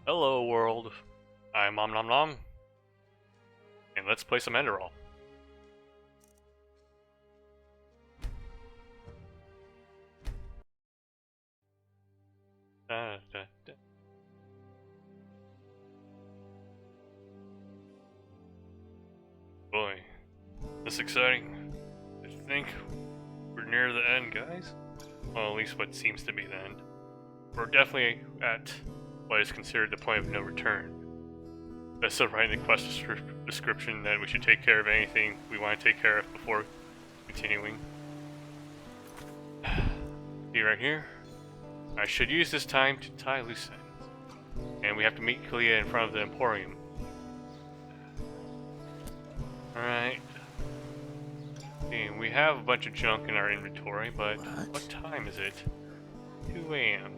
Hello world, I'm Om Nom Nom, and let's play some Enderal. Da, da, da. Boy, this is exciting. I think we're near the end, guys. Well, at least what seems to be the end. We're definitely at what is considered the point of no return. That's so right in the quest description that we should take care of anything we want to take care of before continuing. See right here? I should use this time to tie loose ends. And we have to meet Kalia in front of the Emporium. Alright. Okay, we have a bunch of junk in our inventory, but what time is it? 2 a.m.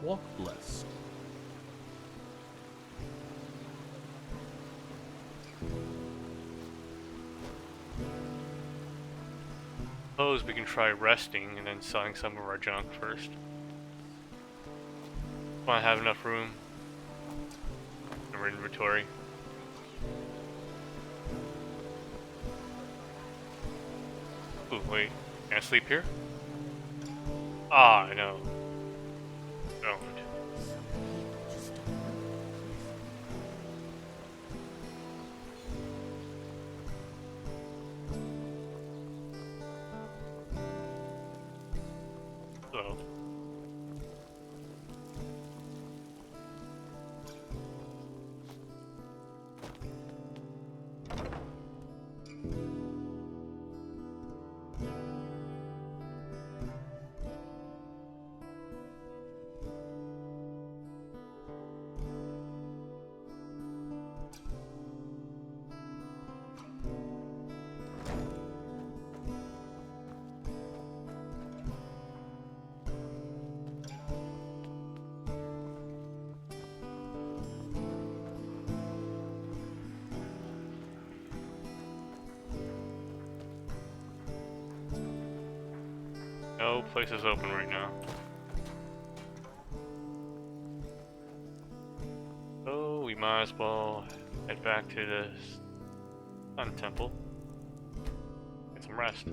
Walk blessed. Suppose we can try resting and then selling some of our junk first. Want to have enough room in our inventory. Ooh, wait. Can I sleep here? Ah, I know. Don't. So. No place is open right now. So we might as well head back to the Sun Temple. Get some rest.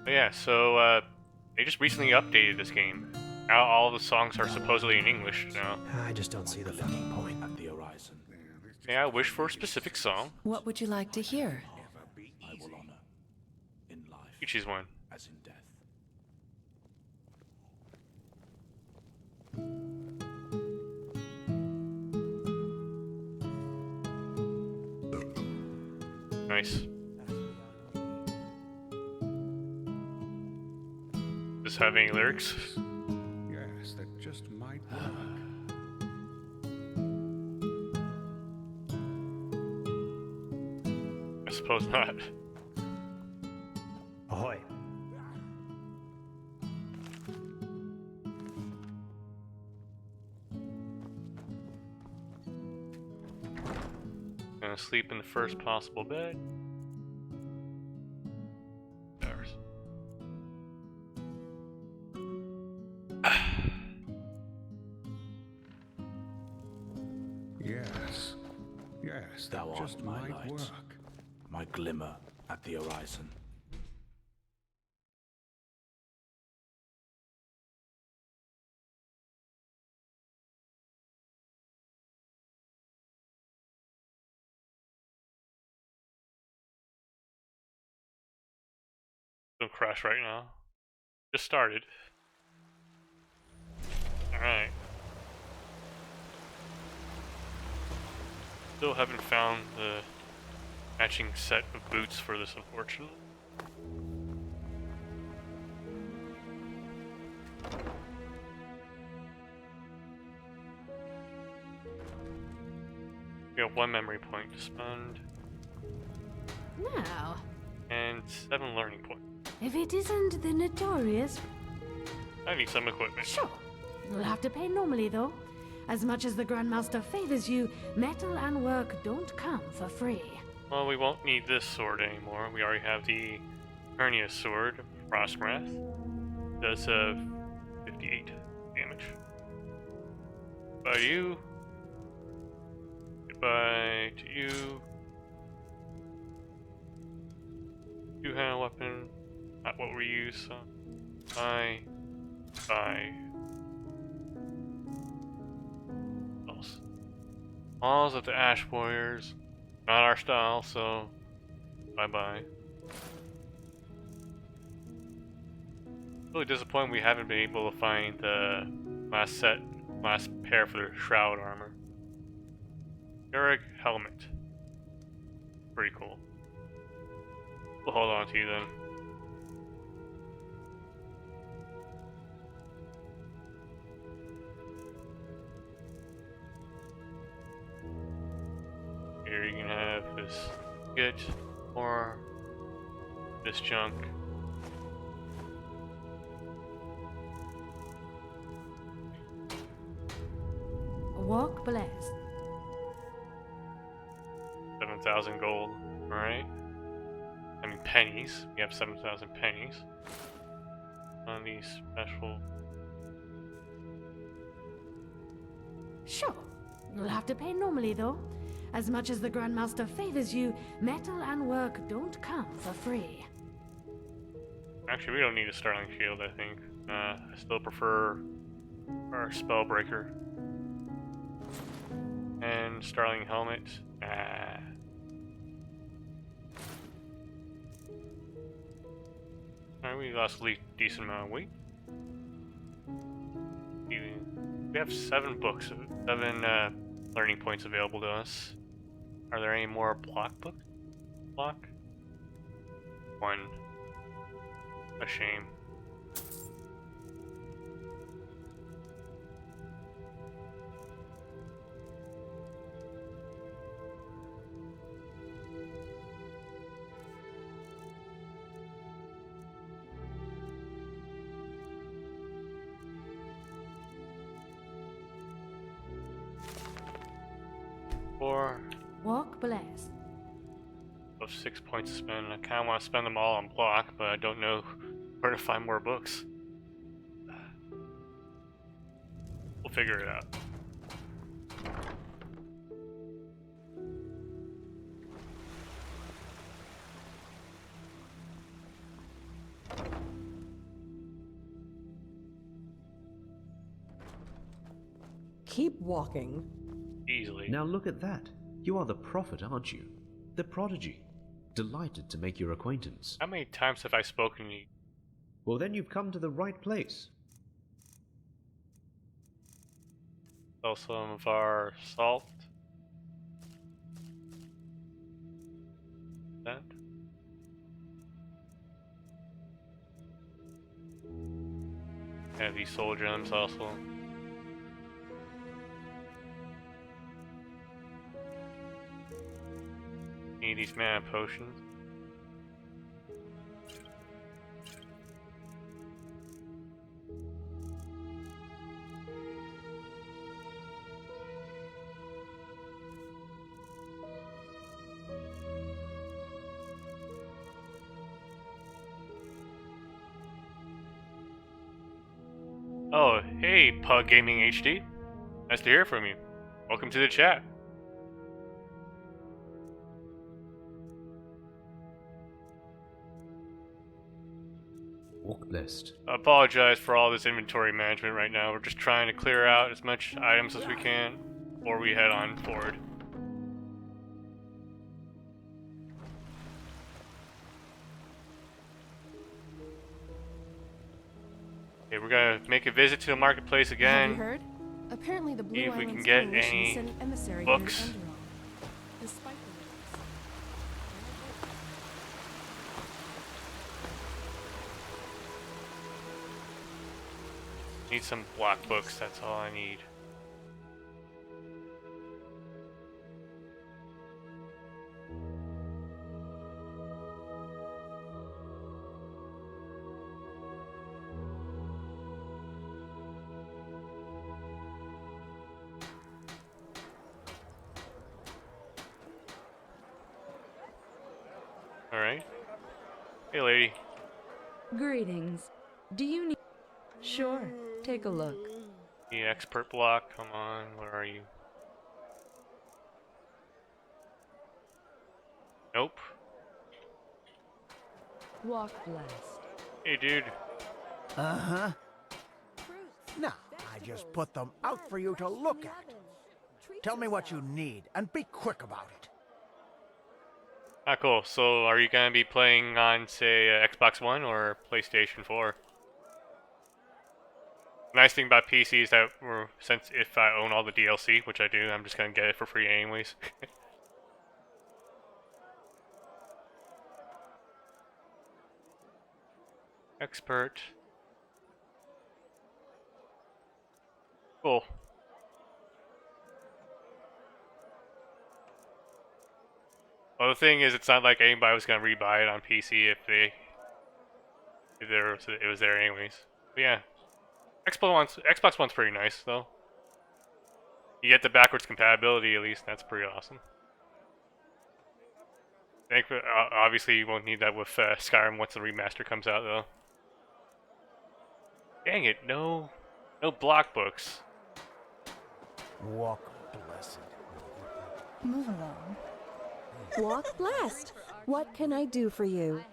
But yeah, so they just recently updated this game. Now all the songs are supposedly in English now. I just don't see the fucking point. At the horizon. May I wish for a specific song? What would you like to hear? I will honor. In life. You choose one. As in death. Nice. Does this have any lyrics? Yes, that just might work. I suppose not. Ahoy. Gonna sleep in the first possible bed. Hours. Yes. Yes, that Thou just art my might light. work. My glimmer at the horizon. Don't crash right now. Just started. Alright. Still haven't found the matching set of boots for this, unfortunately. We have 1 memory point to spend, Now, and 7 learning points. if it isn't the notorious... I need some equipment. Sure. You'll have to pay normally, though. As much as the Grandmaster favors you, metal and work don't come for free. Well, we won't need this sword anymore. We already have the Hernia sword, Frostwrath. Does 58 damage. Goodbye to you. Goodbye to you. Two-handed weapon. Not what we use. So. Bye. Else. Walls of the Ash Warriors. Not our style, so bye-bye. Really disappointed we haven't been able to find the last pair for the Shroud armor. Eric helmet. Pretty cool. We'll hold on to you then. Here you can have this kit or this junk. Walk blessed. 7,000 gold, alright? I mean pennies. We have 7,000 pennies. On these special... Sure. You'll have to pay normally, though. As much as the Grandmaster favors you, metal and work don't come for free. Actually, we don't need a Starling Shield, I think. I still prefer our Spellbreaker. And Starling Helmet. Alright, we lost a decent amount of weight. We have 7 books, 7 learning points available to us. Are there any more block books? Block? 1. A shame. Walk blessed. Those 6 points to spend. I kind of want to spend them all on block, but I don't know where to find more books. We'll figure it out. Keep walking. Easily. Now look at that. You are the prophet, aren't you? The prodigy. Delighted to make your acquaintance. How many times have I spoken to you? Well, then you've come to the right place. Sell some of our salt. That. Have these soul gems also. Need these mana potions. Oh, hey, Pug Gaming HD. Nice to hear from you. Welcome to the chat. Walk blessed. I apologize for all this inventory management right now. We're just trying to clear out as much items as we can before we head on forward. Okay, we're gonna make a visit to the marketplace Have again. you heard? Apparently the Blue See if we Islands can get Coalition any sent an emissary books. here to Enderal. Despite the Need some block books, that's all I need. Alright. Hey lady. Greetings. Do you need... Sure, take a look. The expert block, come on, where are you? Nope. Walk blessed. Hey dude. Uh-huh. Now, I just put them out for you to look at. Tell me what you need, and be quick about it. Ah, cool. So, are you gonna be playing on, say, Xbox One or PlayStation 4? Nice thing about PC is that, since if I own all the DLC, which I do, I'm just gonna get it for free anyways. Expert. Cool. Well, the thing is, it's not like anybody was gonna rebuy it on PC if it was there anyways. But yeah, Xbox One's pretty nice though. You get the backwards compatibility at least. That's pretty awesome. Obviously, you won't need that with Skyrim once the remaster comes out though. Dang it! No block books. Walk blessed. Move along. Walk blessed. What can I do for you?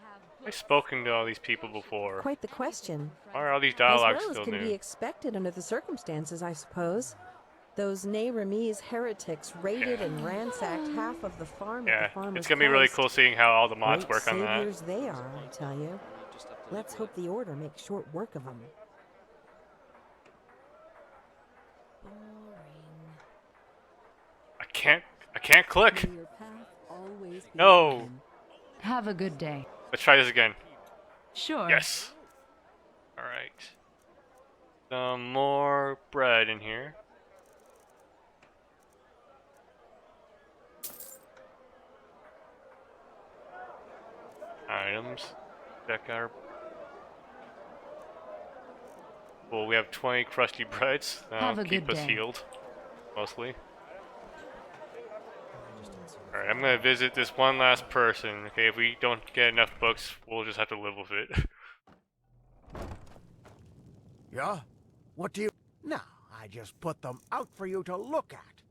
I've spoken to all these people before. Quite the question. Why are all these As dialogues well as still can be new? expected under the circumstances, I suppose. Those Nay-Ramiz heretics raided and ransacked half of the farm at Yeah, the farmer's it's gonna be really coast. cool seeing how all the mods Great work on that. saviors they are, I tell you. Let's hope the Order makes short work of them. I can't click. May your path always be No. open. Have a good day. Let's try this again. Sure. Yes. Alright. Some more bread in here. Items. Check our... Well, we have 20 crusty breads. Have That'll a keep good us day. healed. Mostly. Alright, I'm gonna visit this one last person. Okay, if we don't get enough books, we'll just have to live with it. Yeah? What do you... Now, I just put them out for you to look at.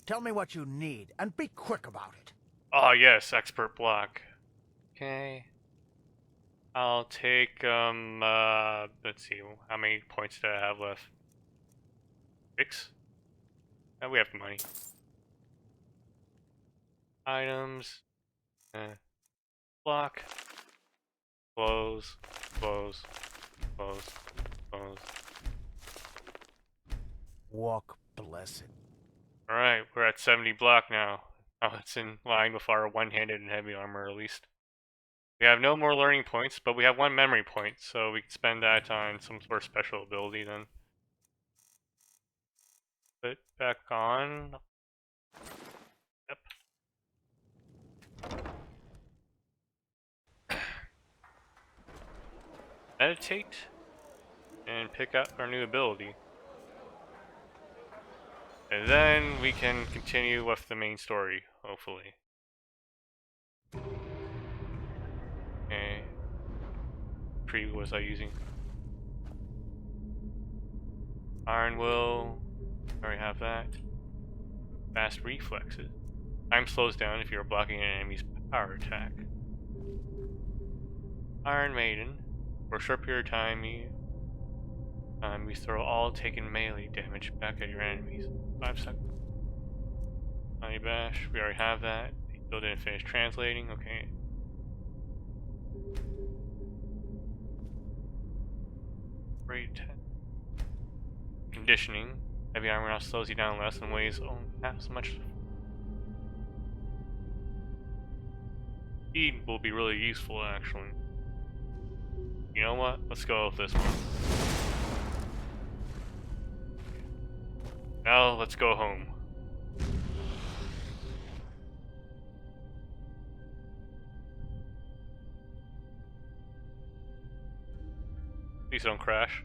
Tell me what you need, and be quick about it. Oh yes, expert block. Okay. I'll take, let's see, how many points do I have left? 6? Oh, we have the money. Items. Block. Close. Close. Close. Close. Walk blessed. Alright, we're at 70 block now. Oh, it's in line with our one-handed and heavy armor, at least. We have no more learning points, but we have 1 memory point, so we can spend that on some sort of special ability then. Put it back on. Yep. Meditate. And pick up our new ability. And then we can continue with the main story, hopefully. Okay. What was I using? Iron Will. Already have that. Fast reflexes. Time slows down if you're blocking an enemy's power attack. Iron Maiden. For a short period of time, you throw all taken melee damage back at your enemies. 5 seconds. Honey Bash. We already have that. You still didn't finish translating. Okay. Rate 10. Conditioning. Heavy armor now slows you down less and weighs only half as much. Speed will be really useful, actually. You know what? Let's go with this one. Now let's go home. Please don't crash.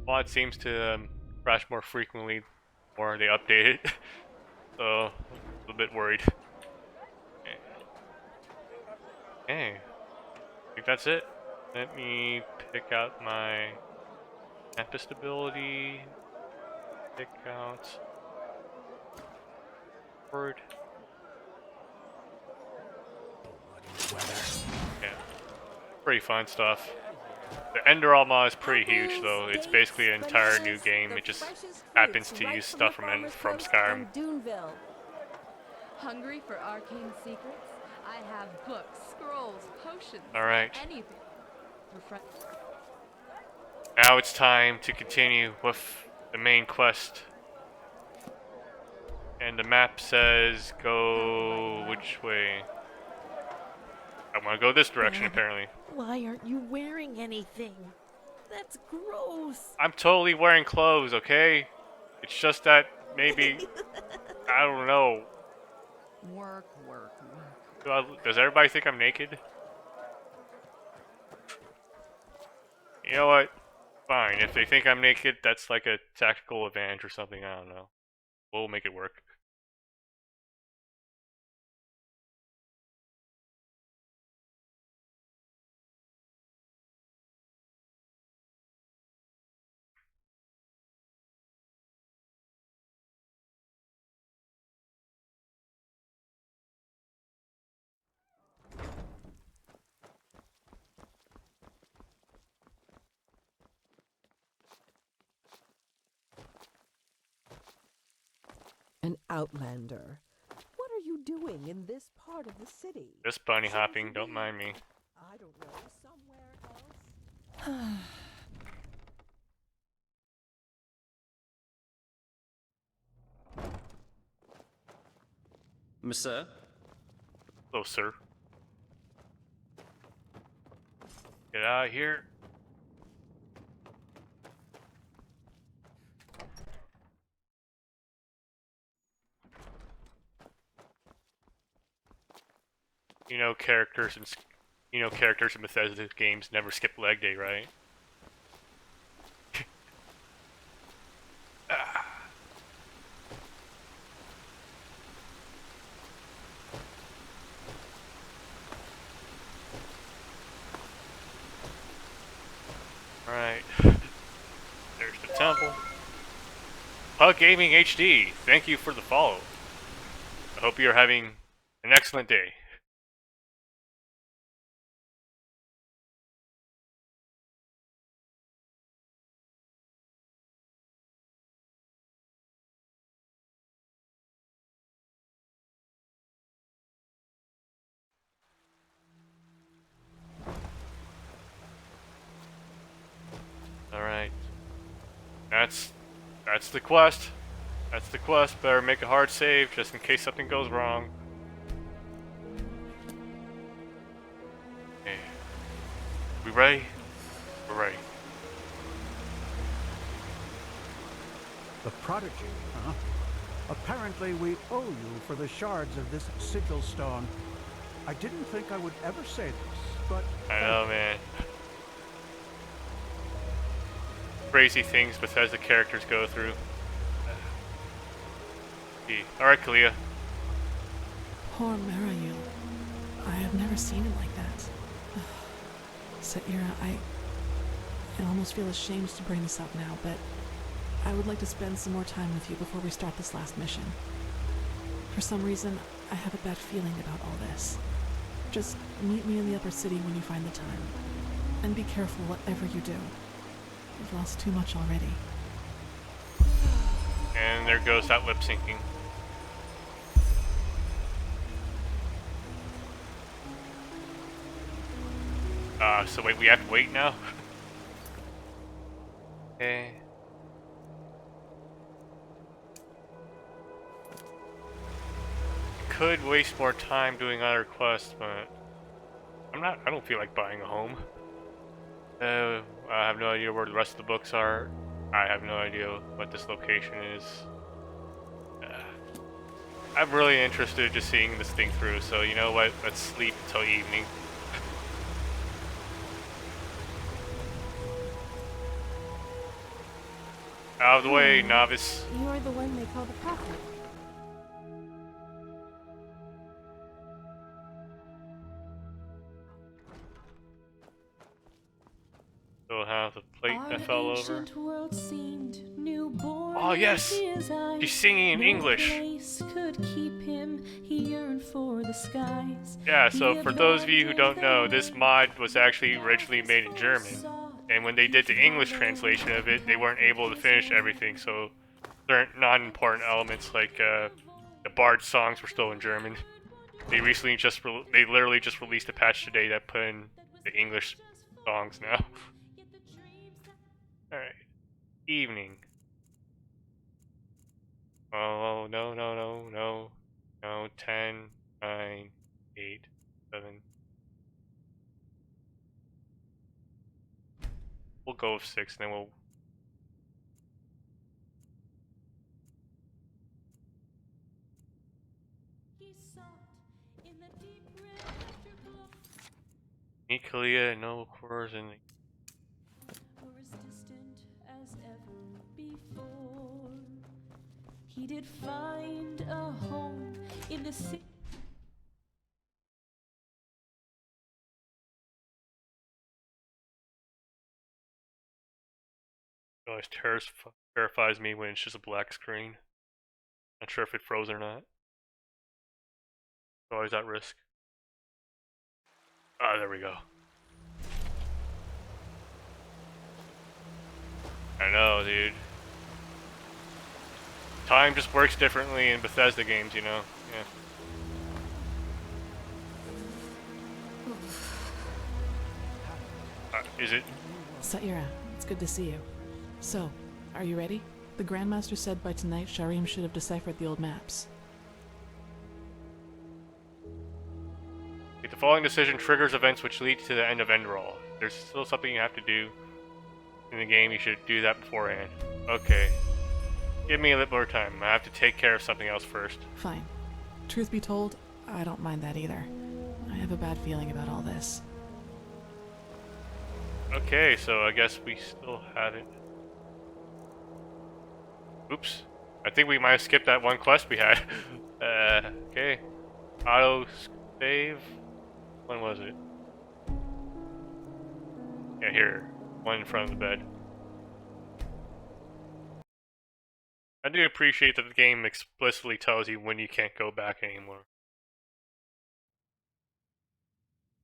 Well, it seems to crash more frequently, more they update it. So, a little bit worried. Okay. I think that's it. Let me pick out my Tempest ability. Pick out word. Yeah. Pretty fun stuff. The Enderal mod is pretty huge though. It's basically an entire new game. It just happens to use stuff from Skyrim. Duneville. Hungry for arcane secrets? I have books, scrolls, potions, Alright. anything. Now it's time to continue with the main quest. And the map says go which way? I want to go this direction apparently. Why aren't you wearing anything? That's gross. I'm totally wearing clothes, okay? It's just that maybe I don't know. Work, work, work. Does everybody think I'm naked? You know what? Fine. If they think I'm naked, that's like a tactical advantage or something. I don't know. We'll make it work. An outlander. What are you doing in this part of the city? Just bunny hopping. Don't mind me. I don't know, somewhere else? Monsieur? Hello, sir. Get out of here. Characters in Bethesda games never skip leg day, right? Alright. There's the temple. Pug Gaming HD, thank you for the follow. I hope you're having an excellent day. Alright. That's the quest. That's the quest. Better make a hard save just in case something goes wrong. Okay. We ready? We're ready. The prodigy, huh? Apparently we owe you for the shards of this sigil stone. I didn't think I would ever say this, but... I know, man. Crazy things Bethesda characters go through. Alright, Kalia. Poor Mariel. I have never seen him like that. Saira, I almost feel ashamed to bring this up now, but I would like to spend some more time with you before we start this last mission. For some reason, I have a bad feeling about all this. Just meet me in the upper city when you find the time. And be careful whatever you do. You've lost too much already. And there goes that lip syncing. So wait, we have to wait now? Okay. Could waste more time doing other quests, but I don't feel like buying a home. I have no idea where the rest of the books are. I have no idea what this location is. I'm really interested in just seeing this thing through, so you know what? Let's sleep until evening. Out of the way, novice. You're the one they call the prophet. Still have the plate that fell over. World seemed newborn. Oh yes, she's singing in English. Could keep him. He yearned for the skies. Yeah, so for those of you who don't know, this mod was actually originally made in German. And when they did the English translation of it, they weren't able to finish everything, so certain non-important elements like the Bard songs were still in German. They recently they literally just released a patch today that put in the English songs now. Alright. Evening. Oh, no, no, no, no. No, 10, 9, 8, 7. We'll go with 6, and then we'll... Meet Kalia and Noble Quarters in the... He did find a home in the city. It always terrifies me when it's just a black screen. Not sure if it froze or not. Always at risk. Ah, there we go. I know, dude. Time just works differently in Bethesda games, you know? Yeah. Is it? Saira, it's good to see you. So, are you ready? The Grandmaster said by tonight Sharim should have deciphered the old maps. The following decision triggers events which lead to the end of Enderal. There's still something you have to do in the game. You should do that beforehand. Okay. Give me a little more time. I have to take care of something else first. Fine. Truth be told, I don't mind that either. I have a bad feeling about all this. Okay, so I guess we still haven't... Oops. I think we might have skipped that one quest we had. Okay. Auto save. When was it? Yeah, here. One in front of the bed. I do appreciate that the game explicitly tells you when you can't go back anymore.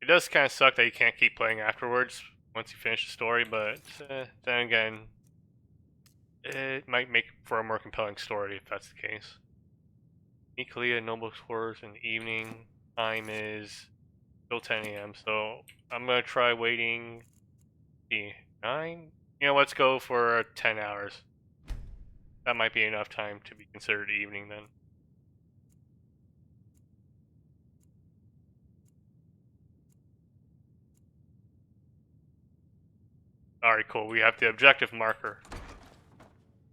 It does kind of suck that you can't keep playing afterwards once you finish the story, but then again, it might make for a more compelling story if that's the case. Kalia Noble Explorers in the evening. Time is still 10 a.m. So I'm gonna try waiting. 9. You know, let's go for 10 hours. That might be enough time to be considered evening then. Alright, cool. We have the objective marker.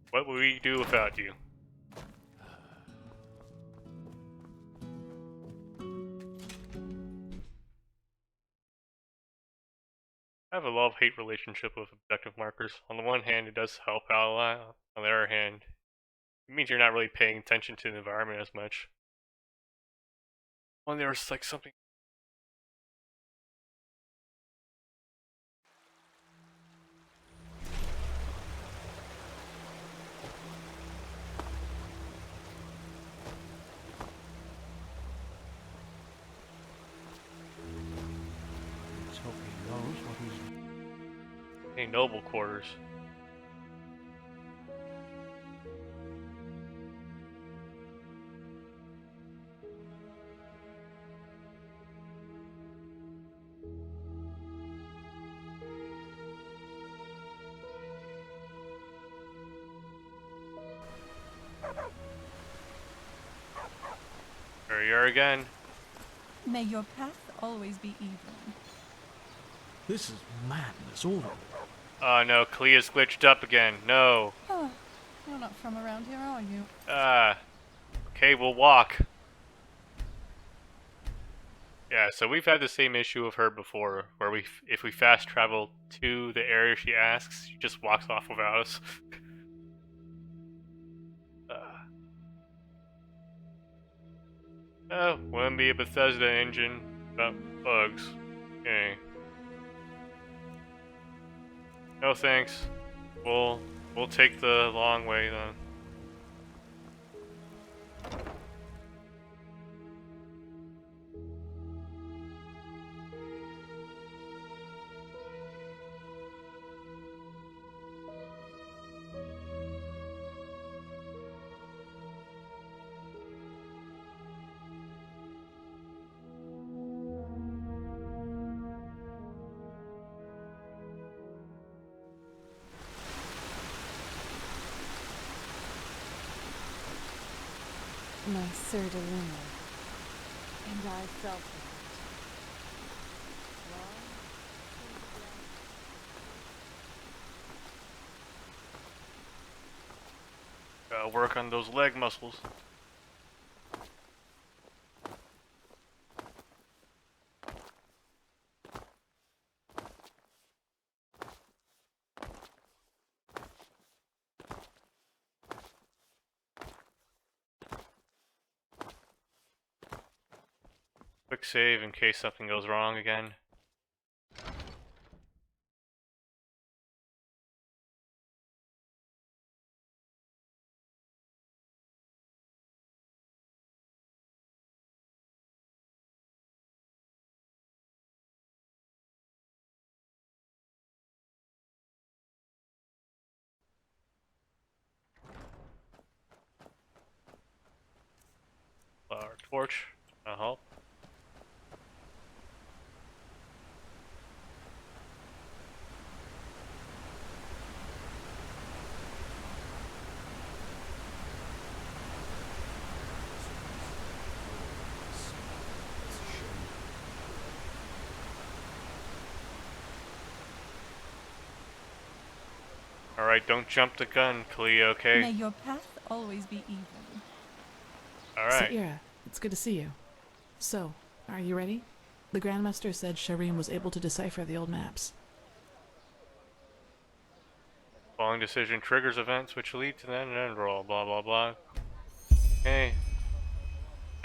What would we do without you? I have a love-hate relationship with objective markers. On the one hand, it does help out a lot. On the other hand, it means you're not really paying attention to the environment as much. When there's like something... Let's hope he knows what he's... Hey, noble quarters. There you are again. May your path always be even. This is madness, all of it. Oh no, Clea's glitched up again. No. Oh, you're not from around here, are you? Okay, we'll walk. Yeah, so we've had the same issue with her before, where if we fast travel to the area she asks, she just walks off without us. Oh, wouldn't be a Bethesda engine without bugs. Okay. No thanks. We'll take the long way then. My Sir Delima, and I felt it. Gotta work on those leg muscles. Quick save in case something goes wrong again. Our torch. Help. Alright, don't jump the gun, Clea, okay? May your path always be even. Alright. Saira, it's good to see you. So, are you ready? The Grandmaster said Shireen was able to decipher the old maps. Following decision triggers events which lead to then an Enderal, blah blah blah. Okay.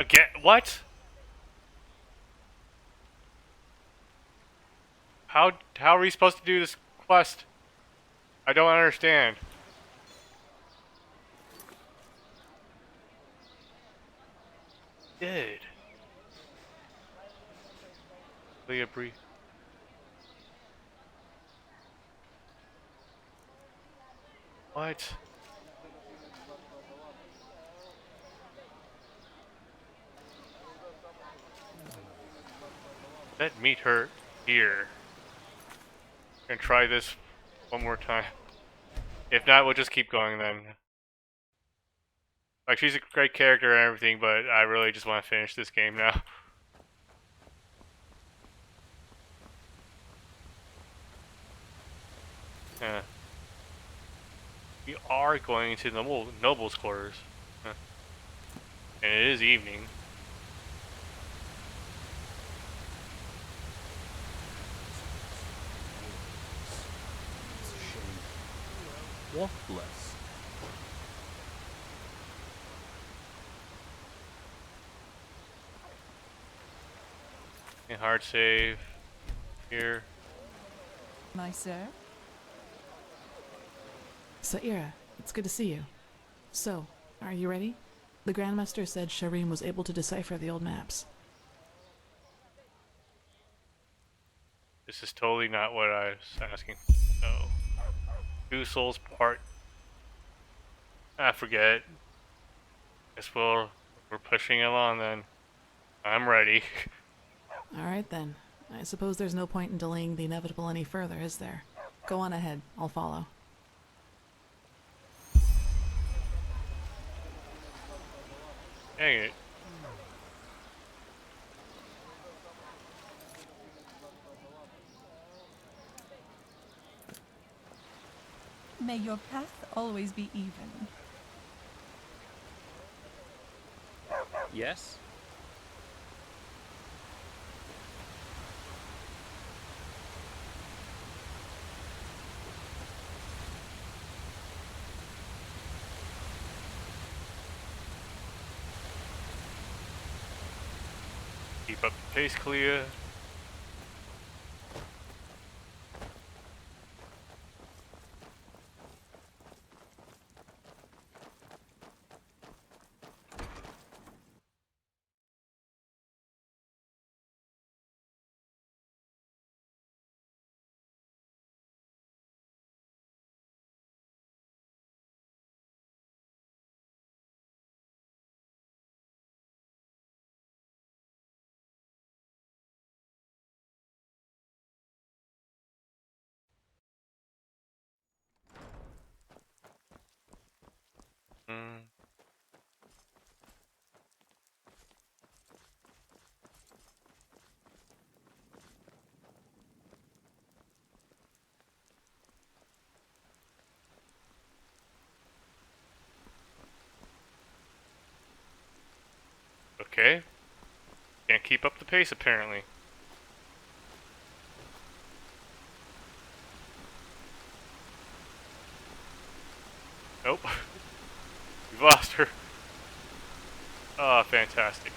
Again? What? How are we supposed to do this quest? I don't understand. Did. Leah Bree. What? Let meet her here. And try this one more time. If not, we'll just keep going then. Like, she's a great character and everything, but I really just want to finish this game now. Yeah. We are going to the noble's quarters. Huh. And it is evening. Worthless. And hard save. Here. My sir? Saira, it's good to see you. So, are you ready? The Grandmaster said Shireen was able to decipher the old maps. This is totally not what I was asking. No. Two souls part. I forget it. Guess we're pushing along then. I'm ready. Alright then. I suppose there's no point in delaying the inevitable any further, is there? Go on ahead. I'll follow. Dang it. May your path always be even. Yes? Keep up the pace, Clea. Mm. Okay. Can't keep up the pace, apparently. Nope. We've lost her. Ah, fantastic.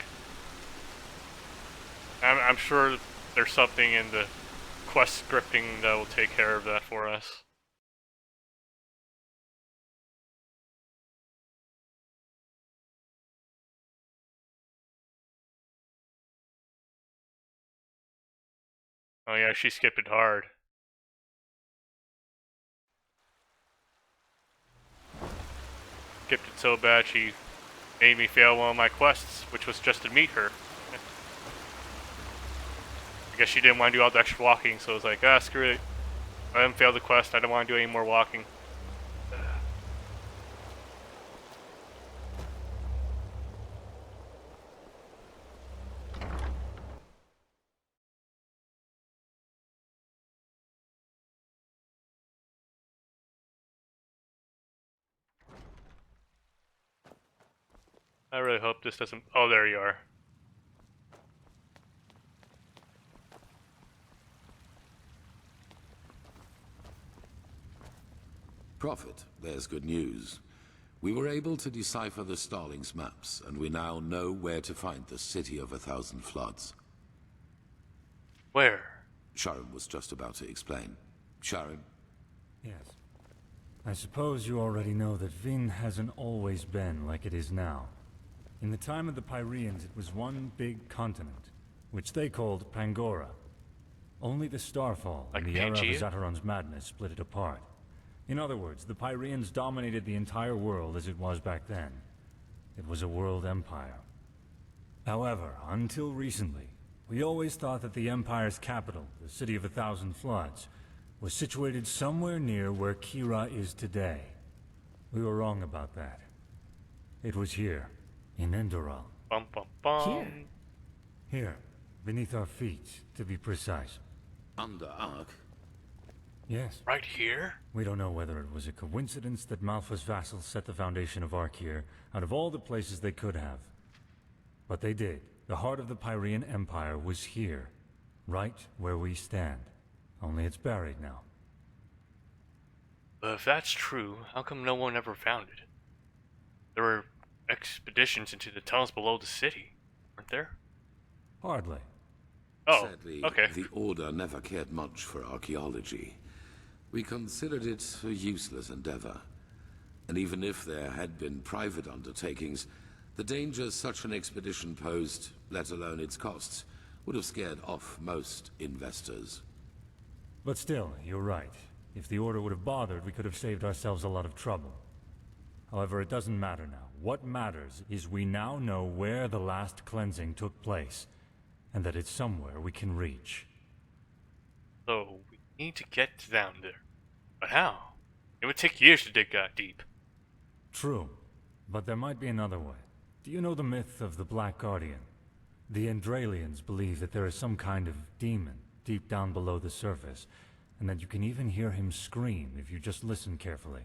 I'm sure there's something in the quest scripting that will take care of that for us. Oh yeah, she skipped it hard. Skipped it so bad she made me fail one of my quests, which was just to meet her. I guess she didn't want to do all the extra walking, so I was like, ah, screw it. I didn't fail the quest, I don't want to do any more walking. I really hope this doesn't... Oh, there you are. Prophet, there's good news. We were able to decipher the Starling's maps, and we now know where to find the City of 1,000 Floods. Where? Sharon was just about to explain. Sharon? Yes. I suppose you already know that Vin hasn't always been like it is now. In the time of the Pyreans, it was one big continent, which they called Pangora. Only the Starfall and the era of Zateron's madness split it apart. In other words, the Pyreans dominated the entire world as it was back then. It was a world empire. However, until recently, we always thought that the Empire's capital, the City of 1,000 Floods, was situated somewhere near where Kira is today. We were wrong about that. It was here, in Enderal. Bum, bum, bum. Here? Here, beneath our feet, to be precise. Under Ark? Yes. Right here? We don't know whether it was a coincidence that Malfa's vassals set the foundation of Ark here, out of all the places they could have. But they did. The heart of the Pyrean Empire was here, right where we stand. Only it's buried now. But if that's true, how come no one ever found it? There were expeditions into the tunnels below the city, weren't there? Hardly. Oh, sadly, okay. The Order never cared much for archaeology. We considered it a useless endeavor. And even if there had been private undertakings, the dangers such an expedition posed, let alone its costs, would have scared off most investors. But still, you're right. If the Order would have bothered, we could have saved ourselves a lot of trouble. However, it doesn't matter now. What matters is we now know where the last cleansing took place, and that it's somewhere we can reach. So, we need to get down there. But how? It would take years to dig that deep. True, but there might be another way. Do you know the myth of the Black Guardian? The Endralians believe that there is some kind of demon deep down below the surface, and that you can even hear him scream if you just listen carefully.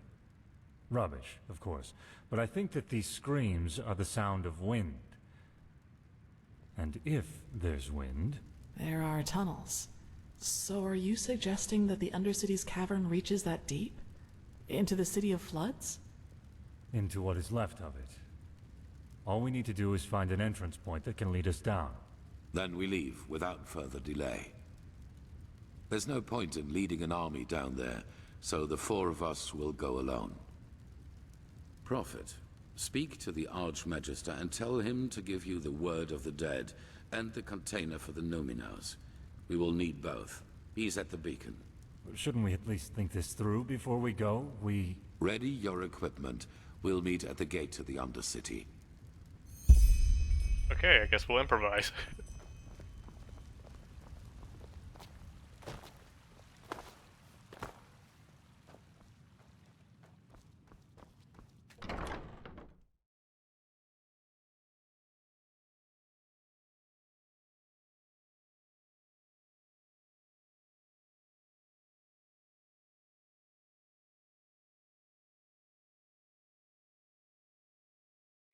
Rubbish, of course, but I think that these screams are the sound of wind. And if there's wind... There are tunnels. So are you suggesting that the Undercity's cavern reaches that deep? Into the City of Floods? Into what is left of it. All we need to do is find an entrance point that can lead us down. Then we leave without further delay. There's no point in leading an army down there, so the 4 of us will go alone. Prophet, speak to the Archmagister and tell him to give you the word of the dead and the container for the Numenors. We will need both. He's at the beacon. Shouldn't we at least think this through before we go? Ready your equipment. We'll meet at the gate to the Undercity. Okay, I guess we'll improvise.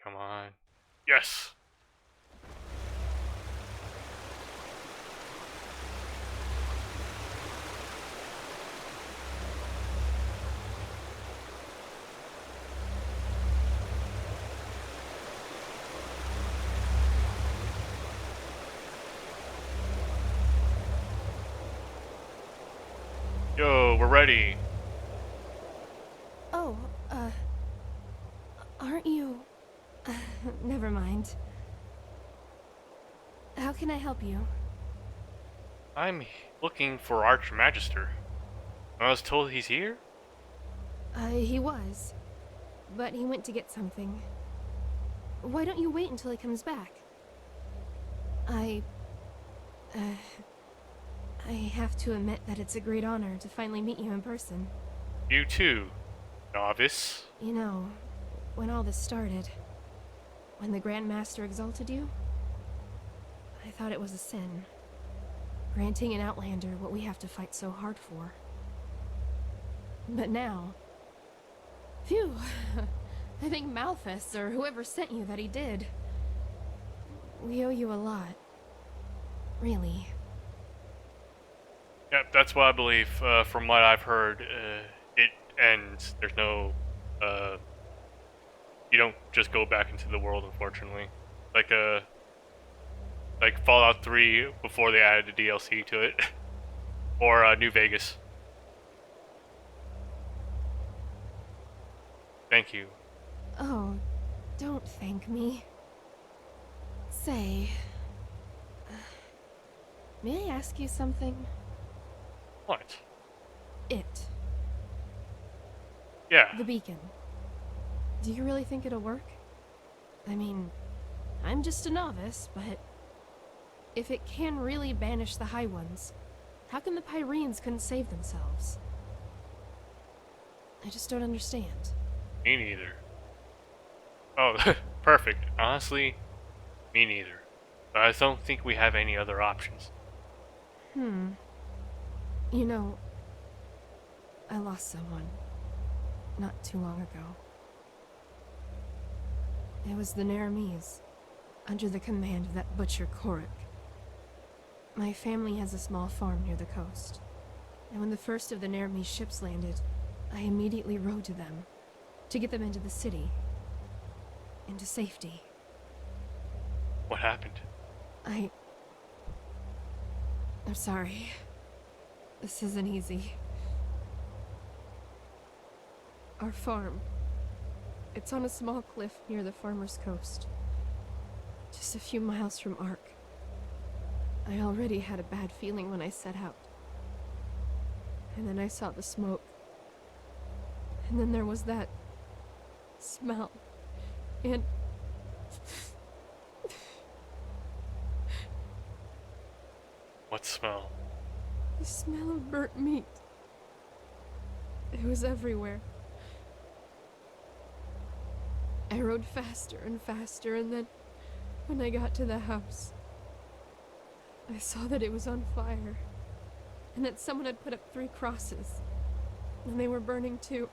Come on. Yes! Yo, we're ready. Oh, aren't you... never mind. How can I help you? I'm looking for Archmagister. I was told he's here? He was. But he went to get something. Why don't you wait until he comes back? I have to admit that it's a great honor to finally meet you in person. You too, novice. You know, when all this started, when the Grand Master exalted you, I thought it was a sin. Granting an Outlander what we have to fight so hard for. But now... Phew! I think Malthus, or whoever sent you, that he did. We owe you a lot. Really. Yep, that's what I believe. From what I've heard, it ends. There's no... you don't just go back into the world, unfortunately. Like Fallout 3 before they added the DLC to it. Or New Vegas. Thank you. Oh, don't thank me. Say... may I ask you something? What? It. Yeah. The beacon. Do you really think it'll work? I mean, I'm just a novice, but... if it can really banish the High Ones, how come the Pyreans couldn't save themselves? I just don't understand. Me neither. Oh, perfect. Honestly, me neither. But I don't think we have any other options. You know, I lost someone not too long ago. It was the Naramis, under the command of that butcher Korik. My family has a small farm near the coast, and when the first of the Naramis ships landed, I immediately rode to them, to get them into the city, into safety. What happened? I'm sorry. This isn't easy. Our farm. It's on a small cliff near the farmer's coast. Just a few miles from Ark. I already had a bad feeling when I set out. And then I saw the smoke. And then there was that smell. And... What smell? the smell of burnt meat. It was everywhere. I rode faster and faster, and then, when I got to the house, I saw that it was on fire, and that someone had put up 3 crosses, and they were burning too.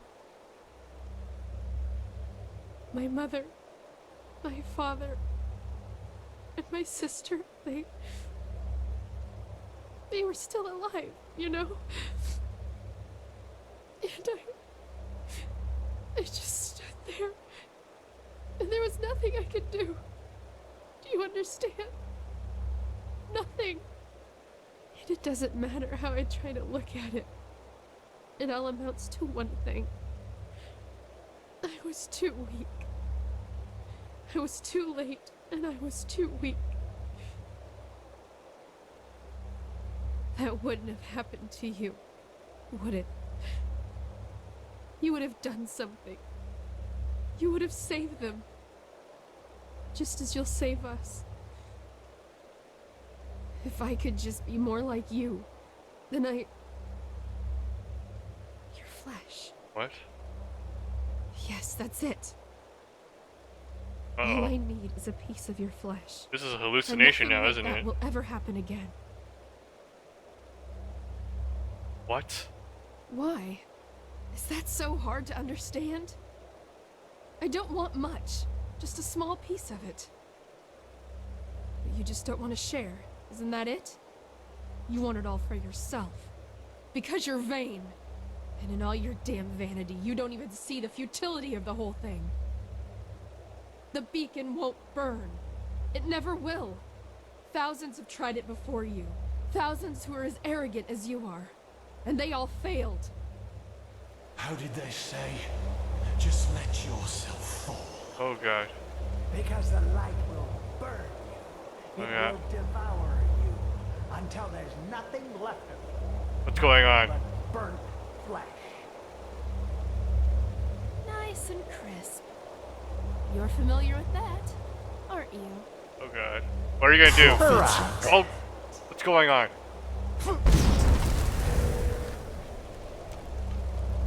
My mother, my father, and my sister, they were still alive, you know? And I just stood there, and there was nothing I could do. Do you understand? Nothing. And it doesn't matter how I try to look at it. It all amounts to one thing. I was too weak. I was too late, and I was too weak. That wouldn't have happened to you, would it? You would have done something. You would have saved them. Just as you'll save us. If I could just be more like you, then Your flesh. What? Yes, that's it. Uh-oh. All I need is a piece of your flesh. This is a hallucination now, isn't that it? will ever happen again. What? Why? Is that so hard to understand? I don't want much, just a small piece of it. But you just don't want to share, isn't that it? You want it all for yourself. Because you're vain. And in all your damn vanity, you don't even see the futility of the whole thing. The beacon won't burn. It never will. Thousands have tried it before you. Thousands who are as arrogant as you are. And they all failed. How did they say? Just let yourself fall. Oh god. Because the light will burn you. It will devour you until there's nothing left of you. What's going on? But burnt flesh. Nice and crisp. You're familiar with that, aren't you? Oh god. What are you gonna do? Oh, what's going on?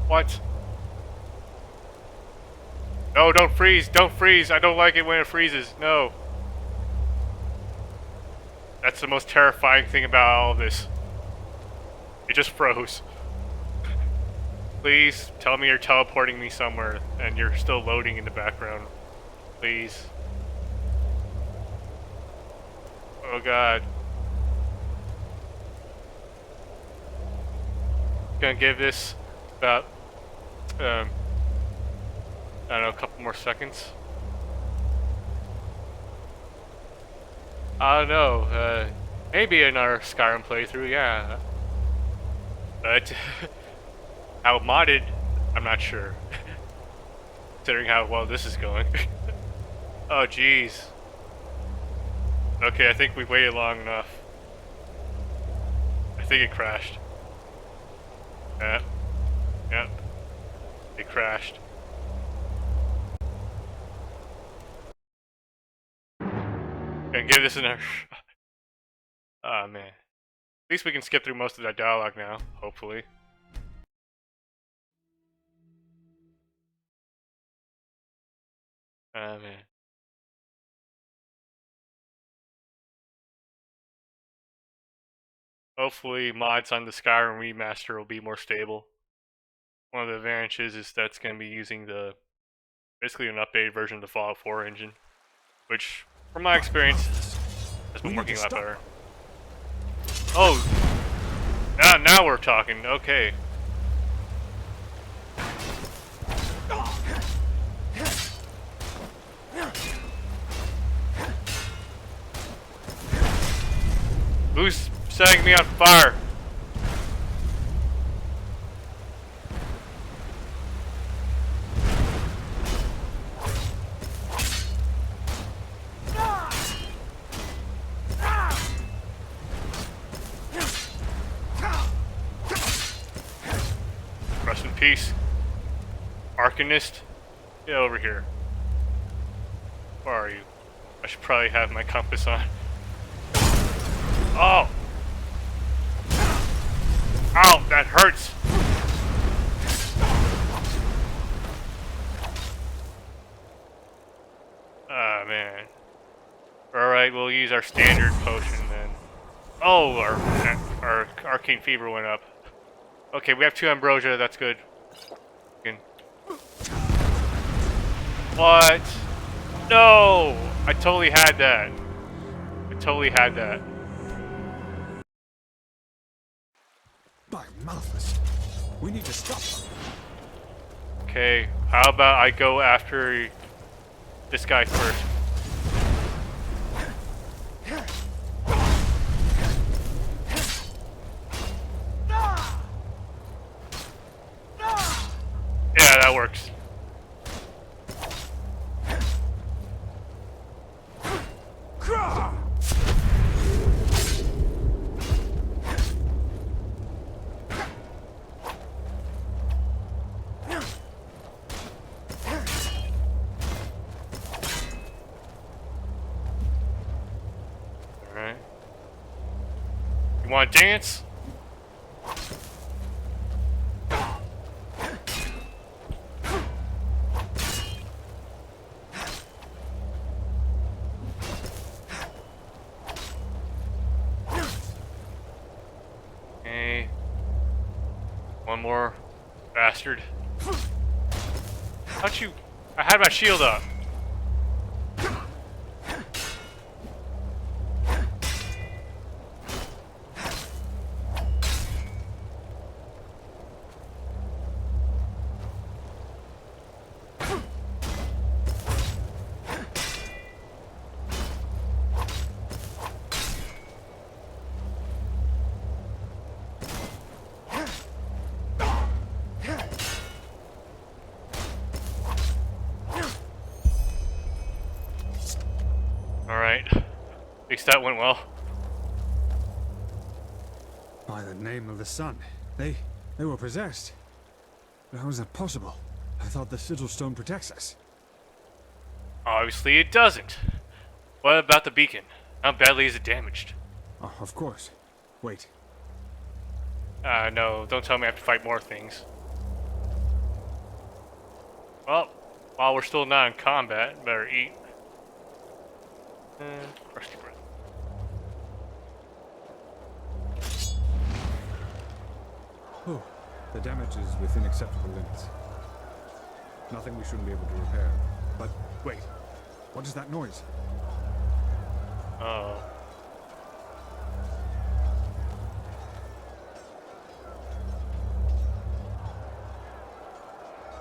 What? No, don't freeze! Don't freeze! I don't like it when it freezes. No. That's the most terrifying thing about all of this. It just froze. Please tell me you're teleporting me somewhere and you're still loading in the background. Please. Oh god. Gonna give this about I don't know, a couple more seconds. I don't know, maybe in our Skyrim playthrough, yeah. But how modded, I'm not sure. Considering how well this is going. Oh jeez. Okay, I think we waited long enough. I think it crashed. Yep. Yep. It crashed. Gonna give this another shot. Oh man. At least we can skip through most of that dialogue now, hopefully. Oh man. Hopefully mods on the Skyrim remaster will be more stable. One of the advantages is that's going to be using basically an updated version of the Fallout 4 engine, which, from my experience, has been working a lot better. Oh! Now we're talking, okay. Who's setting me on fire? Rest in peace. Arcanist, get over here. Where are you? I should probably have my compass on. Oh! Ow, that hurts! Ah, man. Alright, we'll use our standard potion then. Oh, our arcane fever went up. Okay, we have 2 ambrosia. That's good. What? No! I totally had that. I totally had that. By Malthus, we need to stop them. Okay, how about I go after this guy first? Yeah, that works. Alright. You want to dance? Okay. One more bastard. How'd you? I had my shield up. Alright. At least that went well. By the name of the sun, they were possessed. How is that possible? I thought the sigil stone protects us. Obviously it doesn't. What about the beacon? How badly is it damaged? Oh, of course. Wait. No, don't tell me I have to fight more things. Well, while we're still not in combat, better eat. Crusty bread. Oh, the damage is within acceptable limits. Nothing we shouldn't be able to repair. But wait, what is that noise? Oh.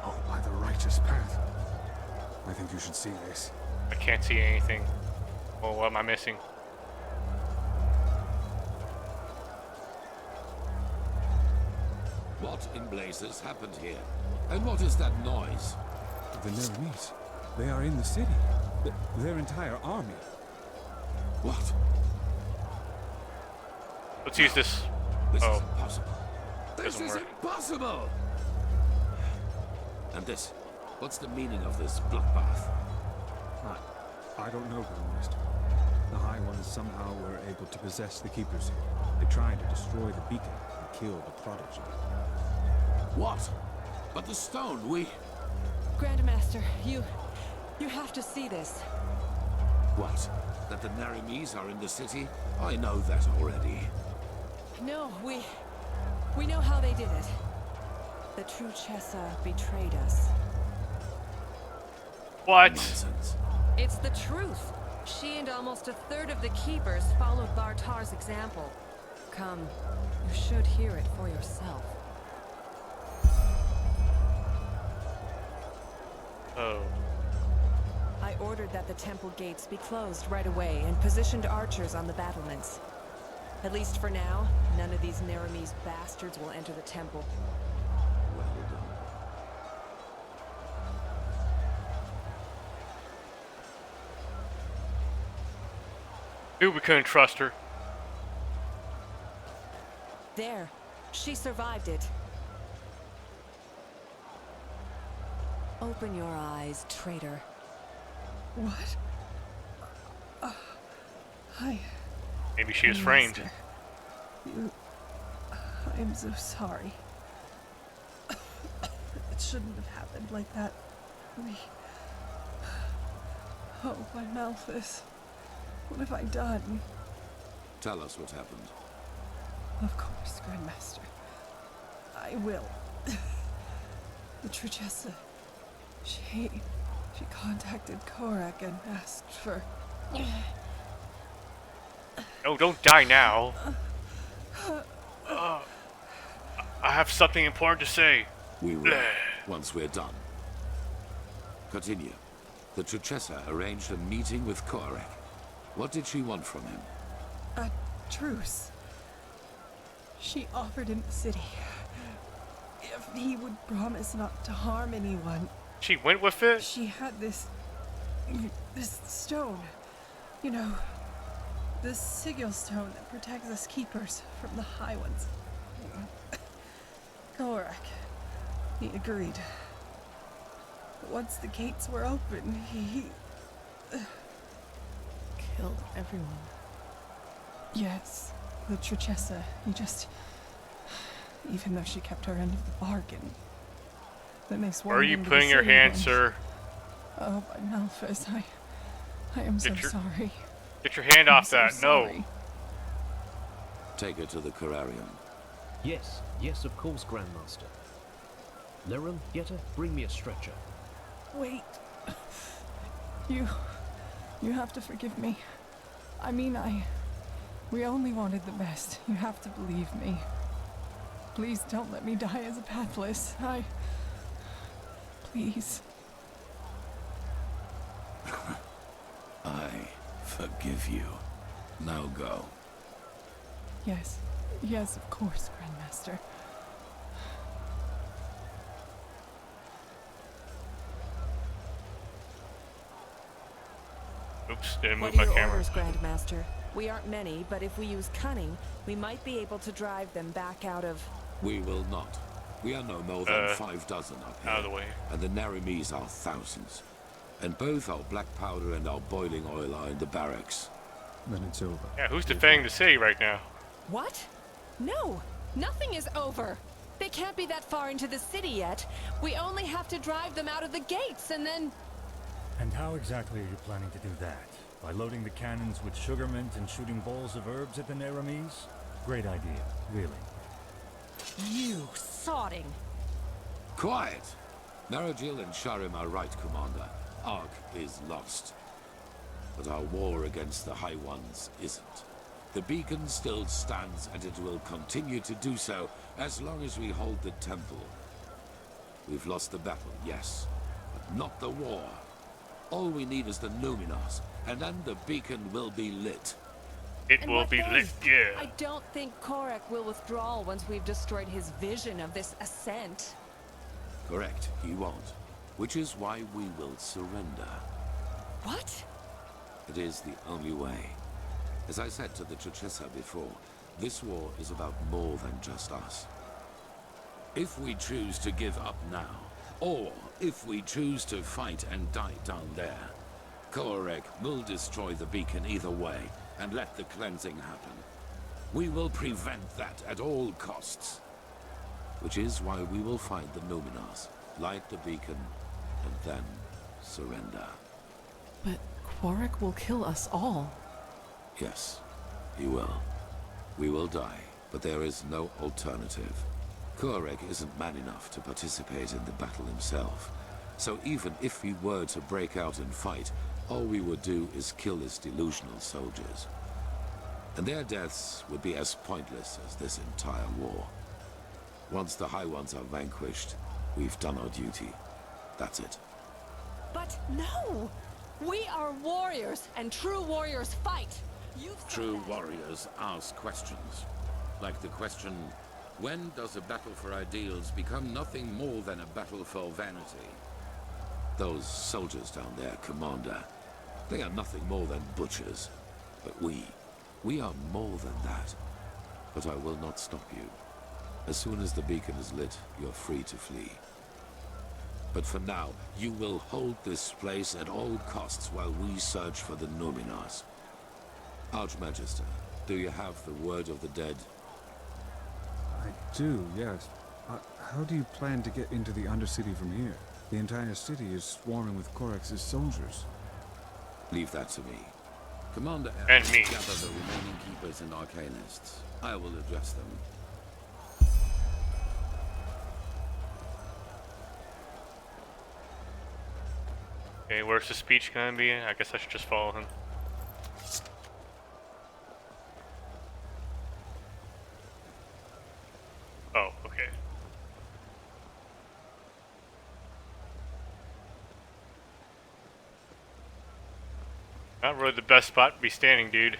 Oh, by the righteous path. I think you should see this. I can't see anything. Well, what am I missing? What in blazes happened here? And what is that noise? The Neremese. They are in the city. Their entire army. What? Let's use this. This oh. is impossible. This Doesn't is work. impossible! And this? What's the meaning of this bloodbath? I don't know, Grandmaster. The High Ones somehow were able to possess the Keepers here. They tried to destroy the beacon and kill the Prodigy. What? But the stone, we... Grandmaster, you have to see this. What? That the Neremese are in the city? I know that already. No, we know how they did it. The true Chessa betrayed us. What? Nonsense. It's the truth. She and almost a third of the Keepers followed Bartar's example. Come, you should hear it for yourself. Oh. I ordered that the temple gates be closed right away and positioned archers on the battlements. At least for now, none of these Neremese bastards will enter the temple. Well done. Knew we couldn't trust her. There. She survived it. Open your eyes, traitor. What? Maybe she was framed. Master, I am so sorry. It shouldn't have happened like that. Oh, my Malthus. What have I done? Tell us what happened. Of course, Grandmaster. I will. The Truchessa, she contacted Korak and asked for... Oh, don't die now. I have something important to say. We will, once we're done. Continue. The Truchessa arranged a meeting with Korak. What did she want from him? A truce. She offered him the city. If he would promise not to harm anyone. She went with it? She had this stone. You know, the sigil stone that protects us keepers from the High Ones. Korak, he agreed. But once the gates were open, he... Killed everyone. Yes, the Truchessa. He just... Even though she kept her end of the bargain. Then they swore. Where are you putting your hand, sir? Oh, my Malphas, I am so sorry. Get your hand off that. No. Take her to the Corarium. Yes, yes, of course, Grandmaster. Lirim, Yetta, bring me a stretcher. Wait. You have to forgive me. I mean, we only wanted the best. You have to believe me. Please don't let me die as a pathless. Please. I forgive you. Now go. Yes. Yes, of course, Grandmaster. Oops, didn't What move are my your camera. orders, Grandmaster? We aren't many, but if we use cunning, we might be able to drive them back out of... We will not. We are no more than 6 up here. Out of the way. And the Narimis are thousands. And both our black powder and our boiling oil are in the barracks. Then it's over. Yeah, who's defending the city right now? What? No, nothing is over. They can't be that far into the city yet. We only have to drive them out of the gates and then... And how exactly are you planning to do that? By loading the cannons with sugar mint and shooting balls of herbs at the Naramis? Great idea, really. You sodding. Quiet! Narajil and Sharim are right, Commander. Ark is lost. But our war against the High Ones isn't. The beacon still stands, and it will continue to do so as long as we hold the temple. We've lost the battle, yes, but not the war. All we need is the Numenors, and then the beacon will be lit. It will be lit, yeah. I don't think Korak will withdraw once we've destroyed his vision of this ascent. Correct, he won't. Which is why we will surrender. What? It is the only way. As I said to the Truchessa before, this war is about more than just us. If we choose to give up now, or if we choose to fight and die down there, Korak will destroy the beacon either way and let the cleansing happen. We will prevent that at all costs. Which is why we will find the Numenors, light the beacon, and then surrender. But Korak will kill us all. Yes, he will. We will die, but there is no alternative. Korak isn't man enough to participate in the battle himself. So even if we were to break out and fight, all we would do is kill his delusional soldiers. And their deaths would be as pointless as this entire war. Once the High Ones are vanquished, we've done our duty. That's it. But no! We are warriors, and true warriors fight! True warriors ask questions. Like the question, when does a battle for ideals become nothing more than a battle for vanity? Those soldiers down there, Commander, they are nothing more than butchers. But we are more than that. But I will not stop you. As soon as the beacon is lit, you're free to flee. But for now, you will hold this place at all costs while we search for the Numenors. Archmagister, do you have the word of the dead? I do, yes. How do you plan to get into the Undercity from here? The entire city is swarming with Korax's soldiers. Leave that to me. Commander And me. gather the remaining keepers and arcanists. I will address them. Okay, where's the speech gonna be? I guess I should just follow him. Oh, okay. Not really the best spot to be standing, dude.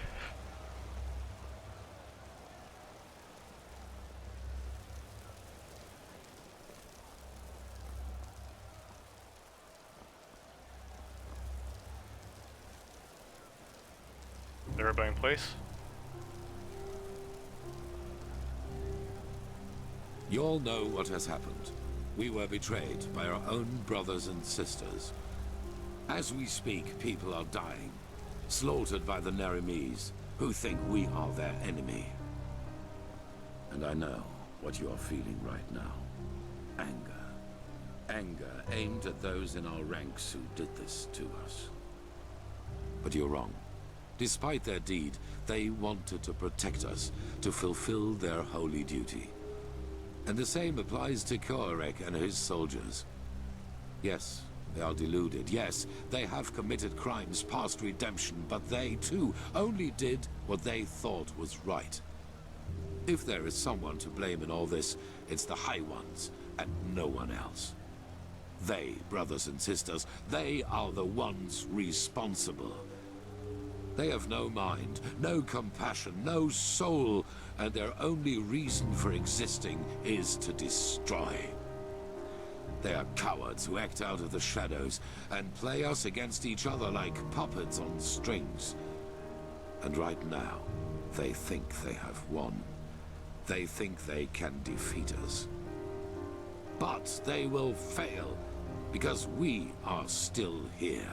Is everybody in place? You all know what has happened. We were betrayed by our own brothers and sisters. As we speak, people are dying, slaughtered by the Nerimes, who think we are their enemy. And I know what you are feeling right now. Anger. Anger aimed at those in our ranks who did this to us. But you're wrong. Despite their deed, they wanted to protect us, to fulfill their holy duty. And the same applies to Koarek and his soldiers. Yes, they are deluded. Yes, they have committed crimes past redemption, but they, too, only did what they thought was right. If there is someone to blame in all this, it's the High Ones, and no one else. They, brothers and sisters, they are the ones responsible. They have no mind, no compassion, no soul, and their only reason for existing is to destroy. They are cowards who act out of the shadows and play us against each other like puppets on strings. And right now, they think they have won. They think they can defeat us. But they will fail, because we are still here.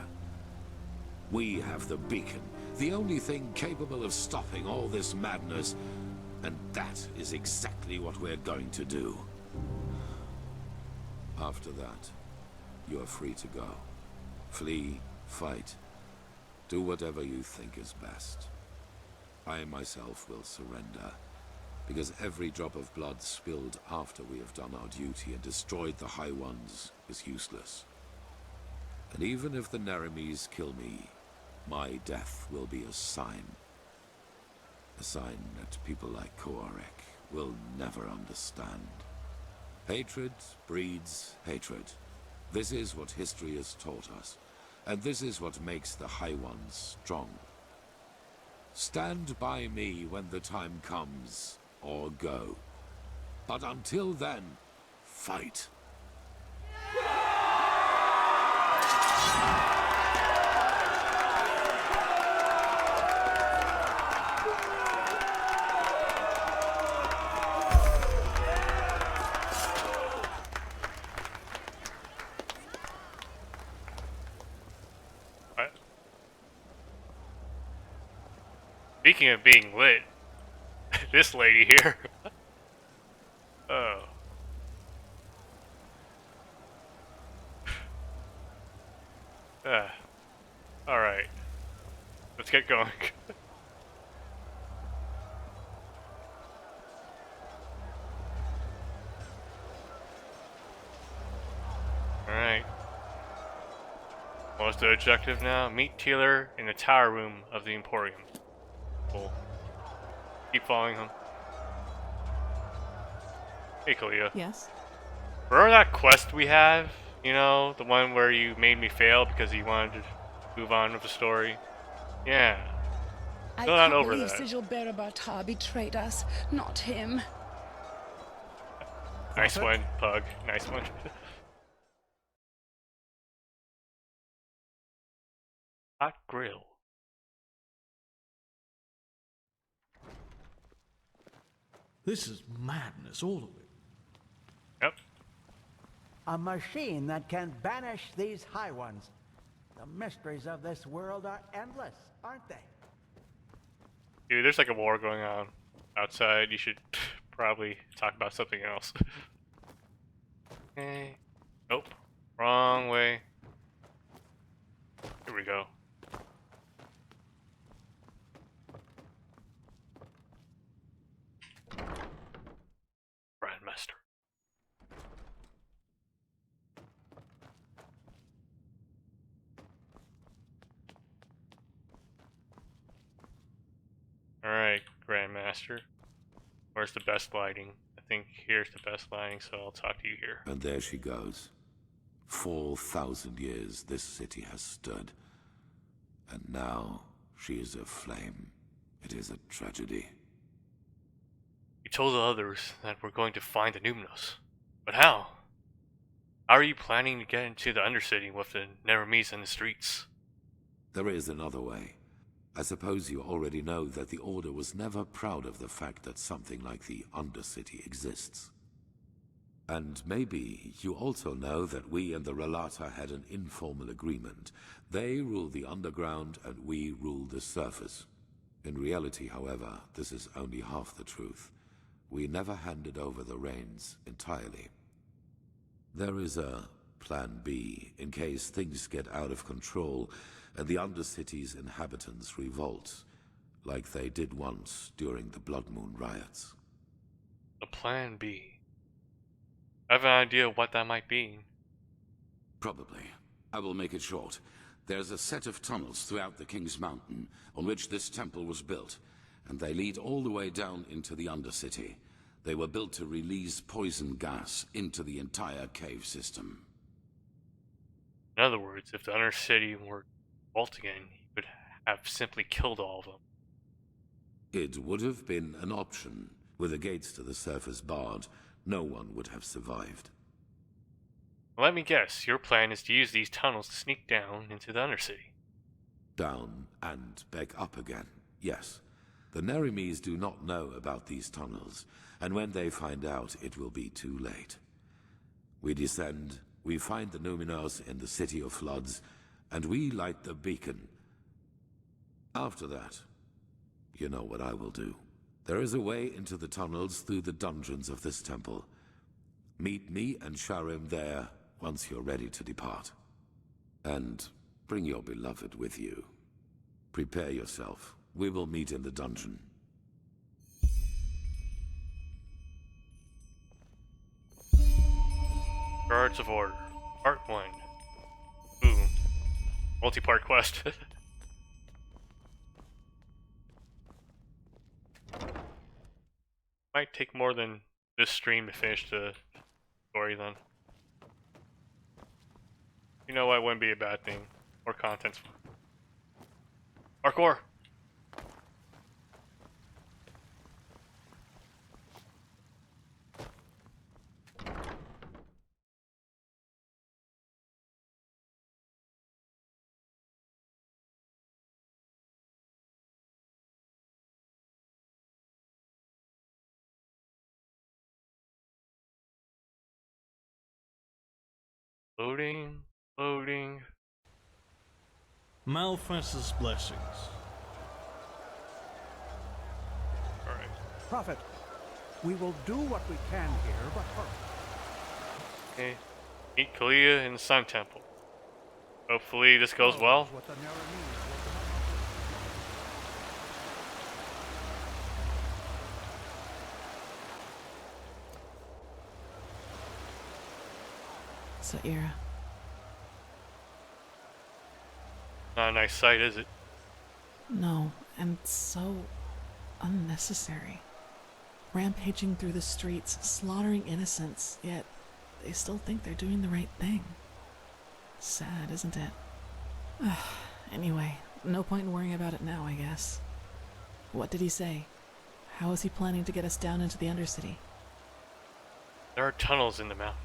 We have the beacon, the only thing capable of stopping all this madness, and that is exactly what we're going to do. After that, you are free to go. Flee, fight, do whatever you think is best. I myself will surrender, because every drop of blood spilled after we have done our duty and destroyed the High Ones is useless. And even if the Nerimes kill me, my death will be a sign. A sign that people like Koarek will never understand. Hatred breeds hatred. This is what history has taught us, and this is what makes the High Ones strong. Stand by me when the time comes, or go. But until then, fight. Speaking of being lit, this lady here. Oh. Alright. Let's get going. Alright. What's the objective now? Meet Taylor in the tower room of the Emporium. Cool. Keep following him. Hey, Kalia. Yes? Remember that quest we have? You know, the one where you made me fail because you wanted to move on with the story? Yeah. Still not over that. Sigil Berabatar betrayed us, not him. Nice one, Pug. Nice one. Hot grill. This is madness, all of it. Yep. A machine that can banish these High Ones. The mysteries of this world are endless, aren't they? Dude, there's like a war going on outside. You should probably talk about something else. Okay. Nope. Wrong way. Here we go. Master. Where's the best lighting? I think here's the best lighting, so I'll talk to you here. And there she goes. 4,000 years this city has stood. And now she is aflame. It is a tragedy. You told the others that we're going to find the Numenos. But how? How are you planning to get into the Undercity with the Neremese in the streets? There is another way. I suppose you already know that the Order was never proud of the fact that something like the Undercity exists. And maybe you also know that we and the Relata had an informal agreement. They rule the underground and we rule the surface. In reality, however, this is only half the truth. We never handed over the reins entirely. There is a plan B in case things get out of control and the Undercity's inhabitants revolt, like they did once during the Blood Moon riots. A plan B. I have an idea what that might be. Probably. I will make it short. There's a set of tunnels throughout the King's Mountain on which this temple was built, and they lead all the way down into the Undercity. They were built to release poison gas into the entire cave system. In other words, if the Undercity were revolt again, he would have simply killed all of them. It would have been an option. With the gates to the surface barred, no one would have survived. Let me guess, your plan is to use these tunnels to sneak down into the Undercity. Down and back up again, yes. The Neremese do not know about these tunnels, and when they find out, it will be too late. We descend, we find the Numenos in the City of Floods, and we light the beacon. After that, you know what I will do. There is a way into the tunnels through the dungeons of this temple. Meet me and Sharim there once you're ready to depart. And bring your beloved with you. Prepare yourself. We will meet in the dungeon. Guards of Order, Part 1. Ooh, multi-part quest. Might take more than this stream to finish the story then. You know what, wouldn't be a bad thing. More content's parkour! Loading, loading. Malphas's blessings. Alright. Prophet, we will do what we can here, but hurry. Okay. Meet Kalia in the Sun Temple. Hopefully this goes well. Saira. Not a nice sight, is it? No, and so unnecessary. Rampaging through the streets, slaughtering innocents, yet they still think they're doing the right thing. Sad, isn't it? Anyway, no point in worrying about it now, I guess. What did he say? How is he planning to get us down into the Undercity? There are tunnels in the mountains.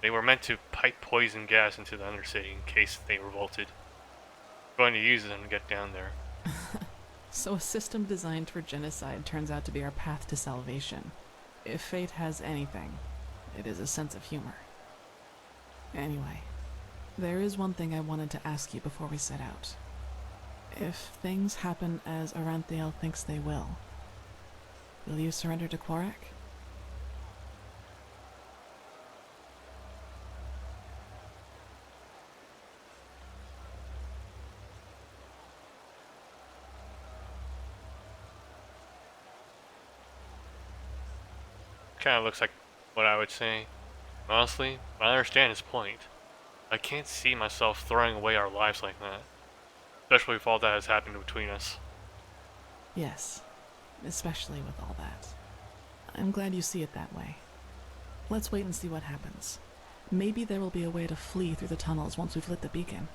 They were meant to pipe poison gas into the Undercity in case they revolted. I'm going to use them to get down there. So a system designed for genocide turns out to be our path to salvation. If fate has anything, it is a sense of humor. Anyway, there is one thing I wanted to ask you before we set out. If things happen as Aranthael thinks they will you surrender to Quarak? Kind of looks like what I would say. Honestly, I understand his point. I can't see myself throwing away our lives like that. Especially if all that has happened between us. Yes. especially with all that. I'm glad you see it that way. Let's wait and see what happens. Maybe there will be a way to flee through the tunnels once we've lit the beacon.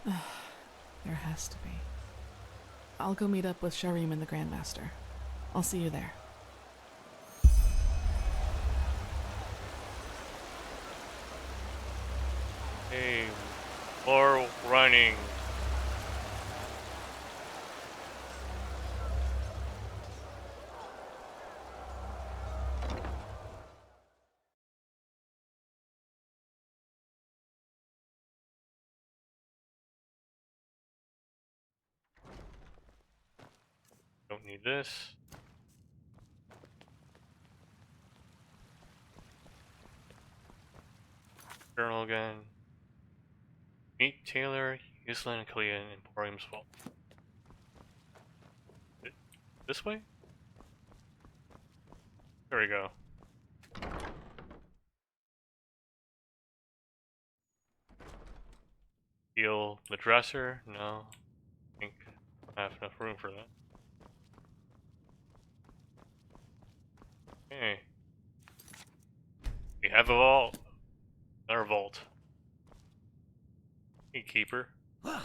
There has to be. I'll go meet up with Sharim and the Grandmaster. I'll see you there. Hey, more running. Don't need this. Journal gun. Meet Taylor, Yuslan, and Kalia in Emporium's vault. This way? There we go. Heal the dresser? No. I think I have enough room for that. Okay. We have a vault. Another vault. Hey, Keeper. What?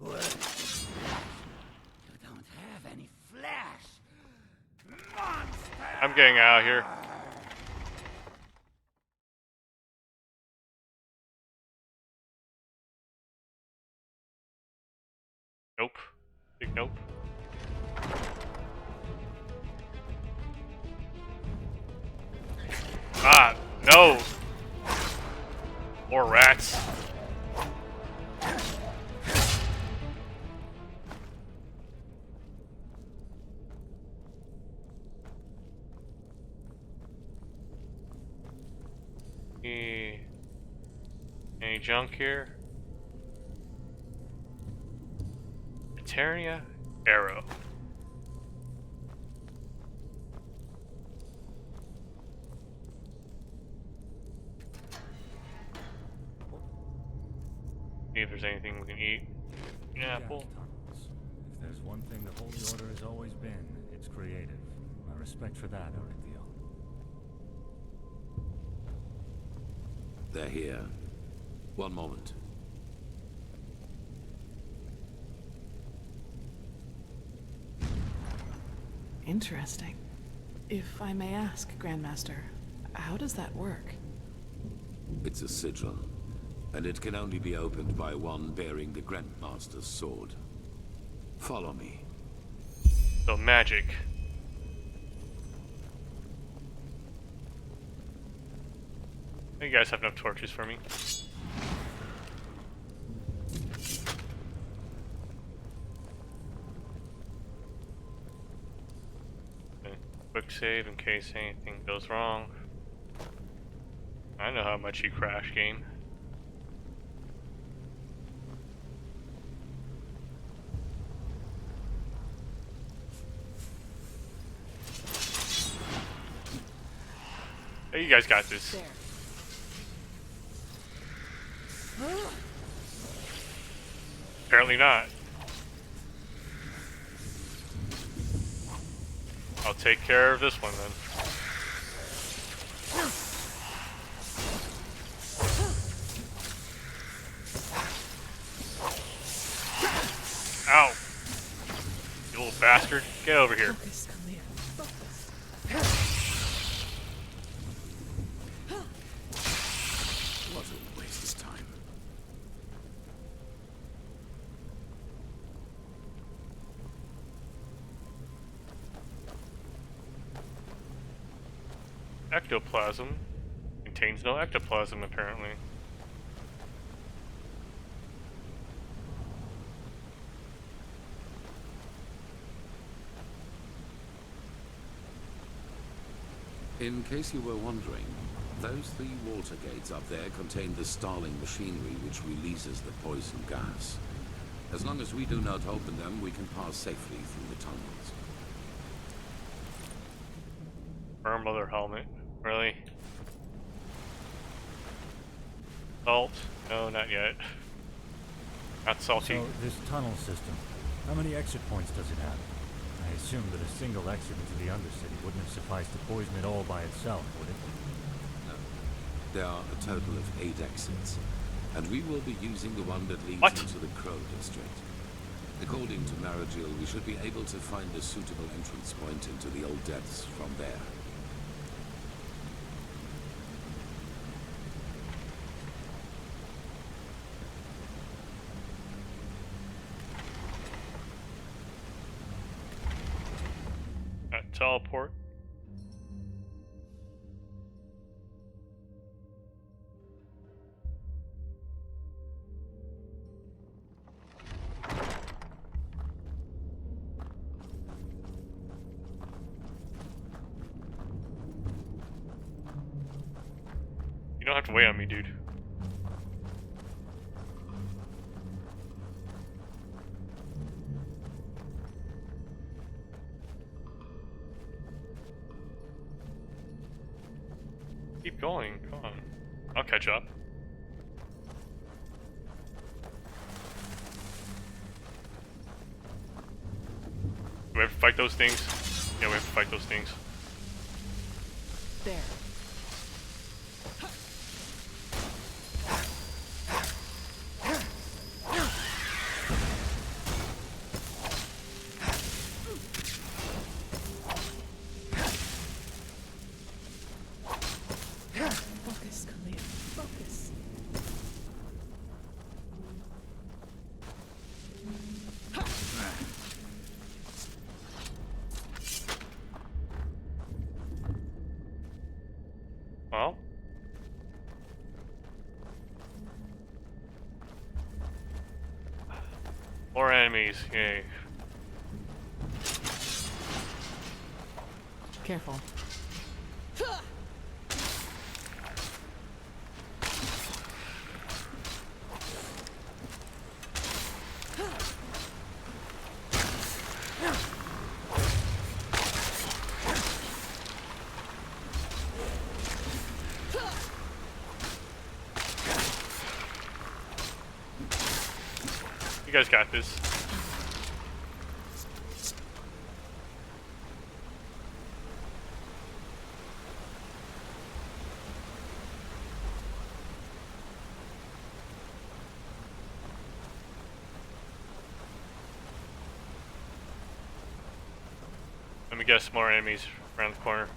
What? You don't have any flesh. Monster! I'm getting out of here. Nope. Big nope. Ah, no! More rats. Any junk here? Eternia arrow. See if there's anything we can eat. An apple. If there's one thing the Holy Order has always been, it's creative. My respect for that, Arithiel. They're here. One moment. Interesting. If I may ask, Grandmaster, how does that work? It's a sigil, and it can only be opened by one bearing the Grandmaster's sword. Follow me. So magic. You guys have enough torches for me. Okay. Quick save in case anything goes wrong. I know how much you crash, game. Hey, you guys got this. There. Apparently not. I'll take care of this one then. Ow! You little bastard. Get over here. Focus, Kalia. Focus. What a waste of time. Ectoplasm contains no ectoplasm, apparently. In case you were wondering, those 3 water gates up there contain the Starling machinery which releases the poison gas. As long as we do not open them, we can pass safely through the tunnels. Firm leather helmet. Really? Salt? No, not yet. Not salty. So, this tunnel system, How many exit points does it have? I assume that a single exit into the Undercity wouldn't have sufficed to poison it all by itself, would it? No. There are a total of 8 exits, and we will be using the one that leads into the Crow District. According to Maragil, we should be able to find a suitable entrance point into the Old Depths from there. Teleport. You don't have to wait on me, dude. Keep going, come on. I'll catch up. Do we have to fight those things? Yeah, we have to fight those things. There. Focus, Khalil. Focus. Well. More enemies, yay. Careful. You guys got this. Let me guess, more enemies around the corner.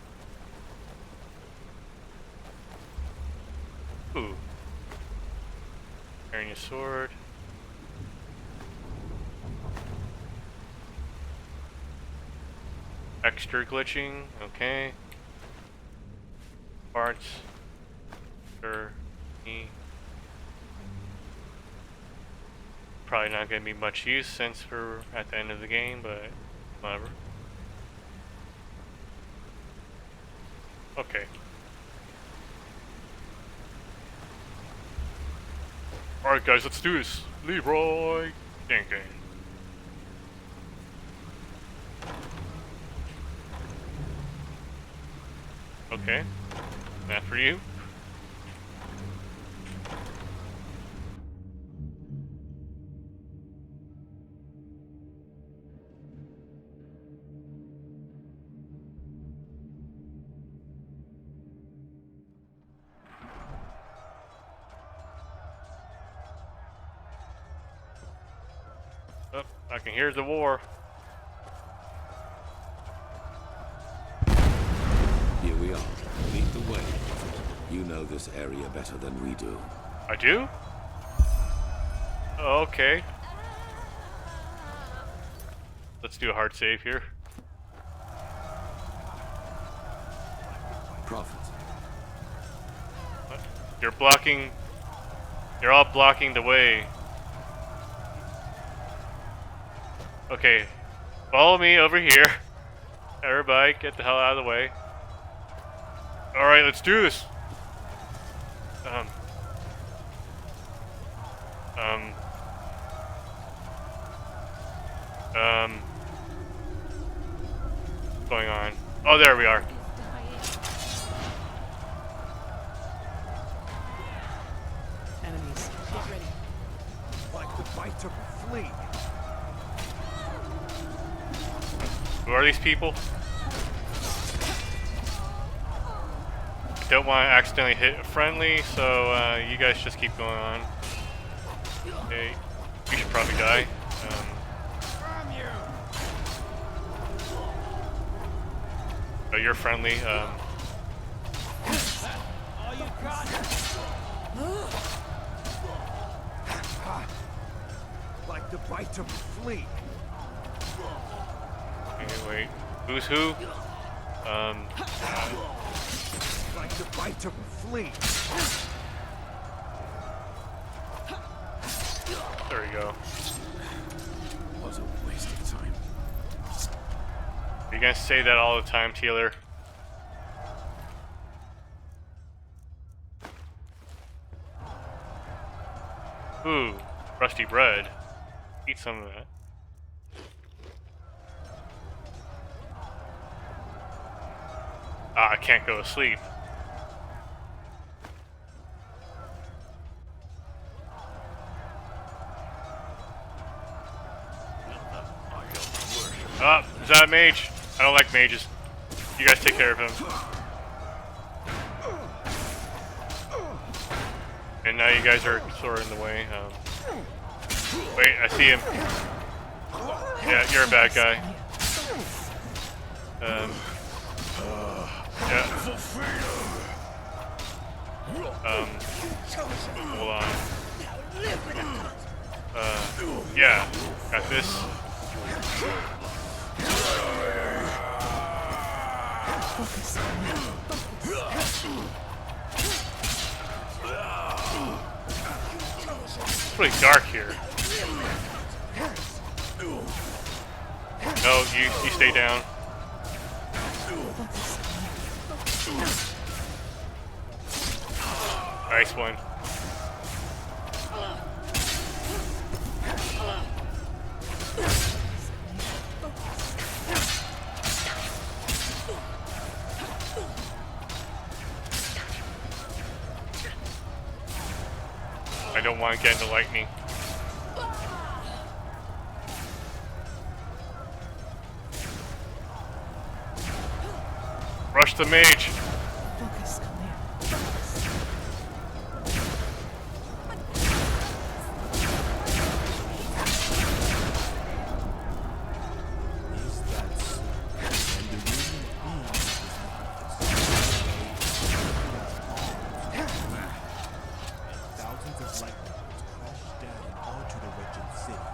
Ooh. Carrying a sword. Extra glitching, okay. Parts. Sure. Me. Probably not gonna be much use since we're at the end of the game, but whatever. Okay. Alright guys, let's do this. Leroy Jenkins. Okay. That for you. Oh, I can hear the war. Here we are. Lead the way. You know this area better than we do. I do? Oh, okay. Let's do a hard save here. Prophet. What? You're blocking... You're all blocking the way. Okay. Follow me over here. Everybody, get the hell out of the way. Alright, let's do this. What's going on? Oh, there we are. Enemies, get ready. Like the bite of a flea. Who are these people? Don't want to accidentally hit a friendly, so you guys just keep going on. Okay, you should probably die. Oh, you're friendly. Like the bite of a flea. Okay, wait. Who's who? Like the bite of a flea. There we go. What a waste of time. You guys say that all the time, Taylor. Ooh, rusty bread. Eat some of that. Ah, I can't go to sleep. Ah, is that a mage? I don't like mages. You guys take care of him. And now you guys are sort of in the way. Wait, I see him. Yeah, you're a bad guy. Yeah. Hold on. Yeah, got this. It's pretty dark here. No, you stay down. Nice one. I don't want to get into lightning. Rush the mage. Focus, come here. Thousands of lightning bolts crashed down onto the wretched city,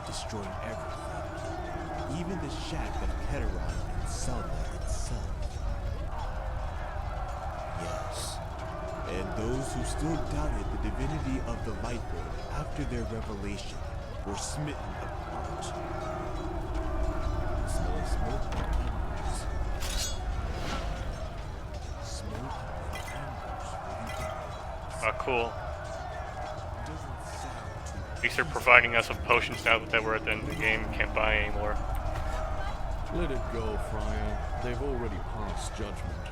destroying everything, even the shack of Enderal and Selma itself. Yes, and those who still doubted the divinity of the Lightborn after their revelation were smitten apart. The smell of smoke and embers. Smoke and embers for the embers. Oh, cool. At least they're providing us with potions now that we're at the end of the game and can't buy anymore. Let it go, Friar. They've already passed judgment.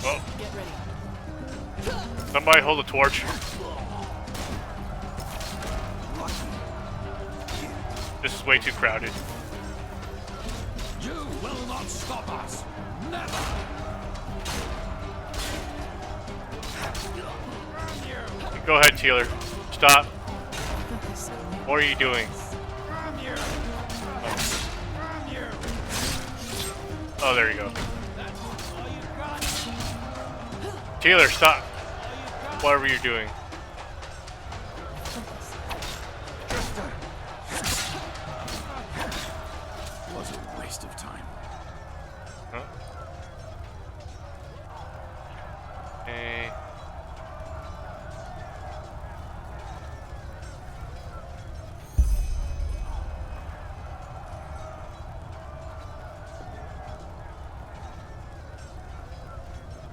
Oh. Somebody hold a torch. This is way too crowded. You will not stop us! Never! Go ahead, Taylor. Stop. What are you doing? Oh, there you go. Taylor, stop. Whatever you're doing. What a waste of time. Huh? Hey.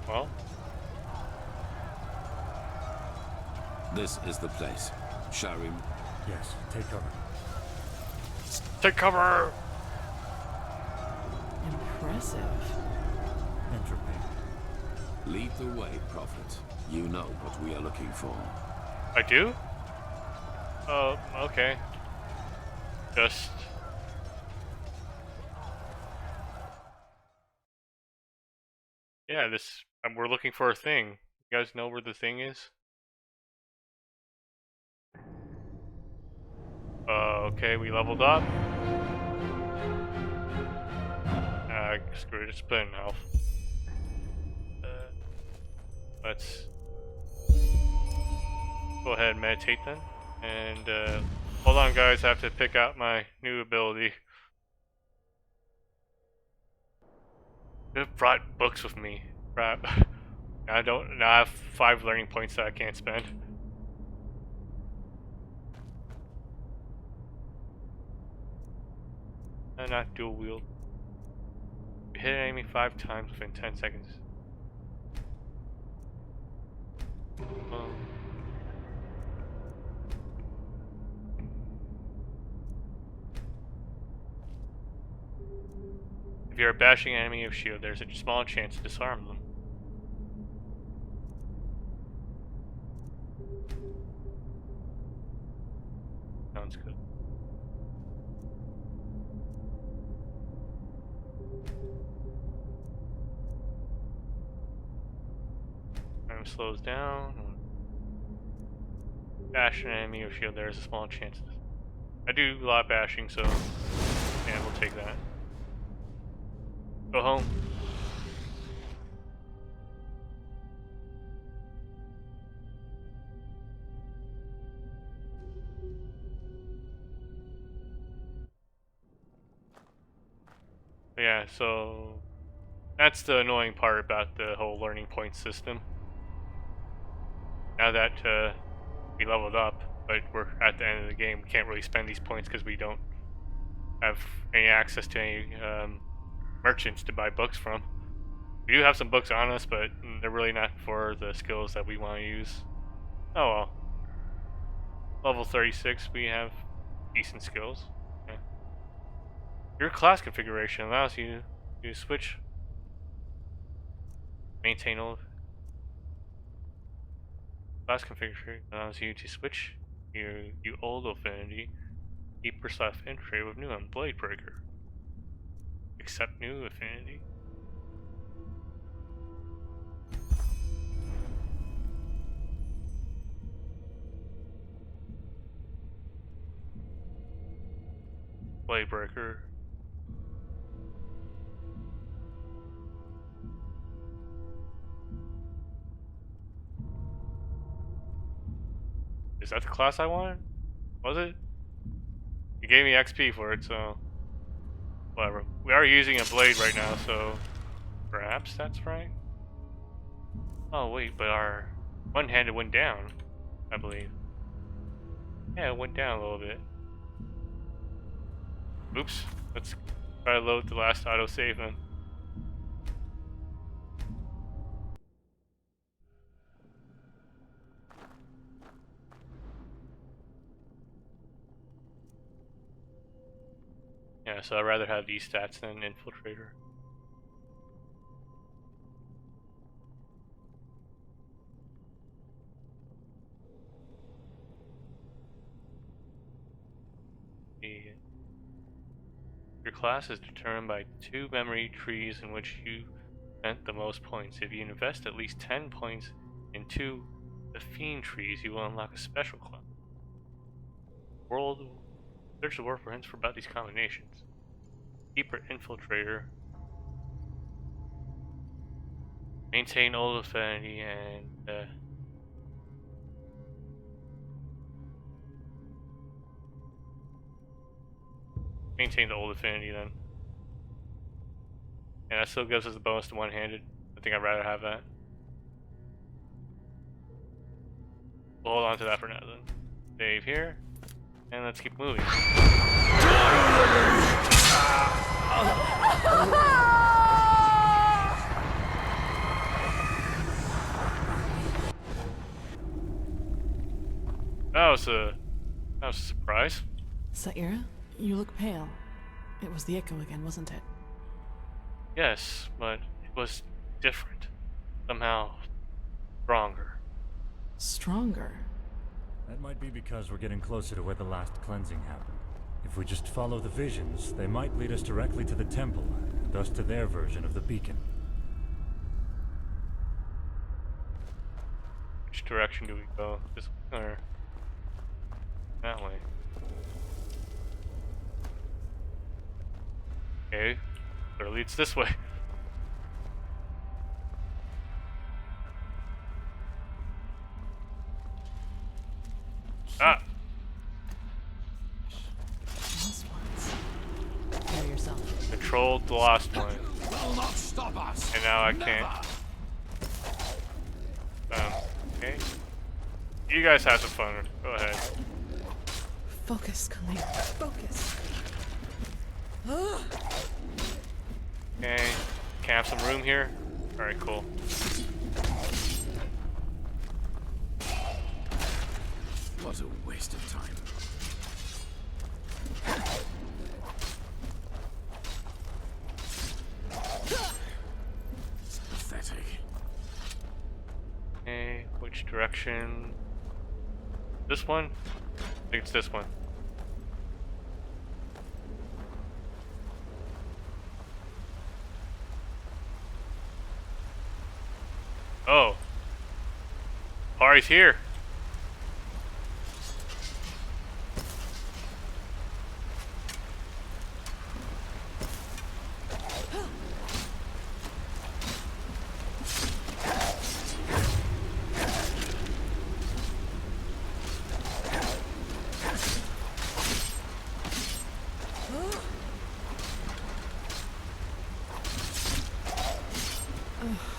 Well, this is the place. Sharim. Yes, take cover. Take cover! Impressive. Entropy. Lead the way, Prophet. You know what we are looking for. I do? Oh, okay. Just... Yeah, this... we're looking for a thing. You guys know where the thing is? Okay, we leveled up. Screw it, it's been health. Let's go ahead and meditate then. And, hold on guys, I have to pick out my new ability. I've brought books with me. Crap. Now I have 5 learning points that I can't spend. And not dual wield. Hit an enemy 5 times within 10 seconds. If you're a bashing enemy of shield, there's a small chance to disarm them. Sounds good. Time slows down. Bash an enemy of shield, there's a small chance. I do a lot of bashing, so yeah, we'll take that. Go home. Yeah, so that's the annoying part about the whole learning point system. Now that we leveled up, but we're at the end of the game, we can't really spend these points because we don't have any access to any merchants to buy books from. We do have some books on us, but they're really not for the skills that we want to use. Oh well. Level 36, we have decent skills. Yeah. Your class configuration allows you to switch, maintain all. Class configuration allows you to switch your old affinity, keeper slash infantry with new one, blade breaker. Accept new affinity. Blade breaker. Is that the class I wanted? Was it? You gave me XP for it, so whatever. We are using a blade right now, so perhaps that's right. Oh wait, but our one-handed went down, I believe. Yeah, it went down a little bit. Oops. Let's try to load the last autosave then. Yeah, so I'd rather have these stats than Infiltrator. Your class is determined by 2 memory trees in which you spent the most points. If you invest at least 10 points in 2 the Fiend trees, you will unlock a special class. Search the world for hints about these combinations. Keeper Infiltrator. Maintain old affinity and maintain the old affinity then. And that still gives us the bonus to one-handed. I think I'd rather have that. We'll hold on to that for now then. Save here. And let's keep moving. That was a surprise. Saira, you look pale. It was the echo again, wasn't it? Yes, but it was different. Somehow stronger. Stronger? That might be because we're getting closer to where the last cleansing happened. If we just follow the visions, they might lead us directly to the temple, and thus to their version of the beacon. Which direction do we go? This way or that way? Okay, or leads this way. Ah! Lost ones. Prepare yourself. Controlled the lost one. Will not stop us. And now I can't. Okay. You guys have some fun. Go ahead. Focus, Khalil. Focus. Okay. Can I have some room here? Alright, cool. What a waste of time. Pathetic. Okay, which direction? This one? I think it's this one. Oh. Party's here.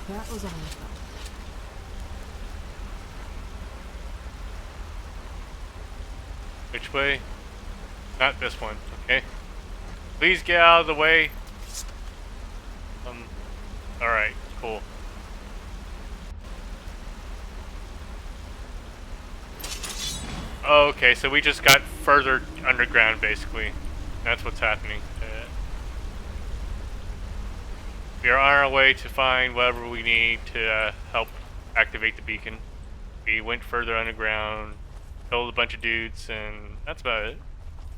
That was all I felt. Which way? Not this one, okay? Please get out of the way. Alright, cool. Okay, so we just got further underground, basically. That's what's happening. We are on our way to find whatever we need to help activate the beacon. We went further underground, killed a bunch of dudes, and that's about it.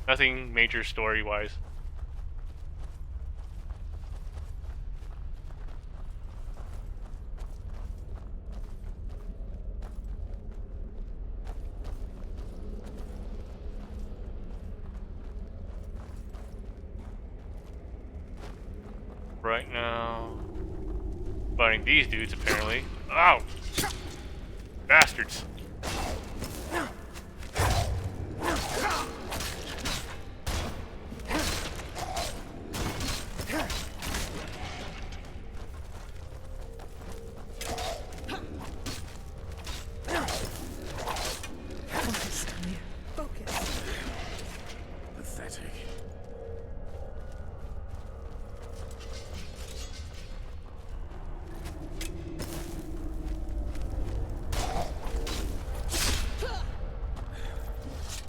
Nothing major story-wise. Right now, fighting these dudes apparently. Ow! Bastards! Focus, Khalil. Focus. Pathetic.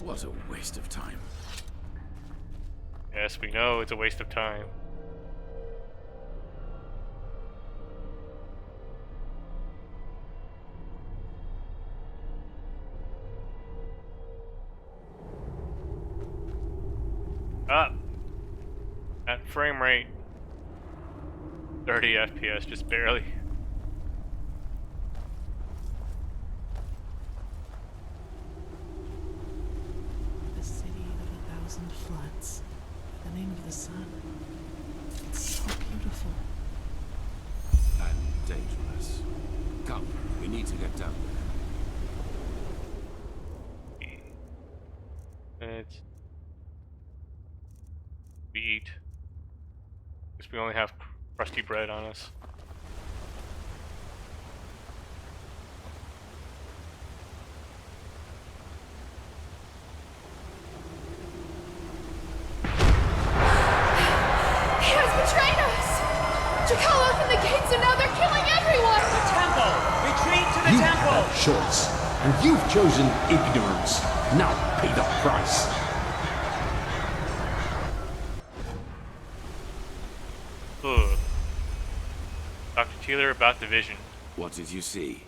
What a waste of time. Yes, we know it's a waste of time. Ah! At frame rate 30 FPS, just barely. The city of 1,000 floods. The name of the sun. It's so beautiful. And dangerous. Come, we need to get down there. We eat. Guess we only have crusty bread on us. He has betrayed us! Jakal opened the gates and now they're killing everyone! The temple! Retreat to the temple! You had a choice, and you've chosen ignorance. Now pay the price. Ugh. Dr. Taylor about the vision. What did you see?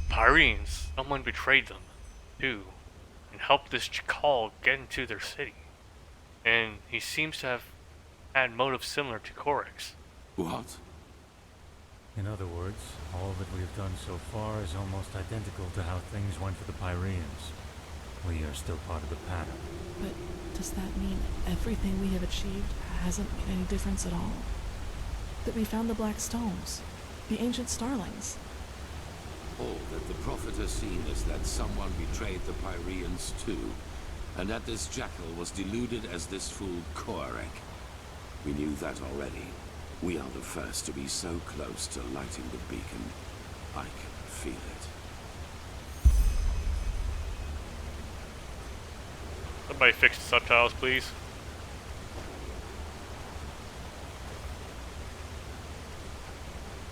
Pyreans. Someone betrayed them. too, and helped this Chakal get into their city. And he seems to have had motives similar to Korik's. What? In other words, all that we have done so far is almost identical to how things went for the Pyreans. We are still part of the pattern. But does that mean everything we have achieved hasn't made any difference at all? That we found the Black Stones, the ancient starlings? All that the Prophet has seen is that someone betrayed the Pyreans too, and that this jackal was deluded as this fool Korek. We knew that already. We are the first to be so close to lighting the beacon. I can feel it. Somebody fix the subtitles, please.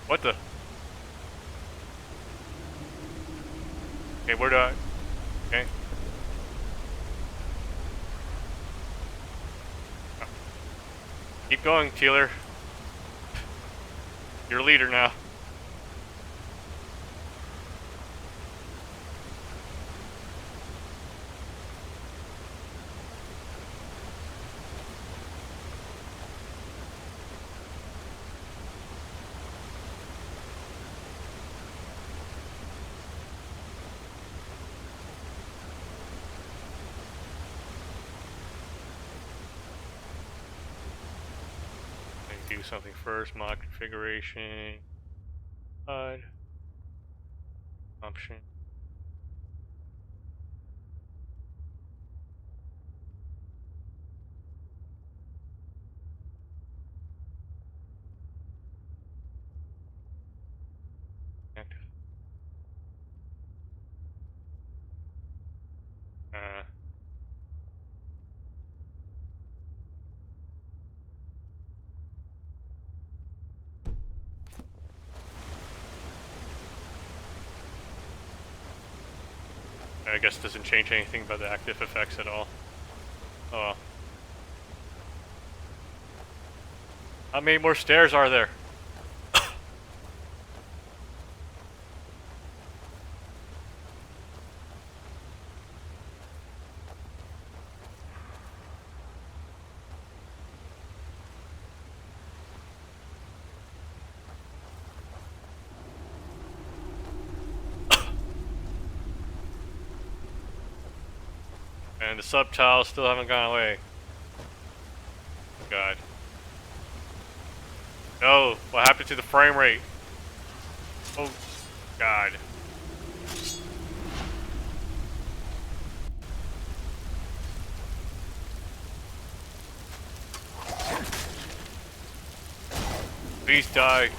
What the? Okay, where do I? Okay. Keep going, Teeler. You're a leader now. Do something first. Mod configuration. HUD. Option. Active. I guess it doesn't change anything about the active effects at all. Oh well. How many more stairs are there? And the subtitles still haven't gone away. God. Oh, what happened to the frame rate? Oh, God. Please die.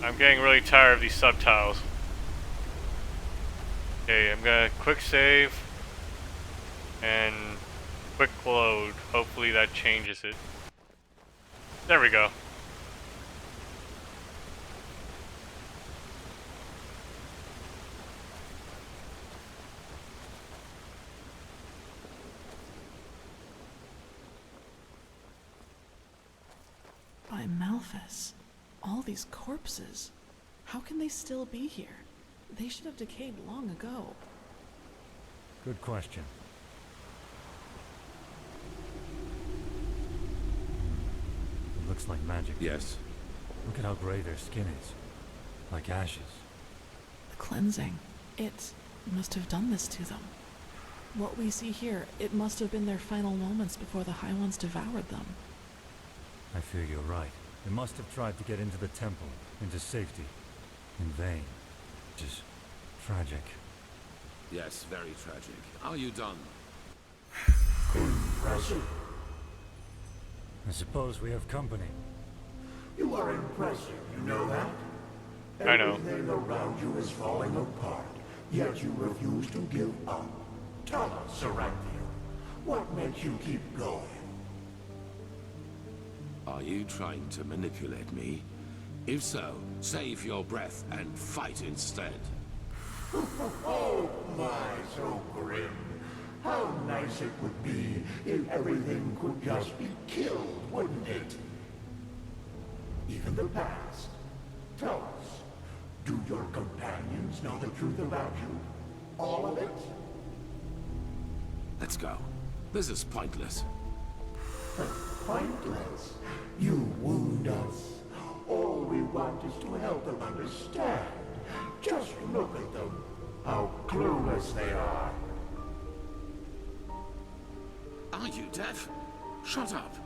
I'm getting really tired of these subtitles. Okay, I'm gonna quick save and quick load. Hopefully that changes it. There we go. By Malphas. All these corpses. How can they still be here? They should have decayed long ago. Good question. It looks like magic. Yes. Look at how gray their skin is. Like ashes. The cleansing. It must have done this to them. What we see here, it must have been their final moments before the High Ones devoured them. I fear you're right. They must have tried to get into the temple, into safety. In vain. Which is tragic. Yes, very tragic. Are you done? Impressive. I suppose we have company. You are impressive, you know that? I know. Everything around you is falling apart, yet you refuse to give up. Tell us, Seraphiel, what makes you keep going? Are you trying to manipulate me? If so, save your breath and fight instead. Oh my, so grim. How nice it would be if everything could just be killed, wouldn't it? Even the past. Tell us, do your companions know the truth about you? All of it? Let's go. This is pointless. Pointless? You wound us. All we want is to help them understand. Just look at them. How clueless they are. Are you deaf? Shut up.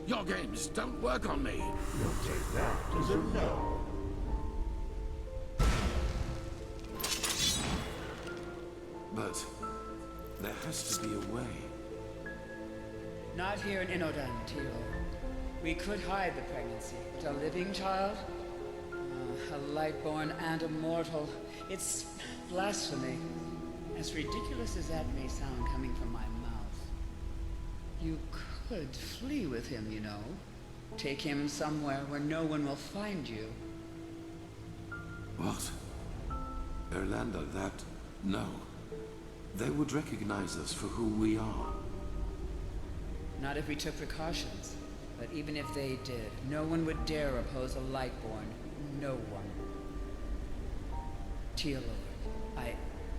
Your games don't work on me. You'll take that as a no. But there has to be a way. Not here in Inodan, Tio. We could hide the pregnancy, but a living child? A lightborn and a mortal. It's blasphemy. As ridiculous as that may sound coming from my mouth. You could flee with him, you know. Take him somewhere where no one will find you. What? Erlander, that... No. They would recognize us for who we are. Not if we took precautions. But even if they did, no one would dare oppose a Lightborn. No one. Teal'c,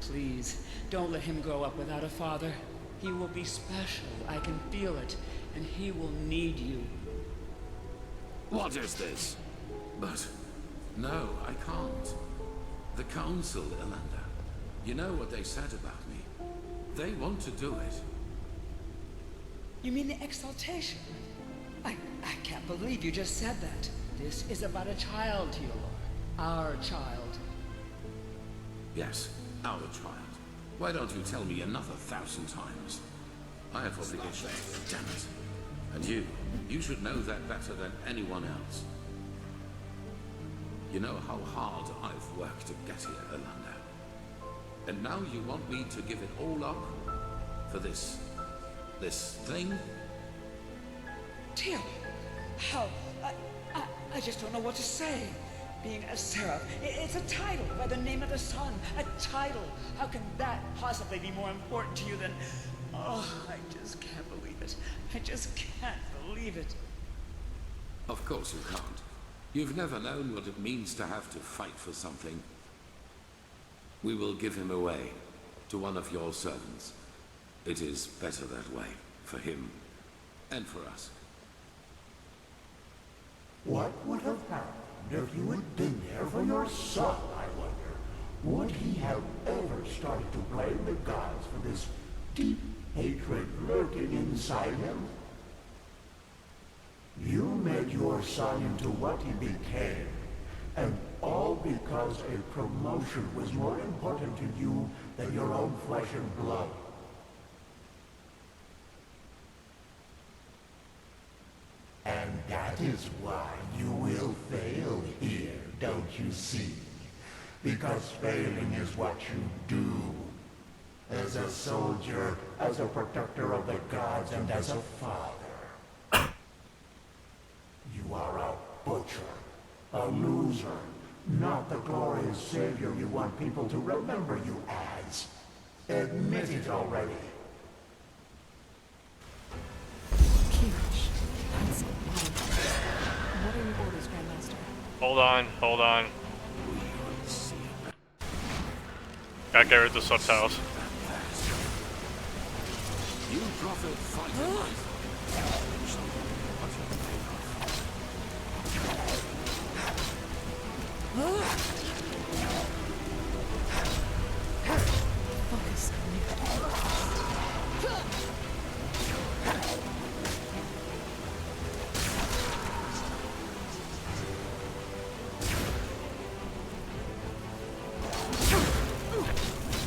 please, don't let him grow up without a father. He will be special, I can feel it, and he will need you. What is this? But... No, I can't. The Council, Erlander. You know what they said about me. They want to do it. You mean the exaltation? I can't believe you just said that. This is about a child, Teal'c. Our child. Yes, our child. Why don't you tell me another 1,000 times? I have obligations, damn it. And you should know that better than anyone else. You know how hard I've worked to get here, Erlander. And now you want me to give it all up? For this thing? Teal'c, how? I just don't know what to say. Being a seraph, it's a title by the name of the sun. A title. How can that possibly be more important to you than... Oh, I just can't believe it. I just can't believe it. Of course you can't. You've never known what it means to have to fight for something. We will give him away to one of your servants. It is better that way, for him and for us. What would have happened if you had been there for your son, I wonder? Would he have ever started to blame the gods for this deep hatred lurking inside him? You made your son into what he became, and all because a promotion was more important to you than your own flesh and blood. And that is why you will fail here, don't you see? Because failing is what you do. As a soldier, as a protector of the gods, and as a father. You are a butcher, a loser, not the glorious savior you want people to remember you as. Admit it already. What are your orders, Grandmaster? Hold on. Gotta get rid of the subtitles. You prophet fight Focus.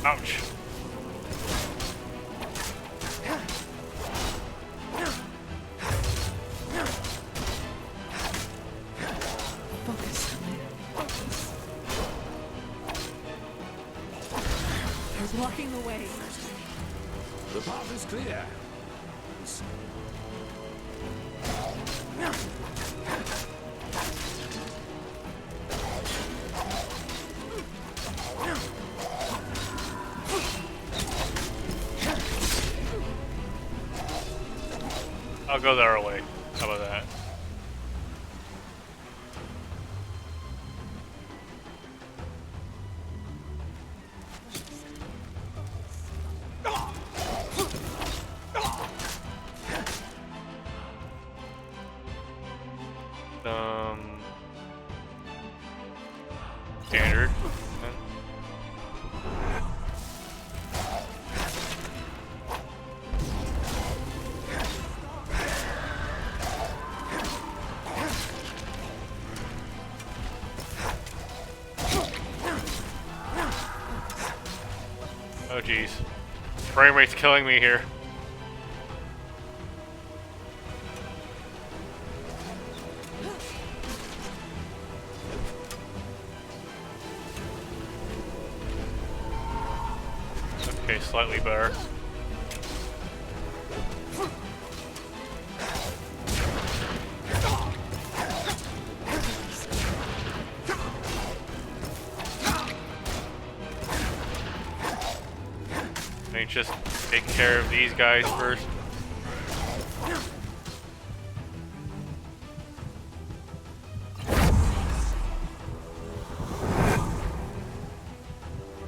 Ouch. They're blocking the way. The path is clear. I'll go the other way. How about that? Standard. Oh jeez. Frame rate's killing me here. Okay, slightly better. Let me just take care of these guys first.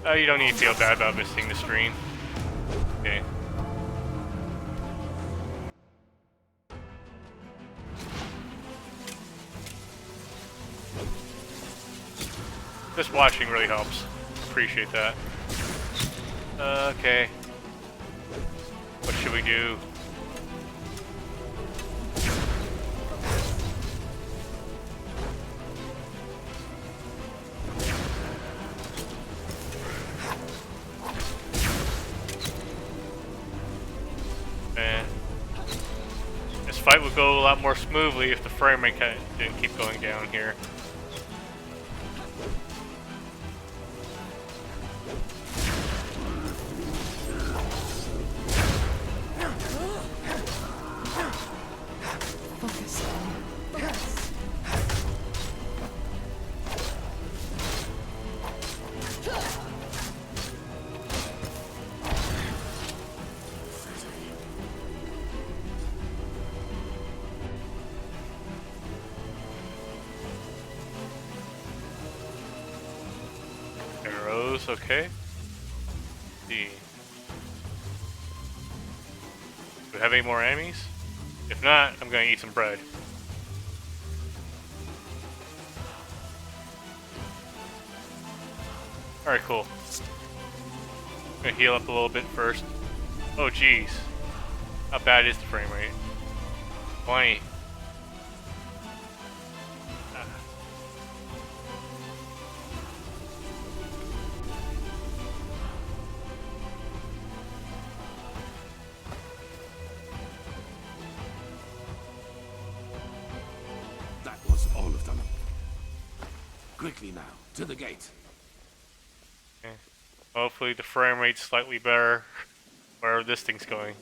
Oh, you don't need to feel bad about missing the stream. Okay. Just watching really helps. Appreciate that. Okay. What should we do? This fight would go a lot more smoothly if the frame rate didn't keep going down here. Arrows, okay. See. Do we have any more enemies? If not, I'm gonna eat some bread. Alright, cool. I'm gonna heal up a little bit first. Oh jeez. How bad is the frame rate? 20. Quickly now, to the gate. Okay. Hopefully the frame rate's slightly better wherever this thing's going.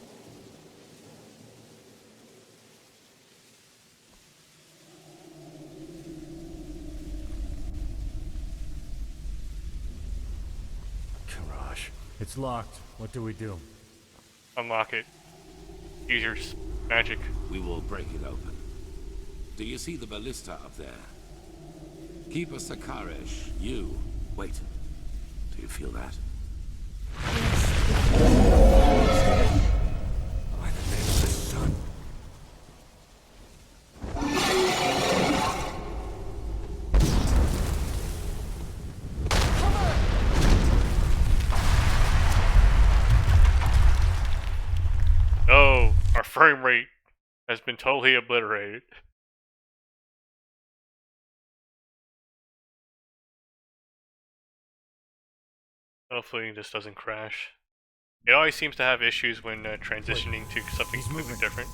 Garage. It's locked. What do we do? Unlock it. Use your magic. We will break it open. Do you see the ballista up there? Keeper Sakaresh, you. Wait. Do you feel that? By the name of the sun. Oh, our frame rate has been totally obliterated. Hopefully this doesn't crash. It always seems to have issues when transitioning to something completely different.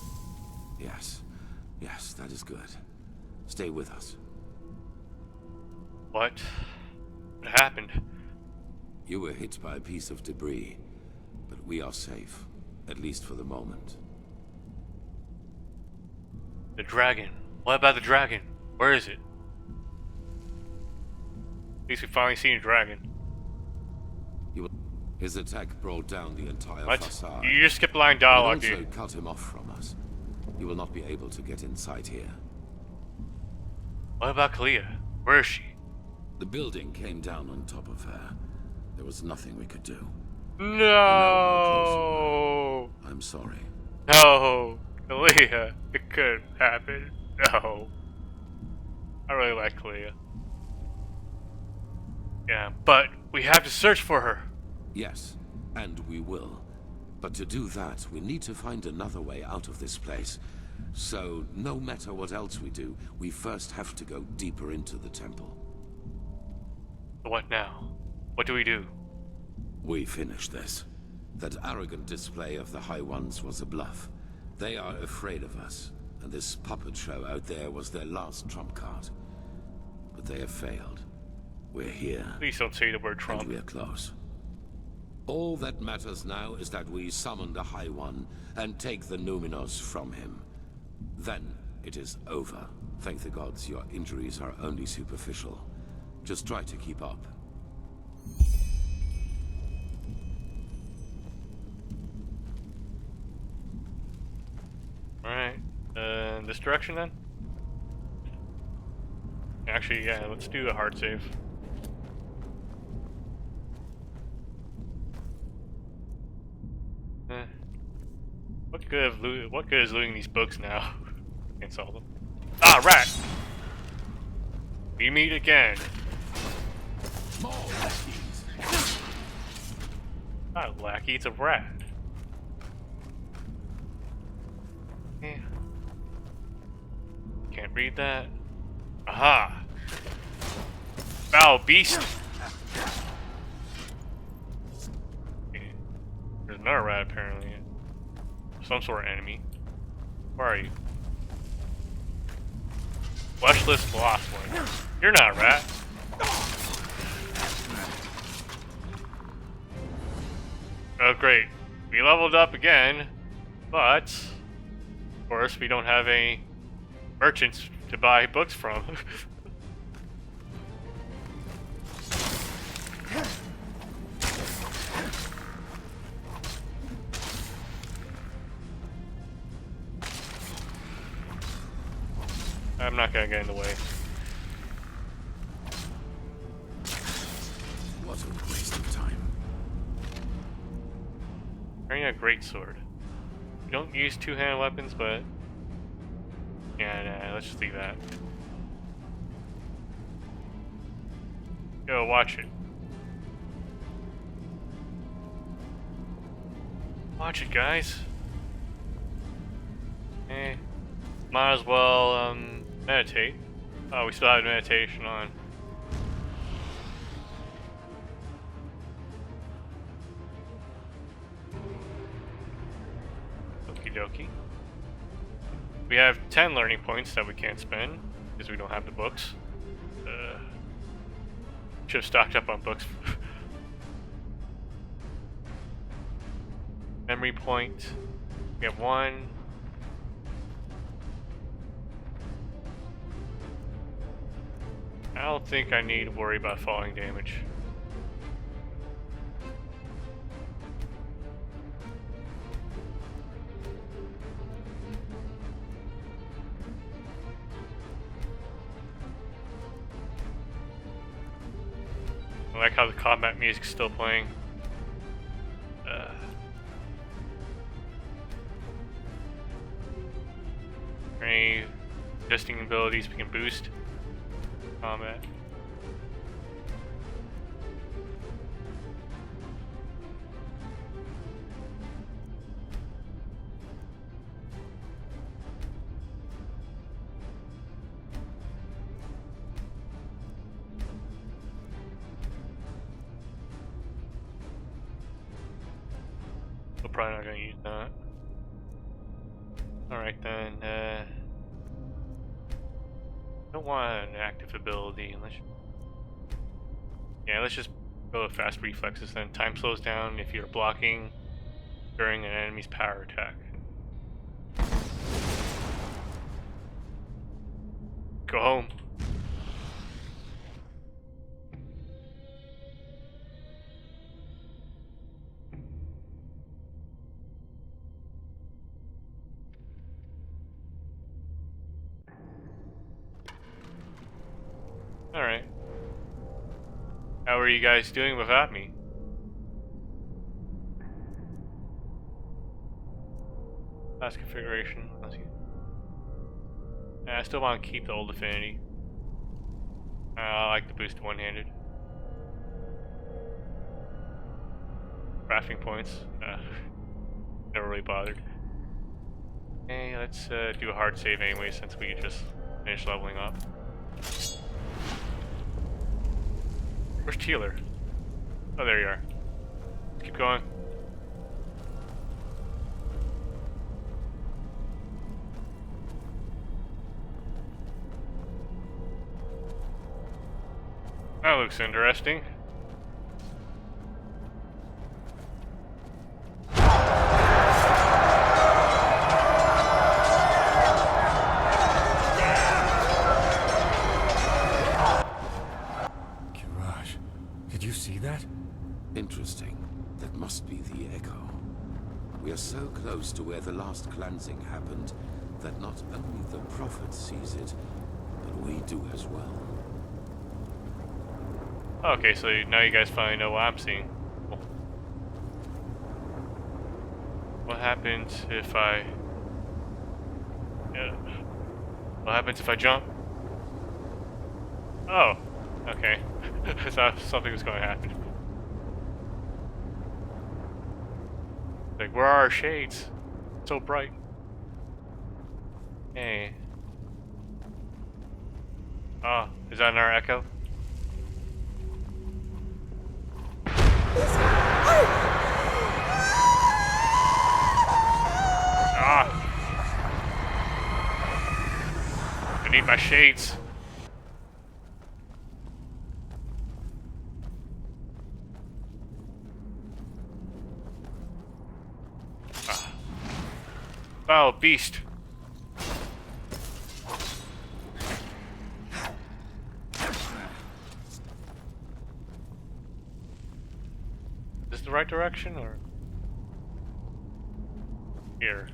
Yes. Yes, that is good. Stay with us. What happened? You were hit by a piece of debris, but we are safe, at least for the moment. The dragon. What about the dragon? Where is it? At least we finally seen a dragon. His attack brought down the entire what? facade. You just skipped line dialogue, it also dude. cut him off from us. You will not be able to get inside here. What about Kalia? Where is she? The building came down on top of her. There was nothing we could do. No. I'm sorry. No, Kalia. It couldn't happen. No. I really like Kalia. Yeah, but we have to search for her. Yes, and we will. But to do that, we need to find another way out of this place. So, no matter what else we do, we first have to go deeper into the temple. What now? What do we do? We finish this. That arrogant display of the High Ones was a bluff. They are afraid of us, and this puppet show out there was their last trump card. But they have failed. We're here. Please don't say the word Trump. And we're close. All that matters now is that we summon the High One and take the Numinos from him. Then it is over. Thank the gods your injuries are only superficial. Just try to keep up. Alright. This direction then? Actually, yeah, let's do a hard save. What good is looting these books now? Can't solve them. Ah, rat! We meet again. Not a lackey, it's a rat. Yeah. Can't read that. Aha! Foul beast! Okay. There's another rat apparently. Some sort of enemy. Where are you? Fleshless lost one. You're not a rat. Oh great. We leveled up again, but of course we don't have any merchants to buy books from. I'm not gonna get in the way. What a waste of time. Carrying a great sword. We don't use two-handed weapons, but yeah, nah, let's just leave that. Go watch it. Watch it, guys. Might as well meditate. Oh, we still have meditation on. Okie dokie. We have 10 learning points that we can't spend because we don't have the books. Should have stocked up on books. Memory point. We have 1. I don't think I need to worry about falling damage. I like how the combat music's still playing. Any adjusting abilities we can boost combat. We're probably not gonna use that. Alright then, don't want an active ability unless yeah, let's just go with fast reflexes then. Time slows down if you're blocking during an enemy's power attack. Go home. Alright. How are you guys doing without me? Last configuration. Let's see. I still want to keep the old affinity. I like the boost one-handed. Crafting points. Never really bothered. Okay, let's do a hard save anyway since we just finished leveling up. Where's Tealer? Oh, there you are. Let's keep going. That looks interesting. Kiraj, did you see that? Interesting. That must be the echo. We are so close to where the last cleansing happened that not only the Prophet sees it, but we do as well. Okay, so now you guys finally know what I'm seeing. Cool. What happens if I... Yeah. What happens if I jump? Oh, okay. I thought something was going to happen. Like, where are our shades? It's so bright. Hey. Oh, is that our echo? Ah! I need my shades. Ah. Oh, beast. Is this the right direction or here?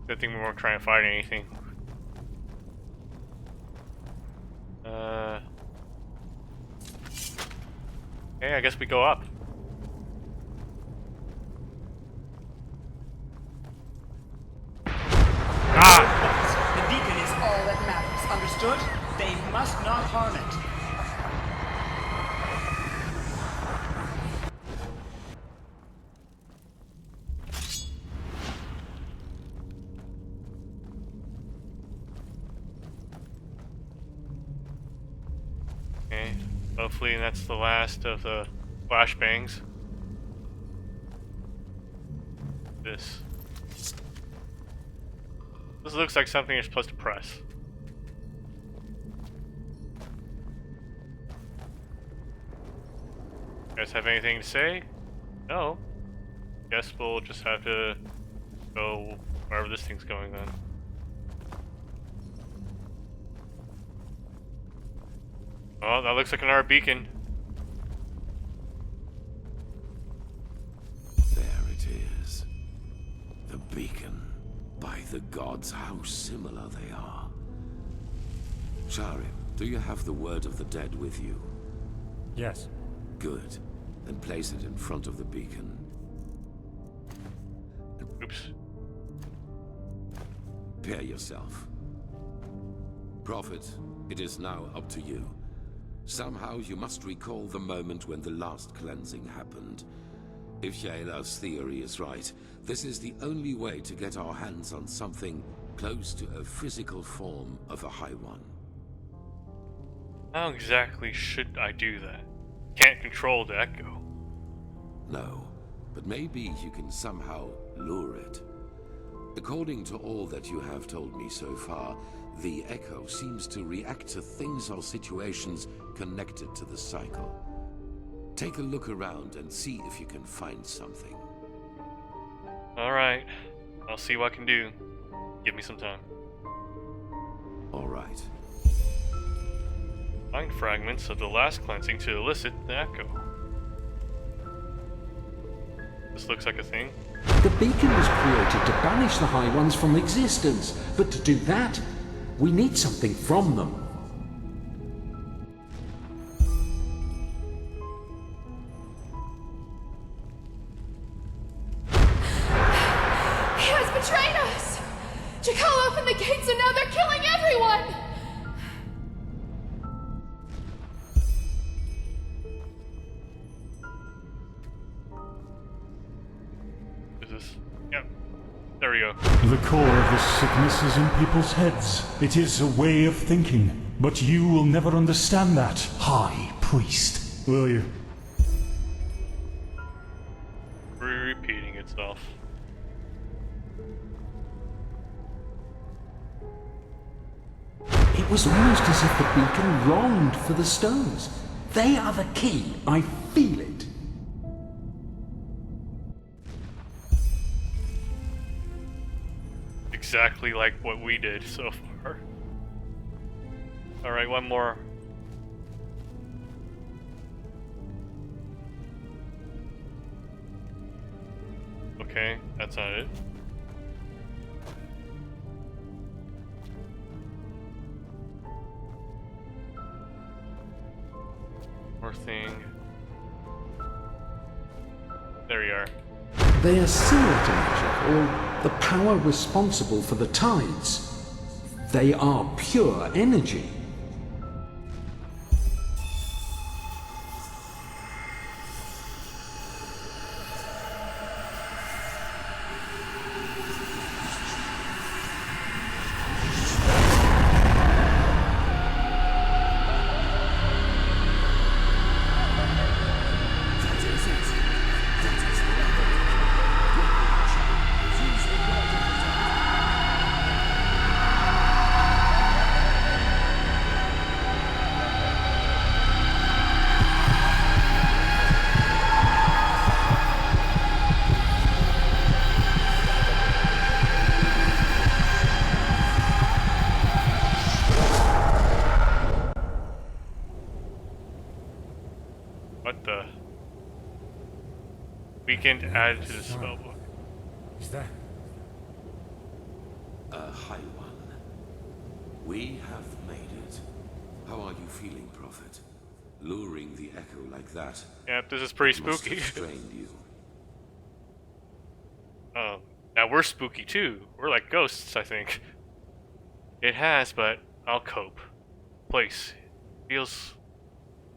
Good thing we weren't trying to fight anything. Okay, I guess we go up. The beacon is all that matters, understood? They must not harm it. Okay, hopefully that's the last of the flashbangs. This looks like something you're supposed to press. You guys have anything to say? No. Guess we'll just have to go wherever this thing's going then. Oh, that looks like another beacon. There it is. The beacon. By the gods, how similar they are. Sharim, do you have the word of the dead with you? Yes. Good. Then place it in front of the beacon. Oops. Prepare yourself. Prophet, it is now up to you. Somehow you must recall the moment when the last cleansing happened. If Shayla's theory is right, this is the only way to get our hands on something close to a physical form of a High One. How exactly should I do that? Can't control the echo. No, but maybe you can somehow lure it. According to all that you have told me so far, the echo seems to react to things or situations connected to the cycle. Take a look around and see if you can find something. Alright, I'll see what I can do. Give me some time. Alright. Find fragments of the last cleansing to elicit the echo. The This looks like a thing. The beacon was created to banish the High Ones from existence, but to do that, we need something from them. He has betrayed us! Jakal opened the gates and now they're killing everyone! Is this? Yep. There we go. The core of this sickness is in people's heads. It is a way of thinking. But you will never understand that, High Priest. Will you? Repeating itself. It was almost as if the beacon longed for the stones. They are the key. I feel it. Exactly like what we did so far. Alright, one more. Okay, that's not it. More thing. There you are. They are similar to magic, or the power responsible for the tides. They are pure energy. What the? Weekend added to the spellbook. Is that? A High One. We have made it. How are you feeling, Prophet? Luring the echo like that. Yep, this is pretty must spooky. have strained you. Now we're spooky too. We're like ghosts, I think. It has, but I'll cope. Place feels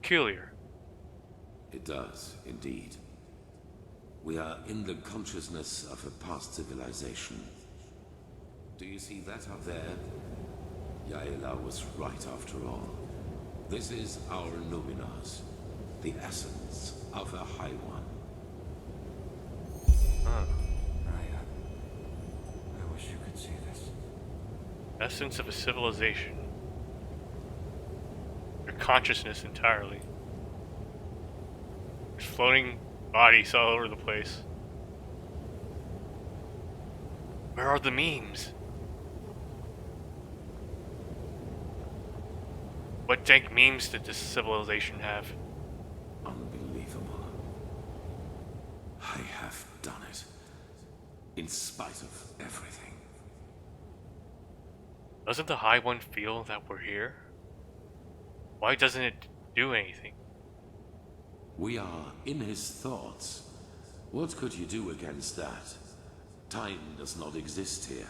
peculiar. It does, indeed. We are in the consciousness of a past civilization. Do you see that up there? Yaela was right after all. This is our Numinars, the essence of a High One. I wish you could see this. Essence of a civilization. Your consciousness entirely. There's floating bodies all over the place. Where are the memes? What dank memes did this civilization have? Unbelievable. I have done it. In spite of everything. Doesn't the High One feel that we're here? Why doesn't it do anything? We are in his thoughts. What could you do against that? Time does not exist here.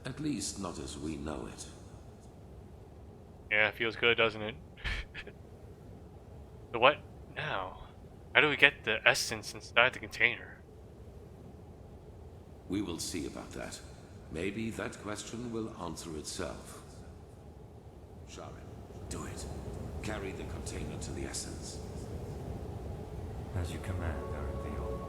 At least not as we know it. Yeah, it feels good, doesn't it? So what now? How do we get the essence inside the container? We will see about that. Maybe that question will answer itself. Sharon, do it. Carry the container to the essence. As you command, Aranthio.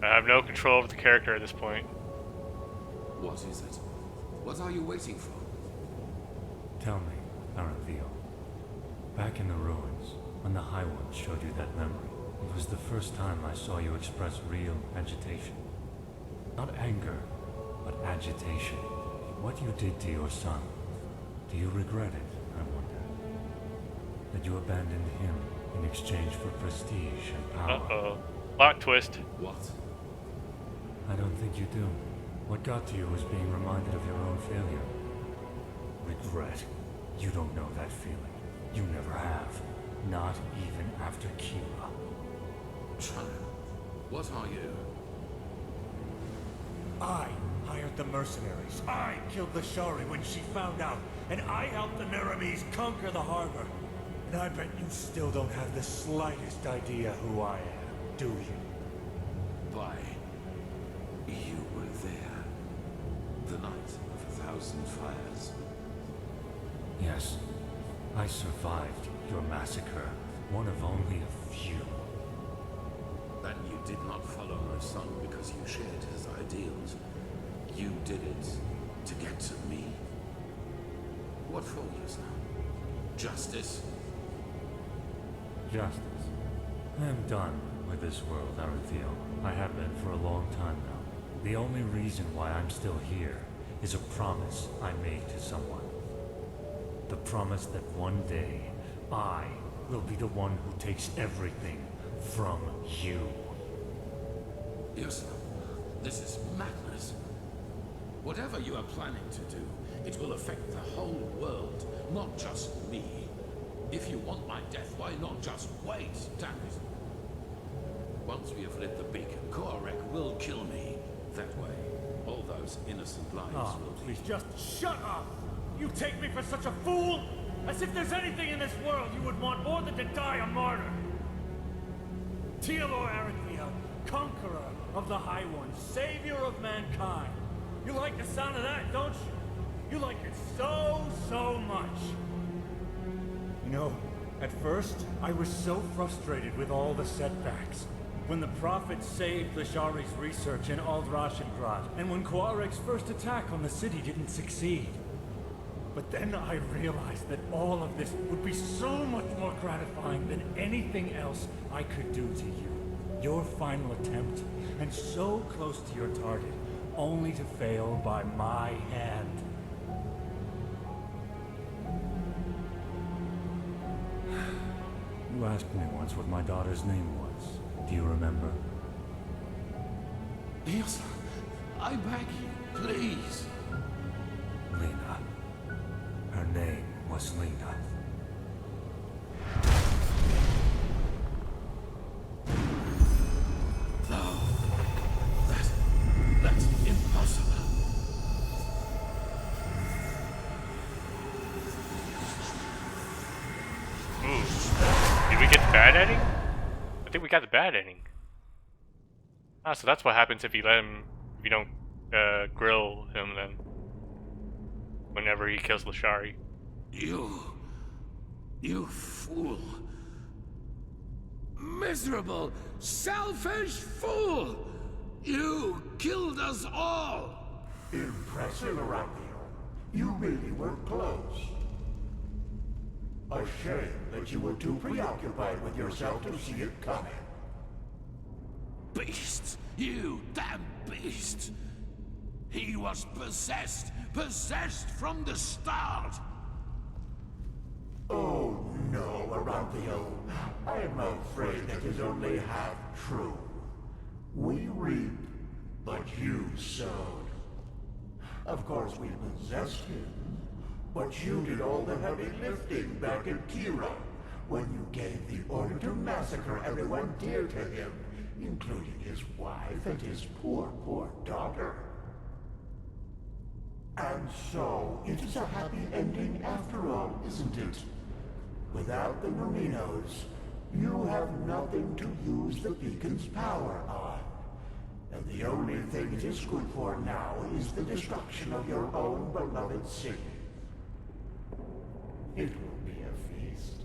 I have no control over the character at this point. What is it? What are you waiting for? Tell me, Aranthio. Back in the ruins, when the High One showed you that memory, it was the first time I saw you express real agitation. Not anger, but agitation. What you did to your son, do you regret it, I wonder? That you abandoned him in exchange for prestige and power? Uh-oh. Plot twist. What? I don't think you do. What got to you was being reminded of your own failure. Regret? You don't know that feeling. You never have. Not even after Kira. Child, what are you? I hired the mercenaries. I killed Lashari when she found out. And I helped the Neramis conquer the harbor. And I bet you still don't have the slightest idea who I am, do you? Why, you were there. The night of 1,000 fires. Yes, I survived your massacre. One of only a few. Then you did not follow my son because you shared his ideals. You did it to get to me. What for you, son? Justice? Justice. I am done with this world, Arethiel. I have been for a long time now. The only reason why I'm still here is a promise I made to someone. The promise that one day, I will be the one who takes everything from you. Yes, this is madness. Whatever you are planning to do, it will affect the whole world, not just me. If you want my death, why not just wait, damn it? Once we have lit the beacon, Korek will kill me. That way, all those innocent lives will be... Please just shut up! You take me for such a fool? As if there's anything in this world you would want more than to die a martyr! Teodor Arethiel, conqueror of the High One, savior of mankind. You like the sound of that, don't you? You like it so much. You know, at first, I was so frustrated with all the setbacks. When the Prophet saved Lashari's research in Aldrashengrad, and when Koarek's first attack on the city didn't succeed. But then I realized that all of this would be so much more gratifying than anything else I could do to you. Your final attempt, and so close to your target, only to fail by my hand. You asked me once what my daughter's name was. Do you remember? Yes, I beg you, please. Lena. Her name was Lena. No. That's impossible. Ooh. Did we get the bad ending? I think we got the bad ending. Ah, so that's what happens if you let him, if you don't grill him then. Whenever he kills Lashari. You fool. Miserable, selfish fool! You killed us all! Impressive, Arethiel. You really were close. A shame that you were too preoccupied with yourself to see it coming. Beast! You damn beast! He was possessed! Possessed from the start! Oh no, Arethiel. I am afraid that is only half true. We reap, but you sowed. Of course we possessed him, but you did all the heavy lifting back in Kira, when you gave the order to massacre everyone dear to him, including his wife and his poor daughter. And so, it is a happy ending after all, isn't it? Without the Merinos, you have nothing to use the beacon's power on. And the only thing it is good for now is the destruction of your own beloved city. It will be a feast,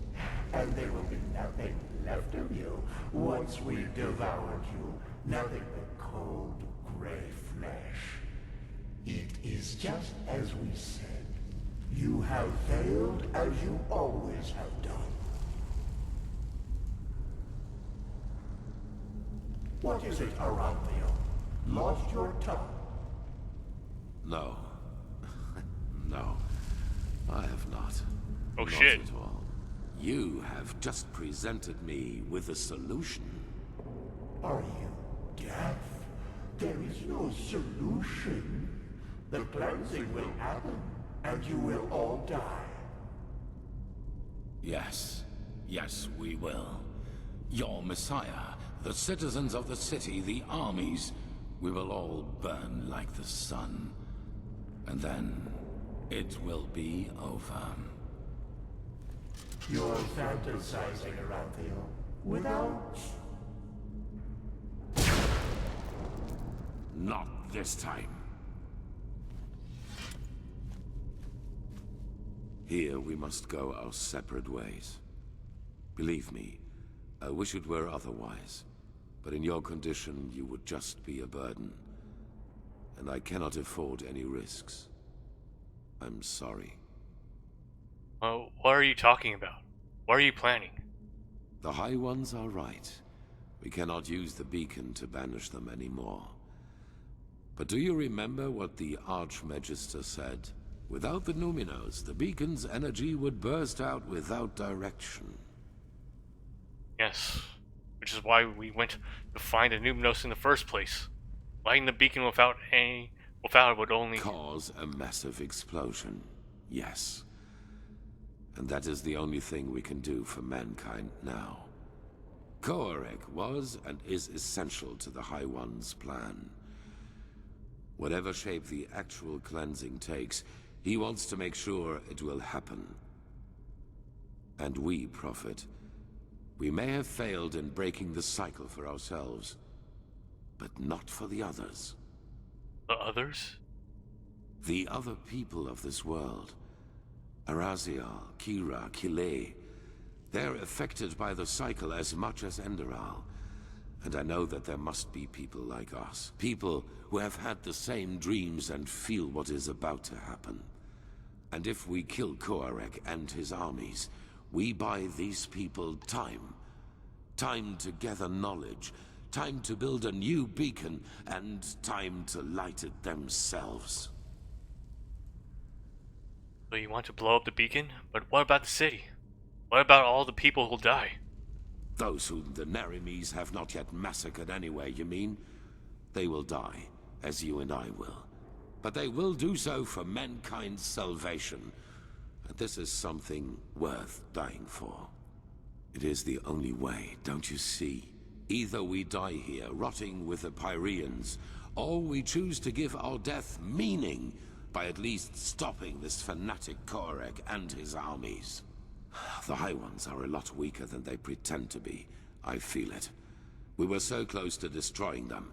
and there will be nothing left of you once we've devoured you. Nothing but cold, gray flesh. It is just as we said. You have failed as you always have done. What is it, Arethiel? Lost your tongue? No. No. I have not. Oh, not shit. At all. You have just presented me with a solution. Are you deaf? There is no solution. The cleansing will happen, and you will all die. Yes. Yes, we will. Your Messiah, the citizens of the city, the armies, we will all burn like the sun. And then it will be over. You're fantasizing, Aranthio. Without... Not this time. Here we must go our separate ways. Believe me, I wish it were otherwise. But in your condition, you would just be a burden. And I cannot afford any risks. I'm sorry. What are you talking about? What are you planning? The High Ones are right. We cannot use the beacon to banish them anymore. But do you remember what the Archmagister said? Without the Numinos, the beacon's energy would burst out without direction. Yes. Which is why we went to find a Numinos in the first place. Lighting the beacon without it would only... Cause a massive explosion. Yes. And that is the only thing we can do for mankind now. Koarek was and is essential to the High One's plan. Whatever shape the actual cleansing takes, he wants to make sure it will happen. And we, Prophet, we may have failed in breaking the cycle for ourselves, but not for the others. The others? The other people of this world. Arazial, Kira, Kile. They're affected by the cycle as much as Enderal. And I know that there must be people like us. People who have had the same dreams and feel what is about to happen. And if we kill Koarek and his armies, we buy these people time. Time to gather knowledge. Time to build a new beacon. And time to light it themselves. So you want to blow up the beacon? But what about the city? What about all the people who'll die? Those whom the Nerimes have not yet massacred anyway, you mean? They will die, as you and I will. But they will do so for mankind's salvation. And this is something worth dying for. It is the only way, don't you see? Either we die here, rotting with the Pyreans, or we choose to give our death meaning by at least stopping this fanatic Koarek and his armies. The High Ones are a lot weaker than they pretend to be. I feel it. We were so close to destroying them.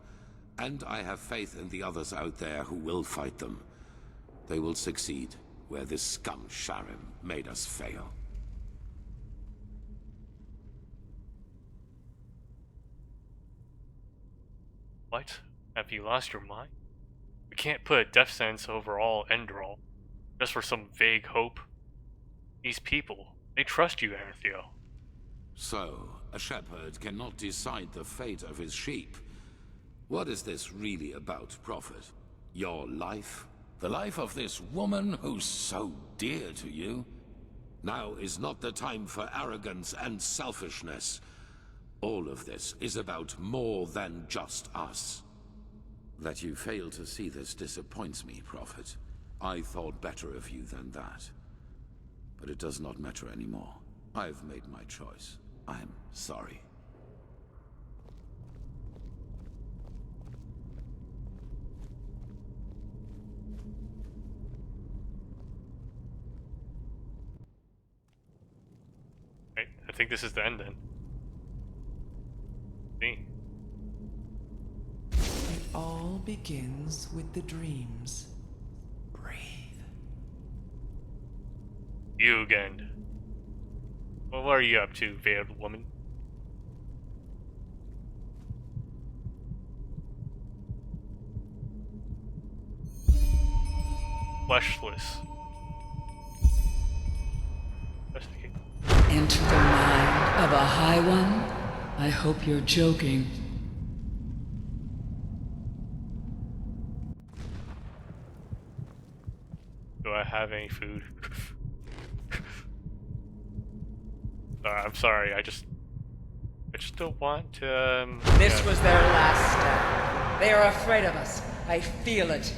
And I have faith in the others out there who will fight them. They will succeed where this scum Sharim made us fail. What? Have you lost your mind? We can't put a death sentence over all Enderal, just for some vague hope. These people, they trust you, Aranthio. So, a shepherd cannot decide the fate of his sheep. What is this really about, Prophet? Your life? The life of this woman who's so dear to you? Now is not the time for arrogance and selfishness. All of this is about more than just us. That you fail to see this disappoints me, Prophet. I thought better of you than that. But it does not matter anymore. I've made my choice. I'm sorry. Right, I think this is the end then. See? It all begins with the dreams. Breathe. You again. Well, what are you up to, veiled woman? Fleshless. Investigate. Enter the mind of a High One? I hope you're joking. Do I have any food? I'm sorry, I just don't want to, This was their last stand. They are afraid of us. I feel it.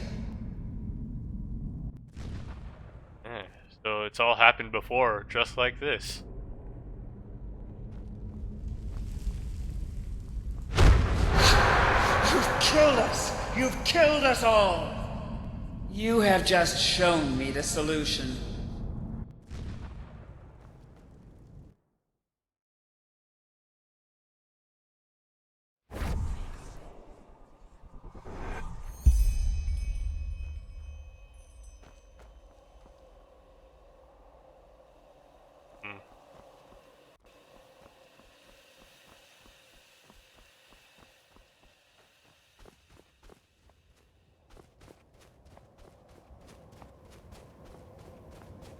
Yeah, so it's all happened before, just like this. You've killed us! You've killed us all! You have just shown me the solution.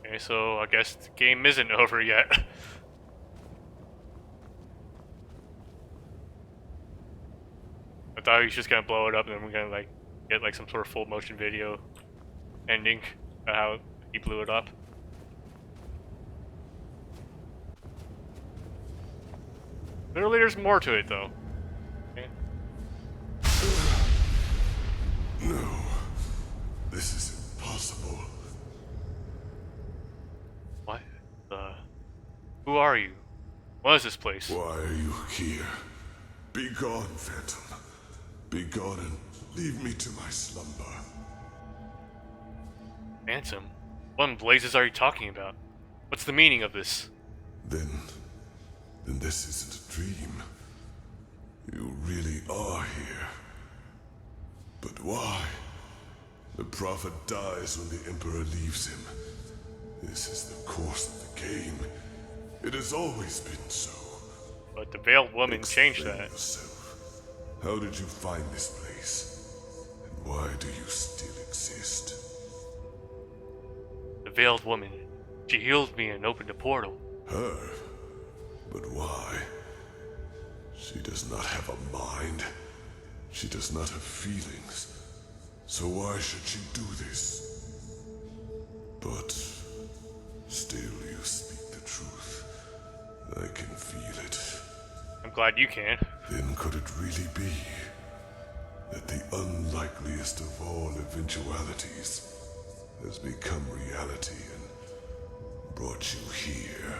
Okay, so I guess the game isn't over yet. I thought he was just gonna blow it up and then we're gonna like get like some sort of full motion video ending of how he blew it up. Literally there's more to it though. Okay. No. This is impossible. What? Who are you? What is this place? Why are you here? Be gone, Phantom. Be gone and leave me to my slumber. Phantom? What in blazes are you talking about? What's the meaning of this? Then this isn't a dream. You really are here. But why? The Prophet dies when the Emperor leaves him. This is the course of the game. It has always been so. But the Veiled Woman changed that. Yourself. How did you find this place? And why do you still exist? The Veiled Woman. She healed me and opened a portal. Her? But why? She does not have a mind. She does not have feelings. So why should she do this? But still you speak the truth. I can feel it. I'm glad you can. Then could it really be that the unlikeliest of all eventualities has become reality and brought you here?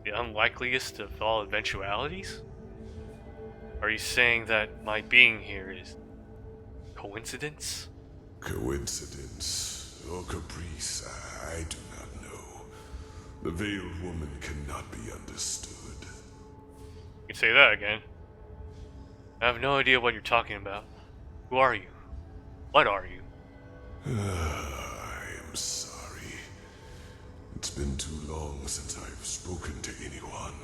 The unlikeliest of all eventualities? Are you saying that my being here is coincidence? Coincidence or caprice, I do not know. The Veiled Woman cannot be understood. You can say that again. I have no idea what you're talking about. Who are you? What are you? I am sorry. It's been too long since I've spoken to anyone.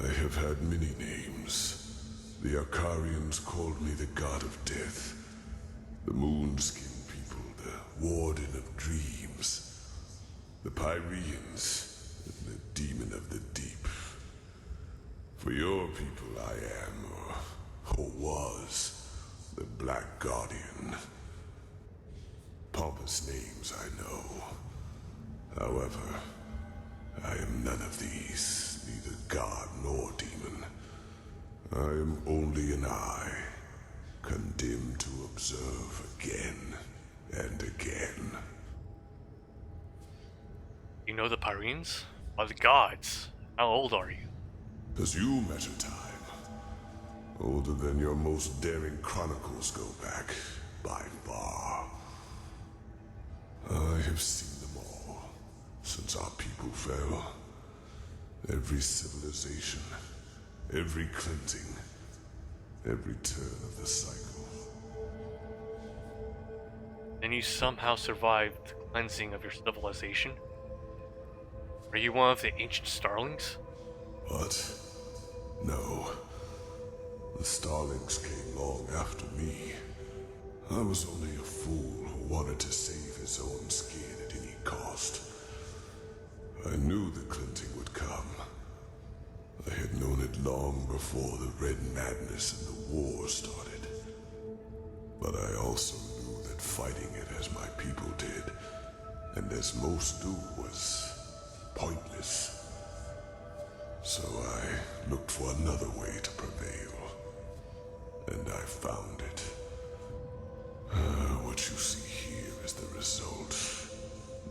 I have had many names. The Akarians called me the God of Death. The Moonskin people, the Warden of Dreams. The Pyreans, and the Demon of the Deep. For your people I am, or was, the Black Guardian. Pompous names, I know. However, I am none of these, neither god nor demon. I am only an eye, condemned to observe again and again. You know the Pyreans? Are the gods? How old are you? As you measure time, older than your most daring chronicles go back, by far. I have seen them all, since our people fell. Every civilization, every cleansing, every turn of the cycle. And you somehow survived the cleansing of your civilization? Are you one of the ancient starlings? What? No. The starlings came long after me. I was only a fool who wanted to save his own skin at any cost. I knew the cleansing would come. I had known it long before the Red Madness and the war started. But I also knew that fighting it as my people did, and as most do, was pointless. So I looked for another way to prevail. And I found it. What you see here is the result.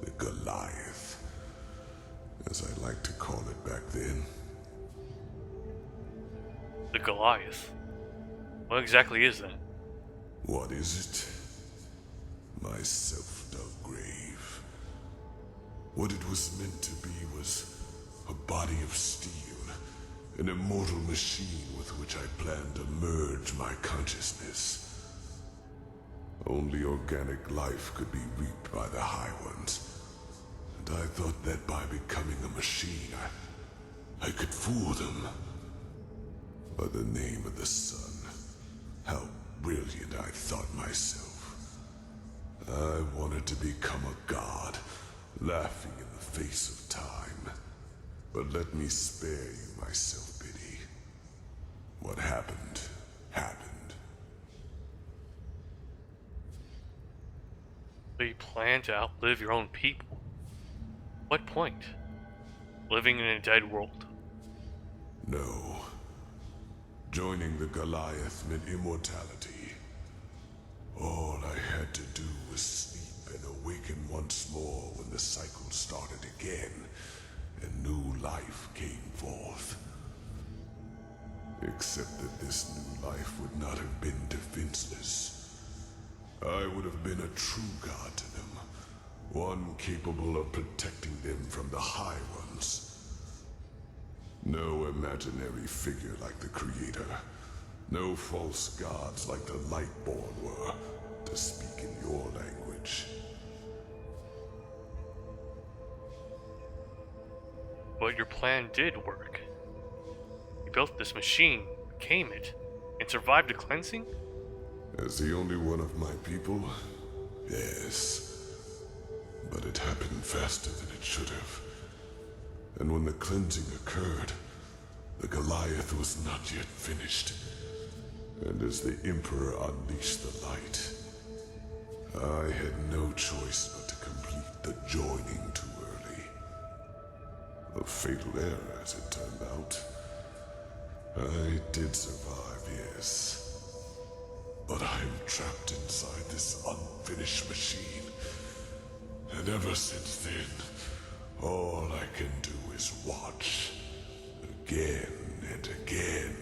The Goliath, as I like to call it back then. The Goliath? What exactly is that? What is it? My self-dug grave. What it was meant to be was a body of steel, an immortal machine with which I planned to merge my consciousness. Only organic life could be reaped by the High Ones, and I thought that by becoming a machine, I could fool them. By the name of the sun, how brilliant I thought myself. I wanted to become a god, laughing in the face of time. But let me spare you my self-pity. What happened, happened. So you plan to outlive your own people? What point? Living in a dead world? No. Joining the Goliath meant immortality. All I had to do was sleep and awaken once more when the cycle started again, and new life came forth. Except that this new life would not have been defenseless. I would have been a true god to them, one capable of protecting them from the High Ones. No imaginary figure like the Creator, no false gods like the Lightborn were, to speak in your language. But your plan did work. You built this machine, became it, and survived the cleansing? As the only one of my people, yes. But it happened faster than it should have. And when the cleansing occurred, the Goliath was not yet finished. And as the Emperor unleashed the light, I had no choice but to complete the joining too early. A fatal error, as it turned out. I did survive, yes. But I am trapped inside this unfinished machine. And ever since then, all I can do is watch. Again and again.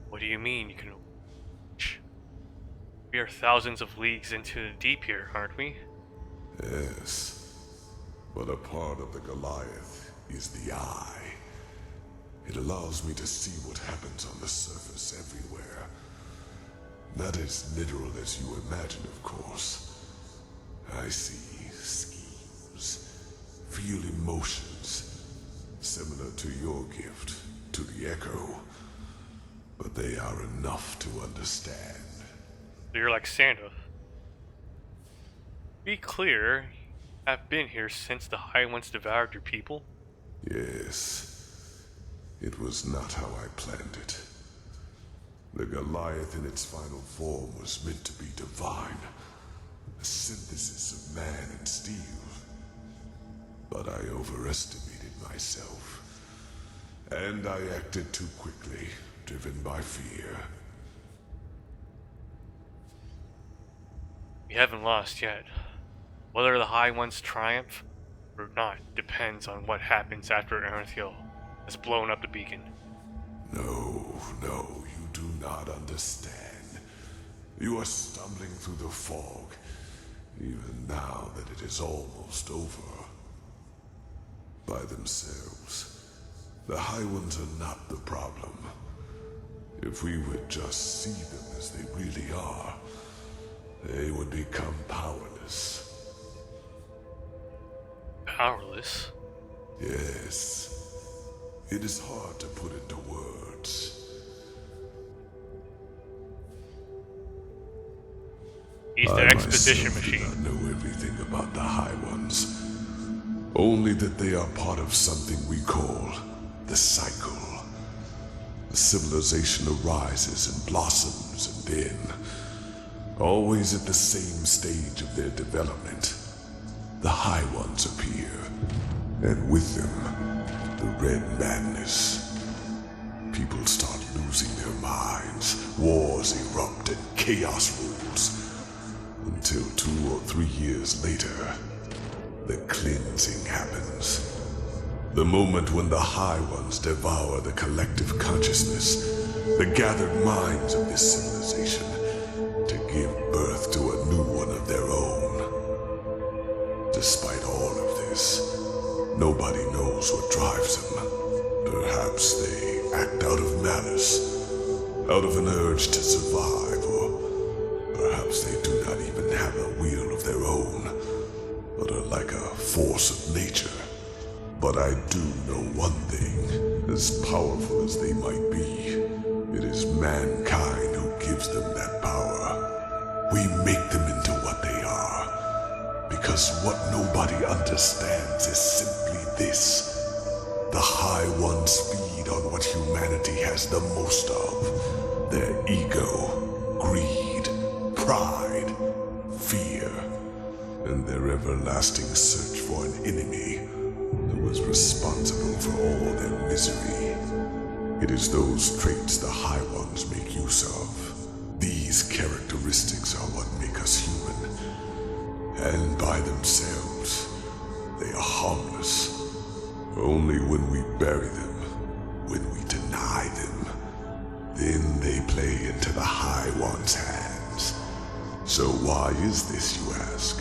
What do you mean you can watch? We are thousands of leagues into the deep here, aren't we? Yes. But a part of the Goliath is the eye. It allows me to see what happens on the surface everywhere. Not as literal as you imagine, of course. I see schemes, feel emotions, similar to your gift, to the Echo. But they are enough to understand. So you're like Santa. Be clear, I've been here since the High Ones devoured your people? Yes. It was not how I planned it. The Goliath in its final form was meant to be divine, a synthesis of man and steel. But I overestimated myself, and I acted too quickly, driven by fear. We haven't lost yet. Whether the High Ones triumph or not depends on what happens after Enderal has blown up the beacon. No, you do not understand. You are stumbling through the fog, even now that it is almost over. By themselves, the High Ones are not the problem. If we would just see them as they really are, they would become powerless. Powerless? Yes. It is hard to put into words. He's the exposition machine. I myself do not know everything about the High Ones. Only that they are part of something we call the cycle. The civilization arises and blossoms, and then, always at the same stage of their development, the High Ones appear, and with them, the Red Madness. People start losing their minds, wars erupt, and chaos rules. Until 2 or 3 years later, the cleansing happens. The moment when the High Ones devour the collective consciousness, the gathered minds of this civilization, to give birth to a new one of their own. Despite all of this, nobody knows what drives them. Perhaps they act out of malice, out of an urge to survive, or perhaps they do not even have a will of their own, but are like a force of nature. But I do know one thing. As powerful as they might be, it is mankind who gives them that power. We make them into what they are. Because what nobody understands is simply this. The High Ones feed on what humanity has the most of. Their ego, greed, pride, fear, and their everlasting search for an enemy who is responsible for all their misery. It is those traits the High Ones make use of. These characteristics are what make us human. And by themselves, they are harmless. Only when we bury them, when we deny them, then they play into the High One's hands. So why is this, you ask?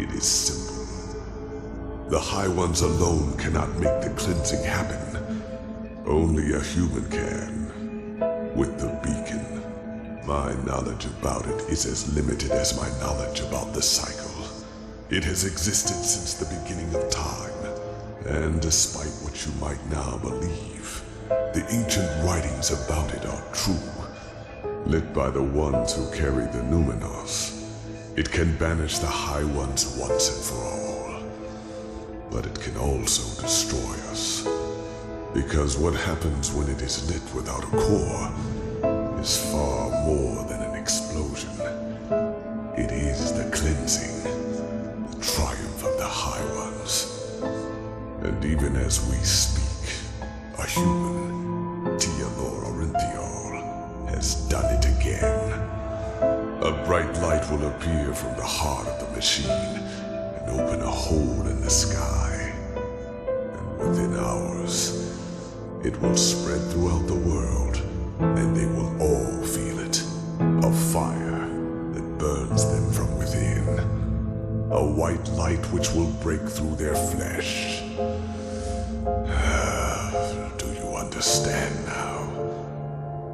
It is simple. The High Ones alone cannot make the cleansing happen. Only a human can. With the beacon, my knowledge about it is as limited as my knowledge about the cycle. It has existed since the beginning of time, and despite what you might now believe, the ancient writings about it are true. Lit by the ones who carry the Numenos, it can banish the High Ones once and for all. But it can also destroy us. Because what happens when it is lit without a core is far more than an explosion. It is the cleansing, the triumph of the High Ones. And even as we speak, a human, Tealor Orinthiol, has done it again. A bright light will appear from the heart of the machine and open a hole in the sky. And within hours, it will spread throughout the world, and they will all feel it. A fire that burns them from within. A white light which will break through their flesh. Do you understand now?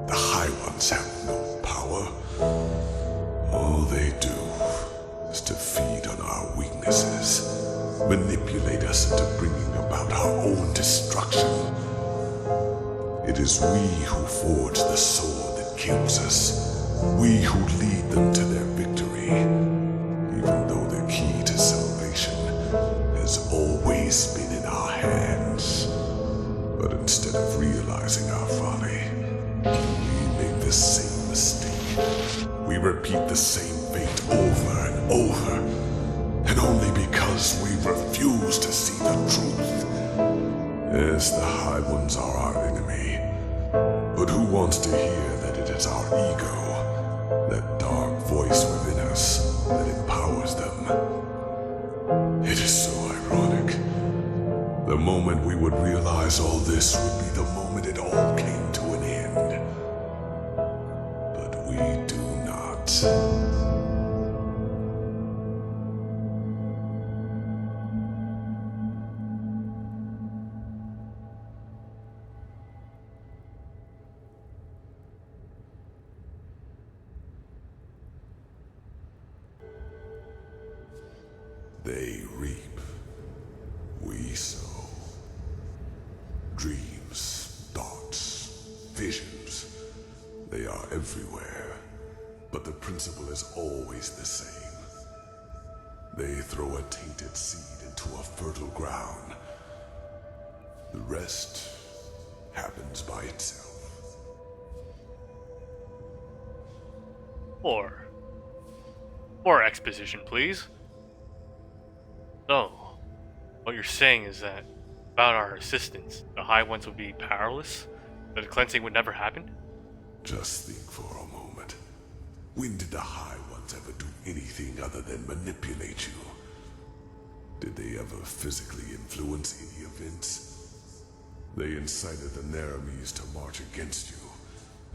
The High Ones have no power. All they do is to feed on our weaknesses, manipulate us into bringing about our own destruction. It is we who forge the sword that kills us, we who lead them to their victory, even though the key to salvation has always been in our hands. But instead of realizing our folly, we make the same mistake. We repeat the same fate over and over, and only because we refuse to see the truth. Yes, the High Ones are our enemy, but who wants to hear that it is our ego, that dark voice within us, that empowers them? It is so ironic. The moment we would realize all this would be the moment it all came to an end. But we do not. They reap, we sow. Dreams, thoughts, visions, they are everywhere, but the principle is always the same. They throw a tainted seed into a fertile ground. The rest happens by itself. More exposition, please. So, what you're saying is that without our assistance, the High Ones would be powerless? That the cleansing would never happen? Just think for a moment. When did the High Ones ever do anything other than manipulate you? Did they ever physically influence any events? They incited the Naramis to march against you,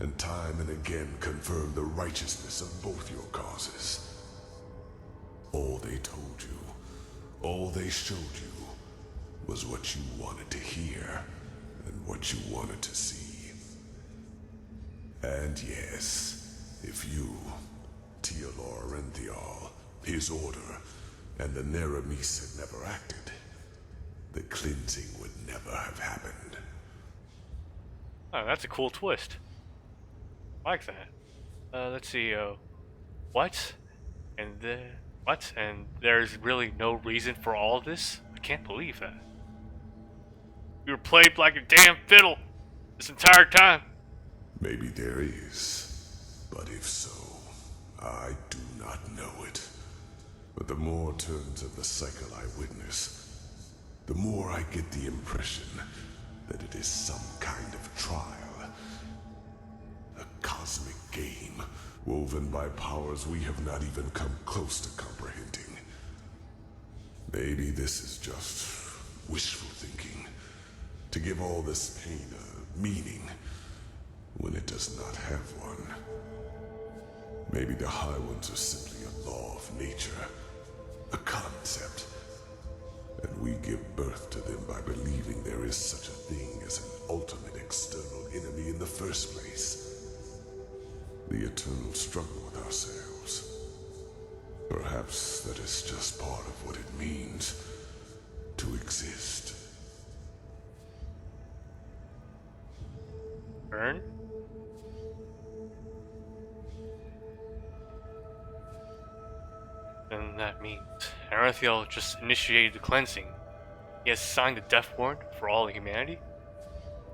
and time and again confirmed the righteousness of both your causes. All they told you, all they showed you, was what you wanted to hear, and what you wanted to see. And yes, if you, Tealor Enderal, his order, and the Naramis had never acted, the cleansing would never have happened. Oh, that's a cool twist. I like that. Let's see, what? What? And there's really no reason for all of this? I can't believe that. We were played like a damn fiddle this entire time. Maybe there is, but if so, I do not know it. But the more turns of the cycle I witness, the more I get the impression that it is some kind of trial. A cosmic game woven by powers we have not even come close to comprehending. Maybe this is just wishful thinking, to give all this pain a meaning when it does not have one. Maybe the High Ones are simply a law of nature, a concept, and we give birth to them by believing there is such a thing as an ultimate external enemy in the first place. The eternal struggle with ourselves. Perhaps that is just part of what it means to exist. Burn? Then that means Arathiel just initiated the cleansing. He has signed the death warrant for all of humanity?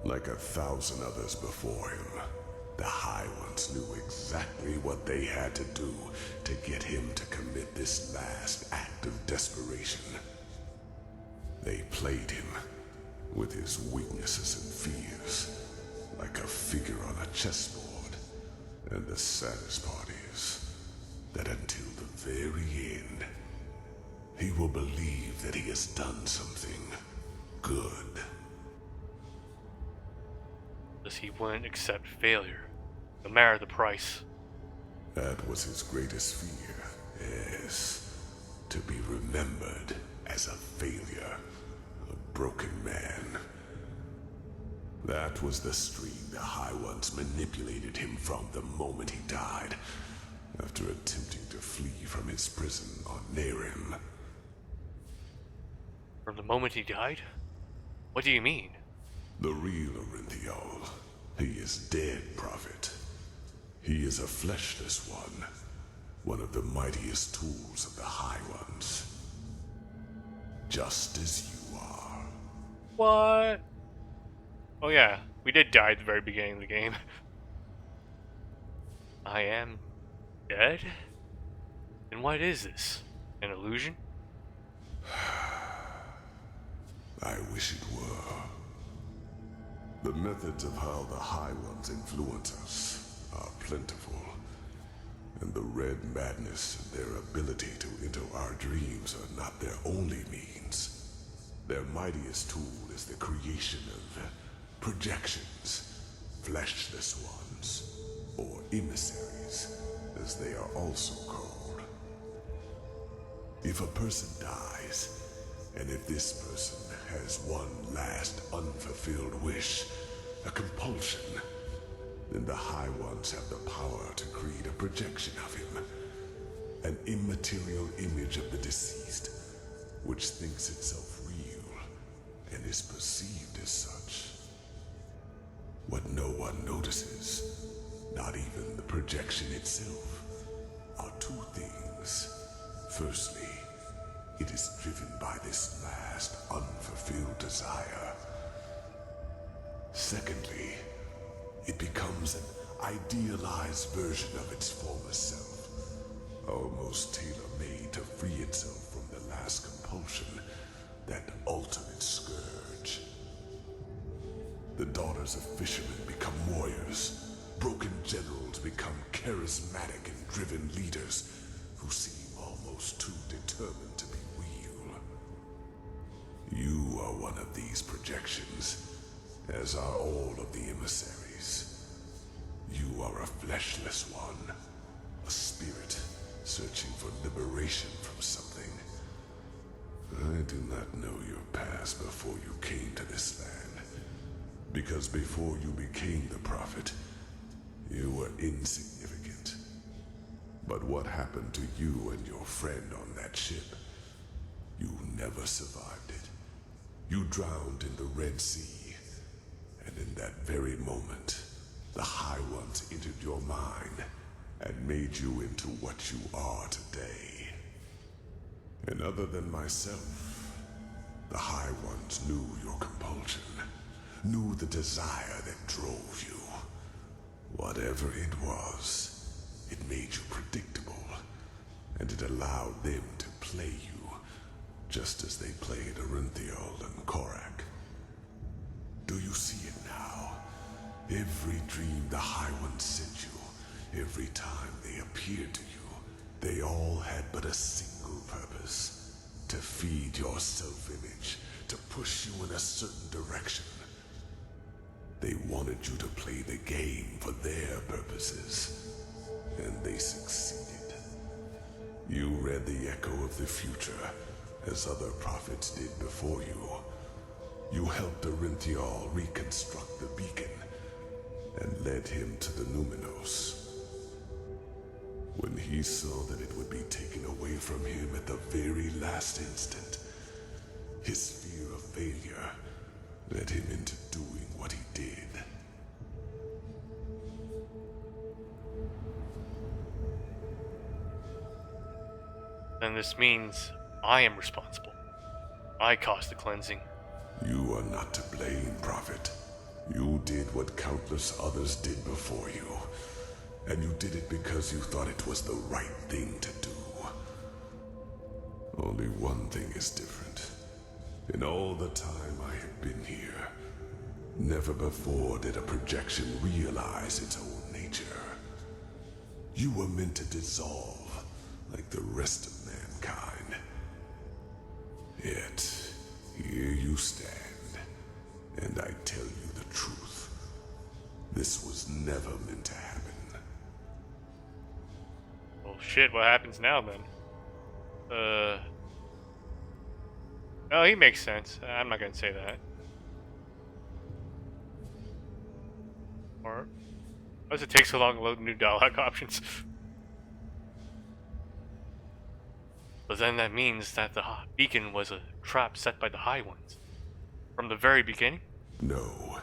Like 1,000 others before him, the High Ones knew exactly what they had to do to get him to commit this last act of desperation. They played him with his weaknesses and fears, like a figure on a chessboard. And the saddest part is that until the very end, he will believe that he has done something good. Because he wouldn't accept failure, no matter the price. That was his greatest fear, yes. To be remembered as a failure, a broken man. That was the stream the High Ones manipulated him from the moment he died, after attempting to flee from his prison on Nerim. From the moment he died? What do you mean? The real Arathiel. He is dead, Prophet. He is a fleshless one of the mightiest tools of the High Ones. Just as you are. What? Oh yeah, we did die at the very beginning of the game. I am dead? Then what is this? An illusion? I wish it were. The methods of how the High Ones influence us are plentiful, and the Red Madness and their ability to enter our dreams are not their only means. Their mightiest tool is the creation of projections, fleshless ones, or emissaries, as they are also called. If a person dies, and if this person has one last unfulfilled wish, a compulsion, then the High Ones have the power to create a projection of him, an immaterial image of the deceased, which thinks itself real and is perceived as such. What no one notices, not even the projection itself, are two things. Firstly, it is driven by this last unfulfilled desire. Secondly, it becomes an idealized version of its former self, almost tailor-made to free itself from the last compulsion, that ultimate scourge. The daughters of fishermen become warriors. Broken generals become charismatic and driven leaders who seem almost too determined to be real. You are one of these projections, as are all of the emissaries. You are a fleshless one, a spirit searching for liberation from something. I do not know your past before you came to this land, because before you became the prophet, you were insignificant. But what happened to you and your friend on that ship? You never survived it. You drowned in the Red Sea, and in that very moment, the High Ones entered your mind and made you into what you are today. And other than myself, the High Ones knew your compulsion, knew the desire that drove you. Whatever it was, it made you predictable, and it allowed them to play you, just as they played Arinthiel and Korak. Do you see it now? Every dream the High Ones sent you, every time they appeared to you, they all had but a single purpose: to feed your self-image, to push you in a certain direction. They wanted you to play the game for their purposes, and they succeeded. You read the echo of the future, as other prophets did before you. You helped Arinthiel reconstruct the beacon, and led him to the Numinos. When he saw that it would be taken away from him at the very last instant, his fear of failure led him into doing what he did. Then this means I am responsible. I caused the cleansing. You are not to blame, Prophet. You did what countless others did before you, and you did it because you thought it was the right thing to do. Only one thing is different. In all the time I have been here, never before did a projection realize its own nature. You were meant to dissolve like the rest of mankind. Yet, here you stand, and I tell you the truth. This was never meant to happen. Well, shit, what happens now then? Oh, he makes sense. I'm not gonna say that. Or, why does it take so long to load new dialogue options? But then that means that the beacon was a trap set by the High Ones. From the very beginning? No,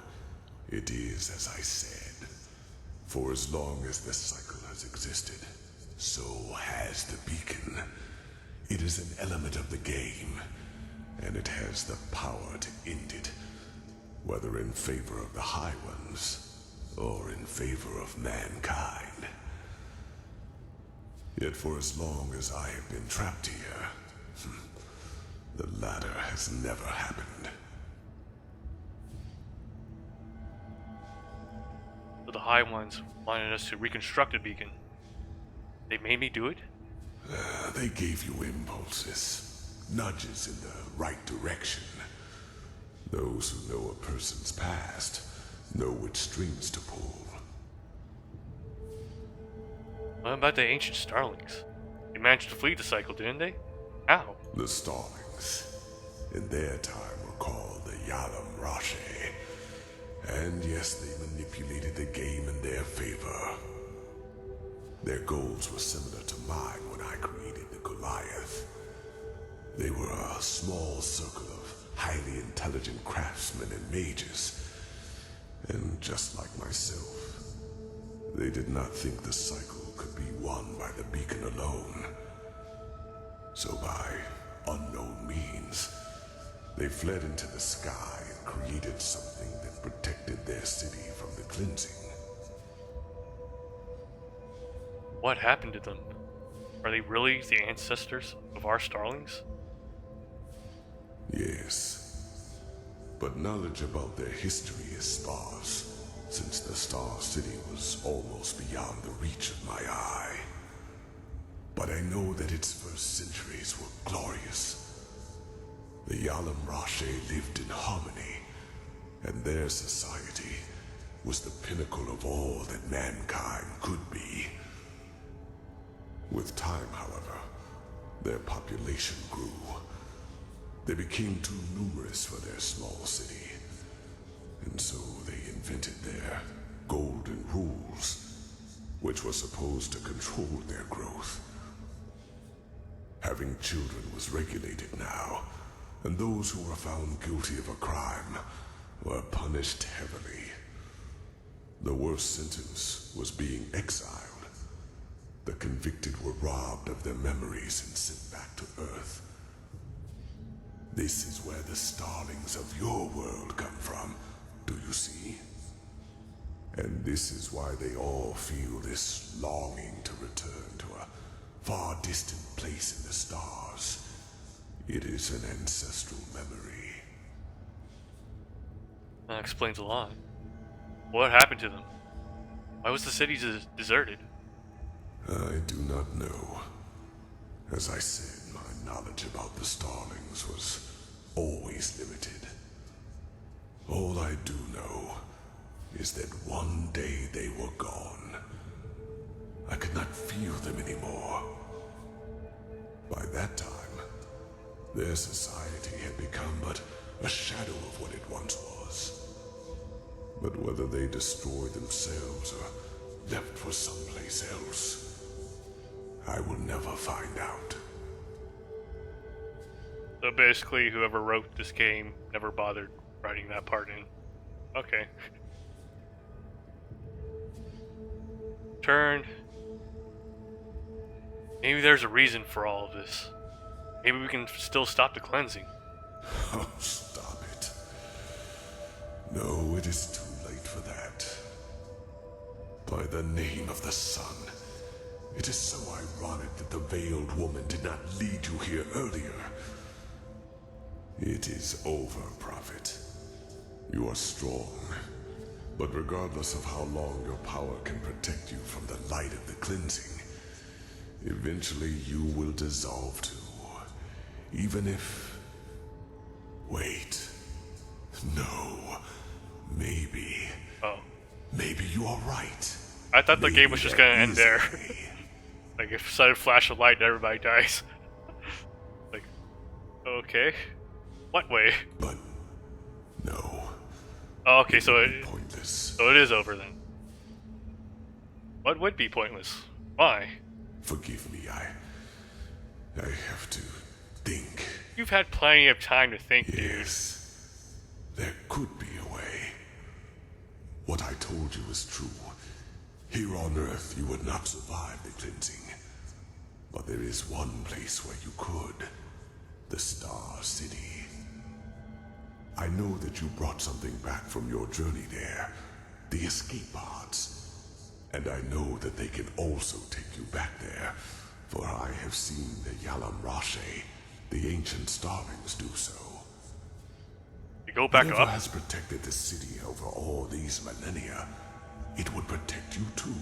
it is as I said. For as long as this cycle has existed, so has the beacon. It is an element of the game, and it has the power to end it, whether in favor of the High Ones, or in favor of mankind. Yet for as long as I have been trapped here, the latter has never happened. So the High Ones wanted us to reconstruct the beacon. They made me do it? They gave you impulses, nudges in the right direction. Those who know a person's past know which strings to pull. What about the ancient Starlings? They managed to flee the cycle, didn't they? How? The Starlings, in their time, were called the Yalam Rache. And yes, they manipulated the game in their favor. Their goals were similar to mine when I created the Goliath. They were a small circle of highly intelligent craftsmen and mages. And just like myself, they did not think the cycle could be won by the beacon alone. So by unknown means. They fled into the sky and created something that protected their city from the cleansing. What happened to them? Are they really the ancestors of our starlings? Yes. But knowledge about their history is sparse, since the Star City was almost beyond the reach of my eye. But I know that its first centuries were glorious. The Yalam Rashe lived in harmony, and their society was the pinnacle of all that mankind could be. With time, however, their population grew. They became too numerous for their small city, and so they invented their golden rules, which were supposed to control their growth. Having children was regulated now, and those who were found guilty of a crime were punished heavily. The worst sentence was being exiled. The convicted were robbed of their memories and sent back to Earth. This is where the starlings of your world come from, do you see? And this is why they all feel this longing to return to a far distant place in the stars. It is an ancestral memory. That explains a lot. What happened to them? Why was the city deserted? I do not know. As I said, my knowledge about the starlings was always limited. All I do know is that one day they were gone. I could not feel them anymore. By that time, their society had become but a shadow of what it once was. But whether they destroyed themselves or left for someplace else, I will never find out. So basically, whoever wrote this game never bothered writing that part in. Okay. Turned. Maybe there's a reason for all of this. Maybe we can still stop the cleansing. Oh, stop it. No, it is too late for that. By the name of the sun. It is so ironic that the veiled woman did not lead you here earlier. It is over, Prophet. You are strong, but regardless of how long your power can protect you from the light of the cleansing, eventually you will dissolve too. Even if... Wait. No. Maybe. Oh. Maybe you are right. I thought the game was just gonna end there. Like, if sudden flash of light and everybody dies. Like, okay. What way? But, no. Oh, okay, so it is over then. What would be pointless? Why? Forgive me, I have to think. You've had plenty of time to think, Yes. There could be a way. What I told you is true. Here on Earth, you would not survive the cleansing. But there is one place where you could. The Star City. I know that you brought something back from your journey there. The escape pods. And I know that they can also take you back there. For I have seen the Yalam Rashe, the ancient starlings, do so. You go back Whatever up? has protected the city over all these millennia, it would protect you too.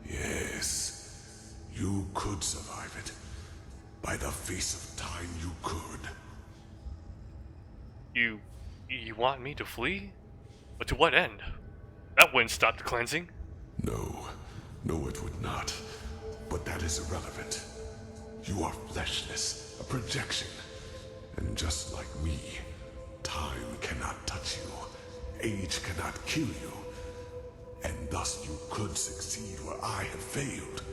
Yes. You could survive it. By the face of time, you could. You want me to flee? But to what end? That wouldn't stop the cleansing. No, it would not. But that is irrelevant. You are fleshless, a projection. And just like me, time cannot touch you. Age cannot kill you. And thus you could succeed where I have failed.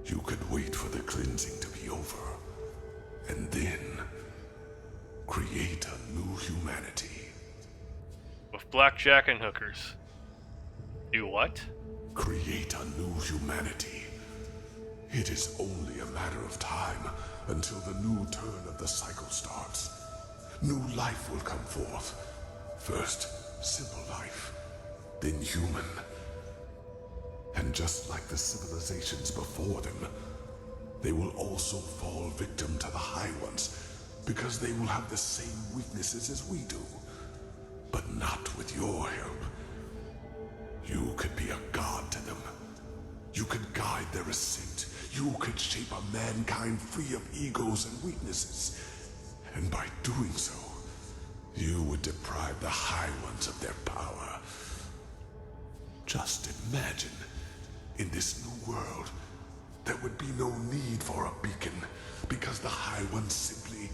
You could wait for the cleansing to be over. And then create a new humanity. With blackjack and hookers. Do what? Create a new humanity. It is only a matter of time until the new turn of the cycle starts. New life will come forth. First, simple life, then human. And just like the civilizations before them, they will also fall victim to the High Ones, because they will have the same weaknesses as we do. But not with your help. You could be a god to them. You could guide their ascent. You could shape a mankind free of egos and weaknesses. And by doing so, you would deprive the High Ones of their power. Just imagine, in this new world, there would be no need for a beacon, because the High Ones simply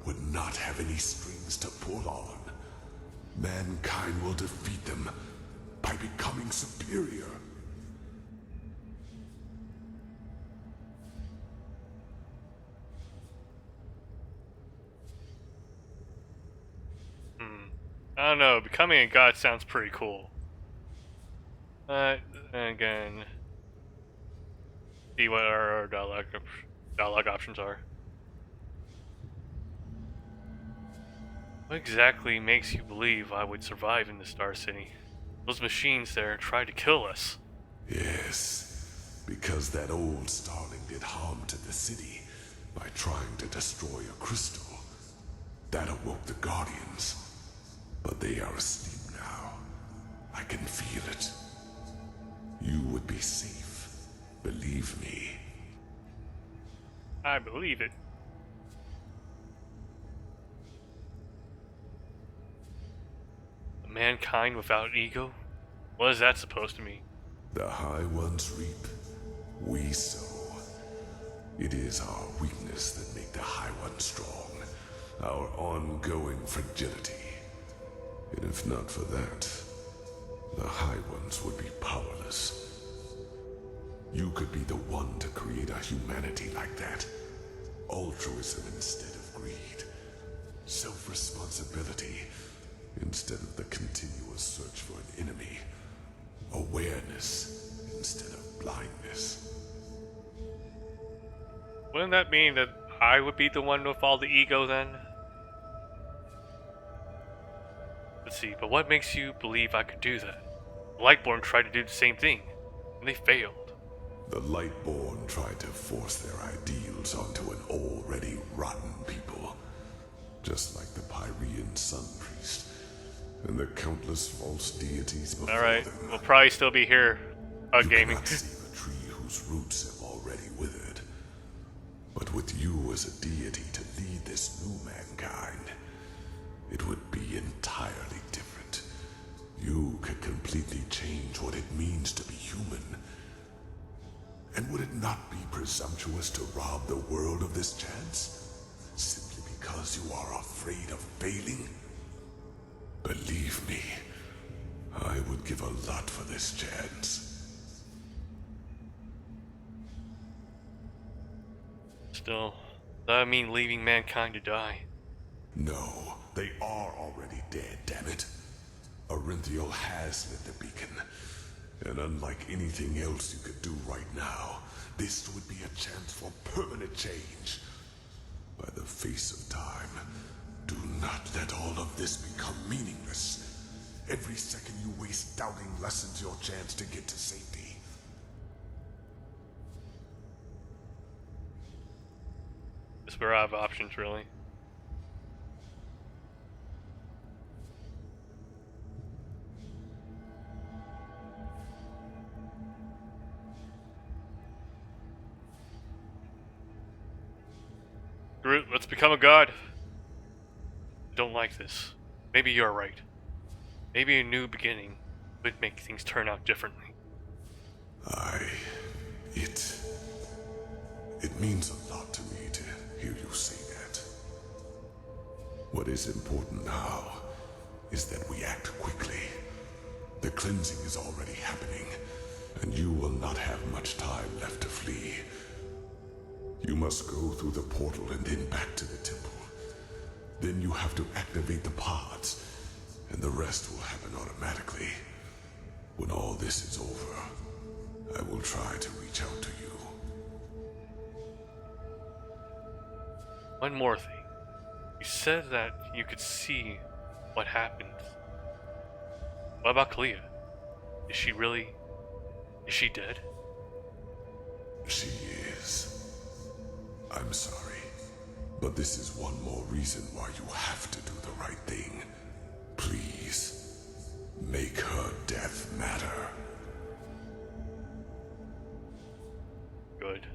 would not have any strings to pull on. Mankind will defeat them by becoming superior. I don't know, becoming a god sounds pretty cool. Again, see what our dialogue options are. What exactly makes you believe I would survive in the Star City? Those machines there tried to kill us. Yes, because that old starling did harm to the city by trying to destroy a crystal. That awoke the Guardians. But they are asleep now. I can feel it. You would be safe. Believe me. I believe it. A mankind without ego? What is that supposed to mean? The High Ones reap, we sow. It is our weakness that make the High Ones strong. Our ongoing fragility. And if not for that, the High Ones would be powerless. You could be the one to create a humanity like that. Altruism instead of greed. Self-responsibility instead of the continuous search for an enemy. Awareness instead of blindness. Wouldn't that mean that I would be the one with all the ego then? Let's see, but what makes you believe I could do that? The Lightborn tried to do the same thing, and they failed. The Lightborn tried to force their ideals onto an already rotten people. Just like the Pyrean Sun Priest, and the countless false deities before Alright, them. we'll probably still be here, gaming. You cannot save a tree whose roots have already withered. But with you as a deity to lead this new mankind, it would be entirely different. You could completely change what it means to be human. And would it not be presumptuous to rob the world of this chance? Simply because you are afraid of failing? Believe me, I would give a lot for this chance. Still, does that mean leaving mankind to die? No, they are already dead, damn it. Arinthiel has lit the beacon. And unlike anything else you could do right now, this would be a chance for permanent change. By the face of time, do not let all of this become meaningless. Every second you waste doubting lessens your chance to get to safety. Guess we're out of options, really. Groot, let's become a god. Don't like this. Maybe you're right. Maybe a new beginning would make things turn out differently. It means a lot to me to hear you say that. What is important now is that we act quickly. The cleansing is already happening, and you will not have much time left to flee. You must go through the portal and then back to the temple. Then you have to activate the pods, and the rest will happen automatically. When all this is over, I will try to reach out to you. One more thing. You said that you could see what happened. What about Kalia? Is she dead? She is. I'm sorry, but this is one more reason why you have to do the right thing. Please, make her death matter. Good.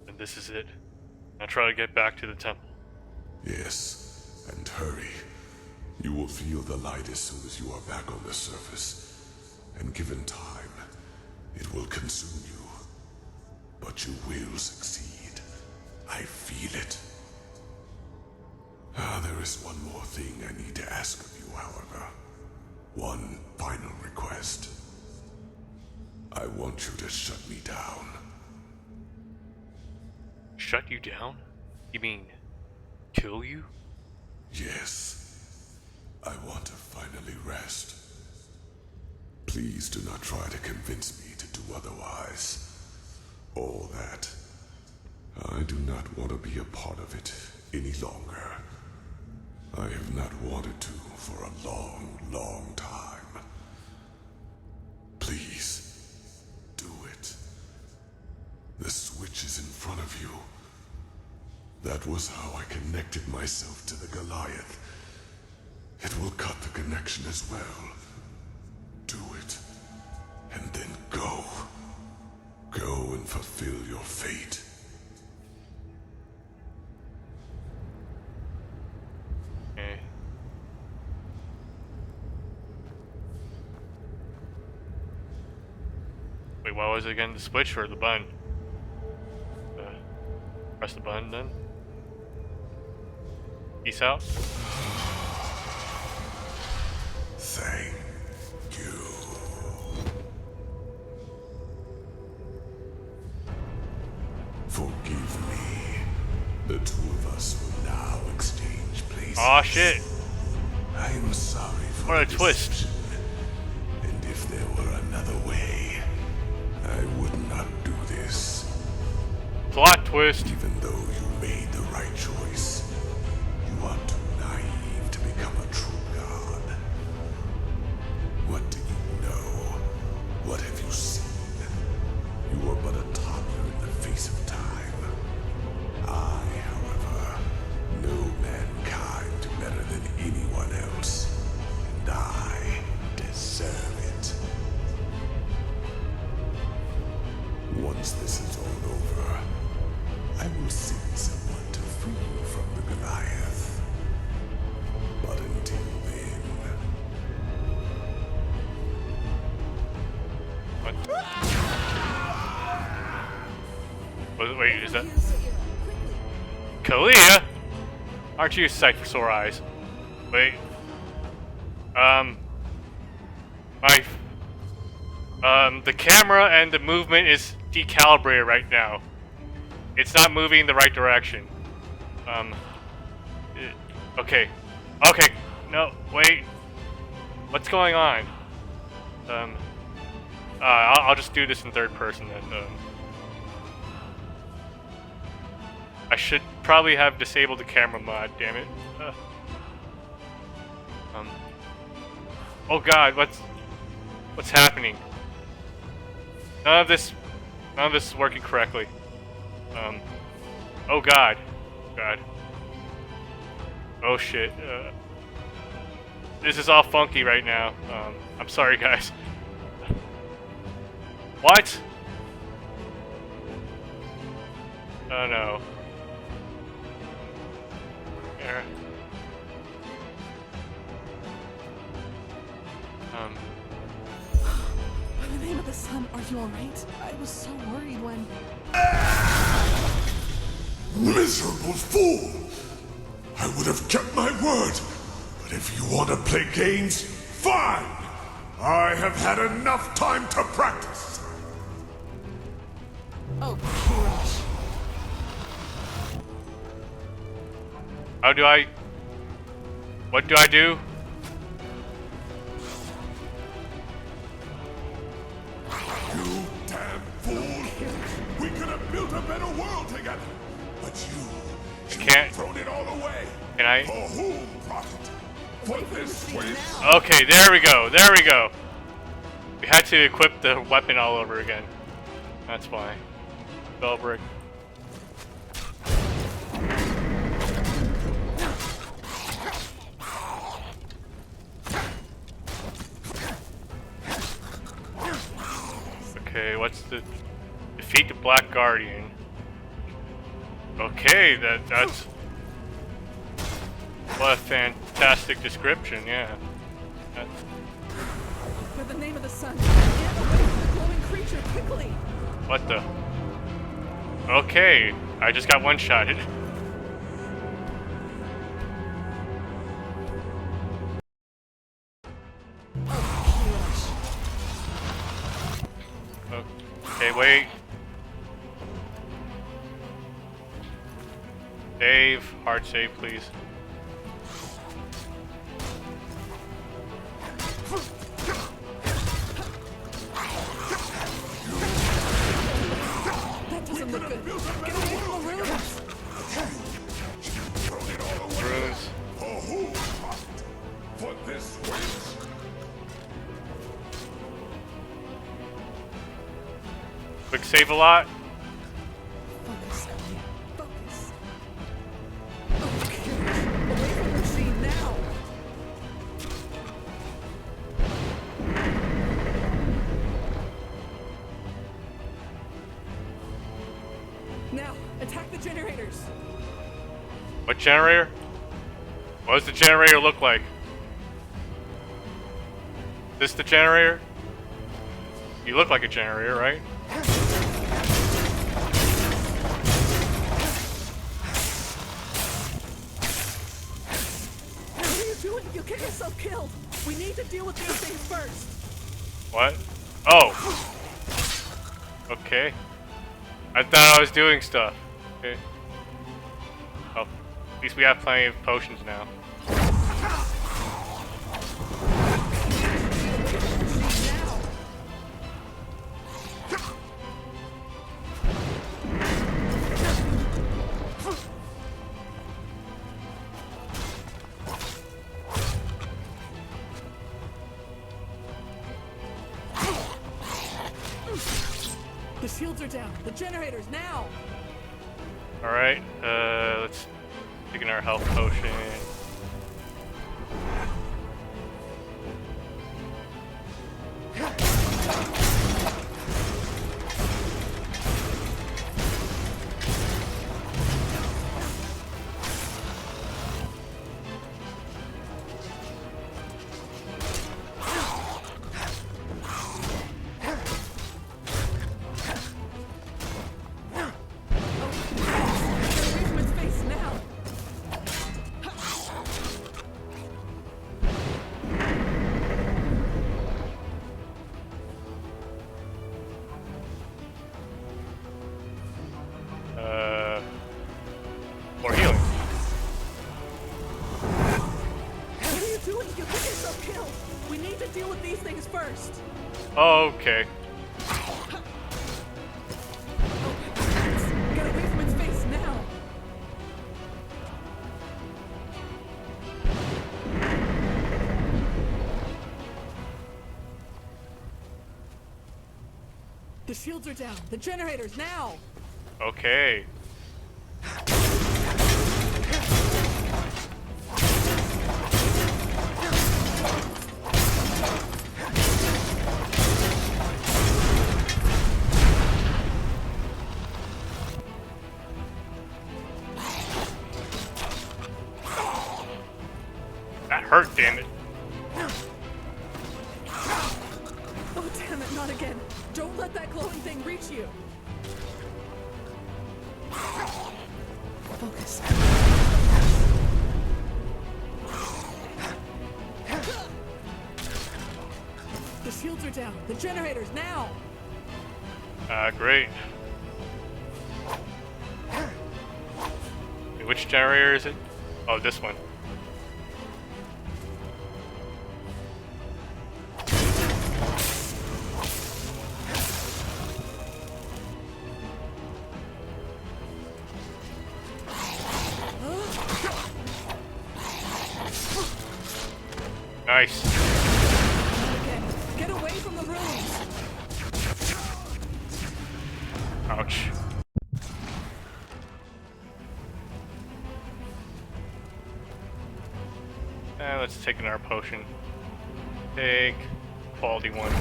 And this is it. Now try to get back to the temple. Yes, and hurry. You will feel the light as soon as you are back on the surface. And given time, it will consume you. But you will succeed. I feel it. There is one more thing I need to ask of you, however. One final request. I want you to shut me down. Shut you down? You mean kill you? Yes. I want to finally rest. Please do not try to convince me to do otherwise. All that. I do not want to be a part of it any longer. I have not wanted to for a long, long time. Please, do it. The switch is in front of you. That was how I connected myself to the Goliath. It will cut the connection as well. Do it, and then go. Go and fulfill your fate. Okay. Wait, what was it again? The switch or the button? Press the button then. Peace out. Thank you. Forgive me. The two of us will now exchange places. Aw, shit. I am sorry for what a the twist. deception. And if there were another way, I would not do this. Plot twist. Even though you made the right choice, you are too naive to become a true god. What do you know? What have you seen? You are but a toddler in the face of time. I, however, know mankind better than anyone else, and I deserve it. Once this is all over, I will send someone to free you from the Goliath. But until then... What? Wait, is that... Kalia? Aren't you a sight for sore eyes? Wait. The camera and the movement is decalibrated right now. It's not moving in the right direction. Okay. Okay. No, wait. What's going on? I'll just do this in third person then. I should probably have disabled the camera mod, damn it. Oh god, what's happening? None of this is working correctly. Oh god. God. Oh shit. This is all funky right now. I'm sorry guys. What? Oh no. Here. In the name of the sun, are you alright? I was so worried when... Miserable fool! I would have kept my word, but if you want to play games, fine! I have had enough time to practice! Oh, gosh. What do I do? You damn fool! We could have built a better world together! But you can't. Thrown it all away. Can I? For whom, prophet? For this waste. Okay, there we go. There we go. We had to equip the weapon all over again. That's why. Spellbrick. Okay, what's the defeat the Black Guardian? Okay, that's what a fantastic description. Yeah. For the name of the sun, get away from the glowing creature quickly. What the? Okay, I just got one-shotted. Okay, wait. Save, hard save, please. That doesn't look good. Get away from the ruins. Runes. For whom, prophet? For this waste. Quick save a lot. Focus, Ellie. Focus. Okay. Away from the scene now. Now, attack the generators. What generator? What does the generator look like? This the generator? You look like a generator, right? What are you doing? You'll get yourself killed. We need to deal with these things first. What? Oh. Okay. I thought I was doing stuff. Okay. Oh, at least we have plenty of potions now. The shields are down. The generators now. All right. Let's take in our health potion. More healing. What are you doing? You'll get yourself killed. We need to deal with these things first. Okay. Get away from its face now. The shields are down. The generators now. Okay. That hurt, damn it. Oh, damn it, not again. Don't let that glowing thing reach you. Focus. The shields are down. The generators now. Great. Wait, which generator is it? Oh, this one. Nice. Again, get away from the ruins. Ouch. Let's take another potion. Take quality one.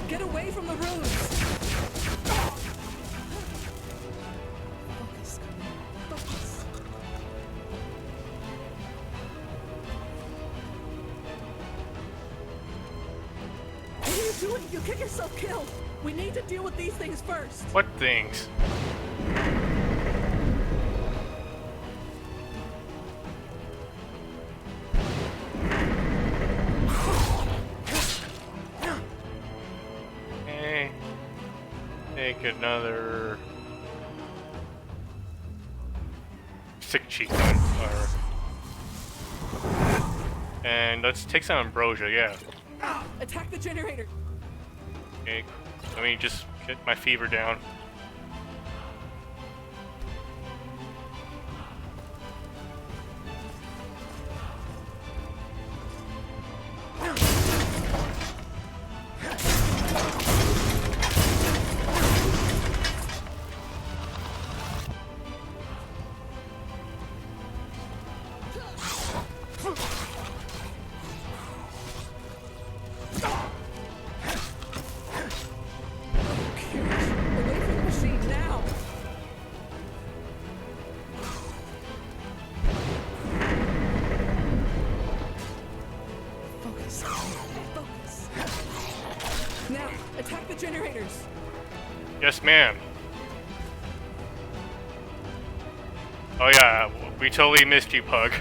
Get away from the ruins. Focus, Camille. Focus. What are you doing? You'll get yourself killed. We need to deal with these things first. What things? Okay. Take another sick cheek gun. And let's take some ambrosia, yeah. Attack the generator. Okay, let me just get my fever down. Away from the machine now. Focus. Focus. Now, attack the generators. Yes, ma'am. Oh yeah, we totally missed you, Pug.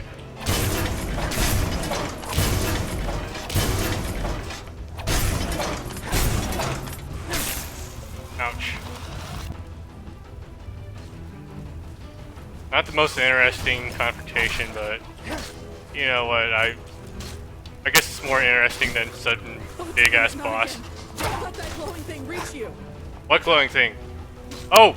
Ouch. Not the most interesting confrontation, but you know what, I guess it's more interesting than sudden big ass Not boss. again. Don't let that glowing thing reach you. What glowing thing? Oh!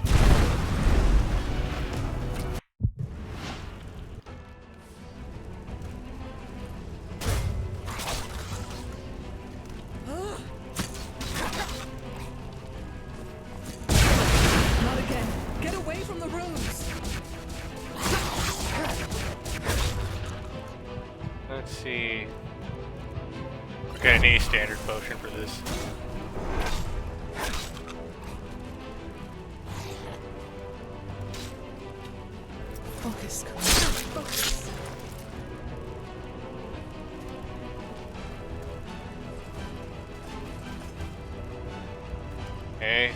Not again. Get away from the ruins. Let's see. Okay, I need a standard potion for this. Focus, Camille. Focus. Okay.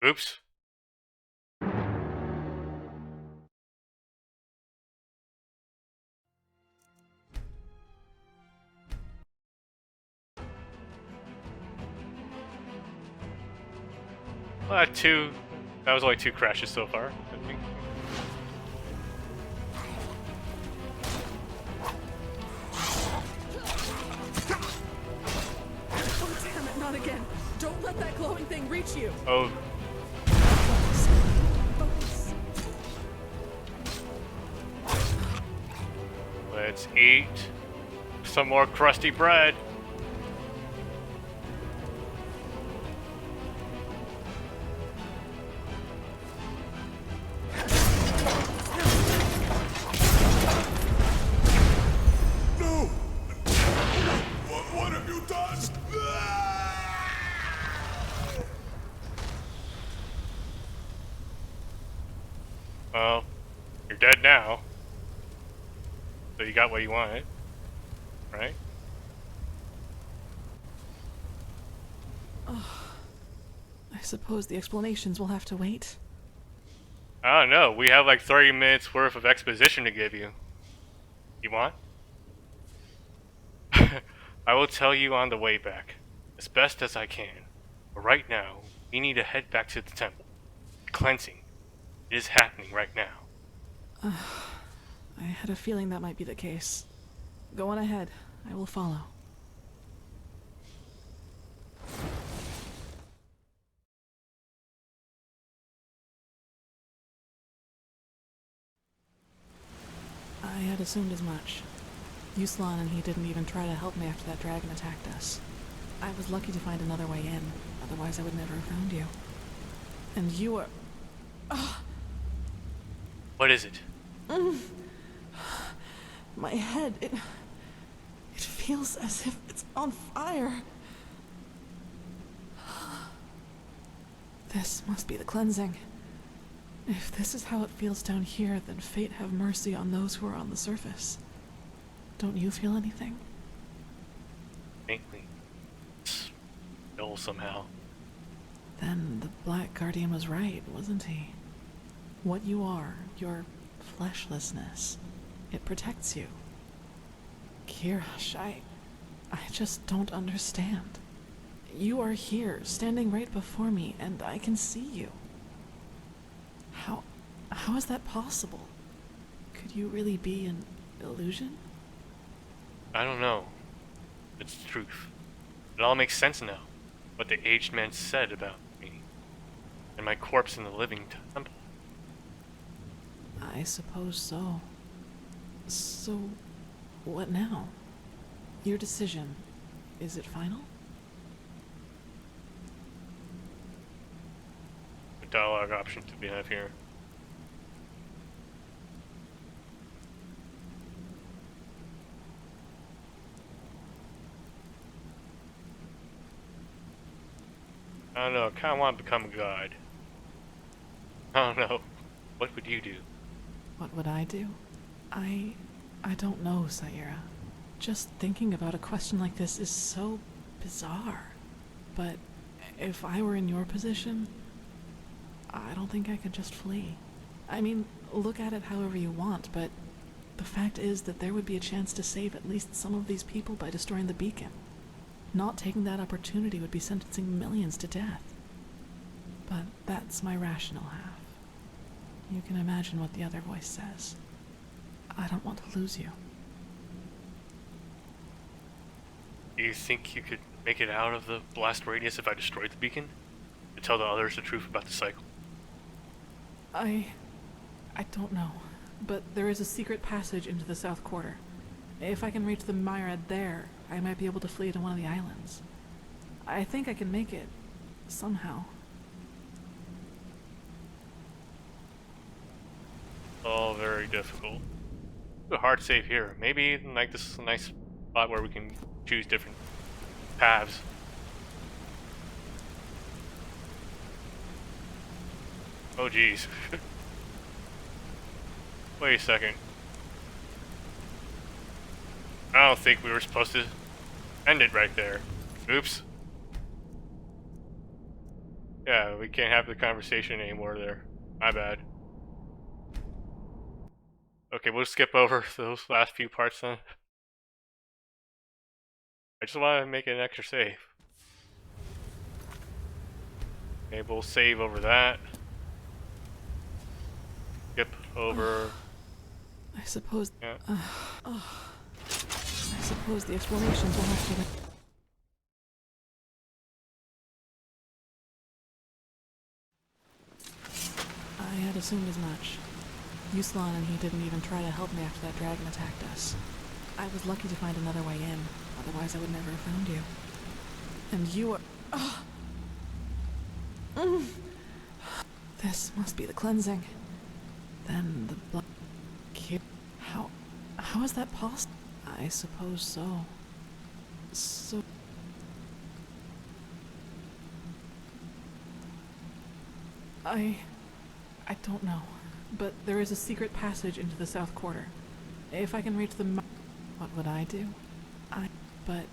Oops. Well, that was only 2 crashes so far, I think. Oh, damn it, not again. Don't let that glowing thing reach you. Oh. Focus. Let's eat some more crusty bread. No! What have you done? Well, you're dead now. So you got what you wanted, right? suppose the explanations will have to wait. I don't know. We have like 30 minutes worth of exposition to give you. You want? I will tell you on the way back, as best as I can. But right now, we need to head back to the temple. The cleansing. It is happening right now. I had a feeling that might be the case. Go on ahead. I will follow. I had assumed as much. Yuslan and he didn't even try to help me after that dragon attacked us. I was lucky to find another way in, otherwise I would never have found you. And you are... What is it? My head, it feels as if it's on fire. This must be the cleansing. If this is how it feels down here, then fate have mercy on those who are on the surface. Don't you feel anything? Faintly. Still somehow. Then the Black Guardian was right, wasn't he? What you are, your fleshlessness, it protects you. Kirash, I just don't understand. You are here, standing right before me, and I can see you. How is that possible? Could you really be an illusion? I don't know. It's the truth. It all makes sense now. What the aged man said about me. And my corpse in the living temple. I suppose so. So, what now? Your decision, is it final? A dialogue option to be have here. I don't know, I kinda want to become a god. I don't know. What would you do? What would I do? I don't know, Saira. Just thinking about a question like this is so bizarre. But if I were in your position, I don't think I could just flee. I mean, look at it however you want, but the fact is that there would be a chance to save at least some of these people by destroying the beacon. Not taking that opportunity would be sentencing millions to death. But that's my rational half. You can imagine what the other voice says. I don't want to lose you. Do you think you could make it out of the blast radius if I destroyed the beacon? To tell the others the truth about the cycle? I don't know. But there is a secret passage into the south quarter. If I can reach the Myriad there, I might be able to flee to one of the islands. I think I can make it. Somehow. All very difficult. Do a hard save here. Maybe like this is a nice spot where we can choose different paths. Oh geez. Wait a second. I don't think we were supposed to end it right there. Oops. Yeah, we can't have the conversation anymore there. My bad. Okay, we'll skip over those last few parts then. I just want to make an extra save. Okay, we'll save over that. Skip over. I suppose... Yeah. I suppose the explanations will have to wait. I had assumed as much. Yuslan and he didn't even try to help me after that dragon attacked us. I was lucky to find another way in, otherwise I would never have found you. And you are... This must be the cleansing. Then the blood... How is that possible? I suppose so. So... I don't know. But there is a secret passage into the south quarter. If I can reach the... What would I do? But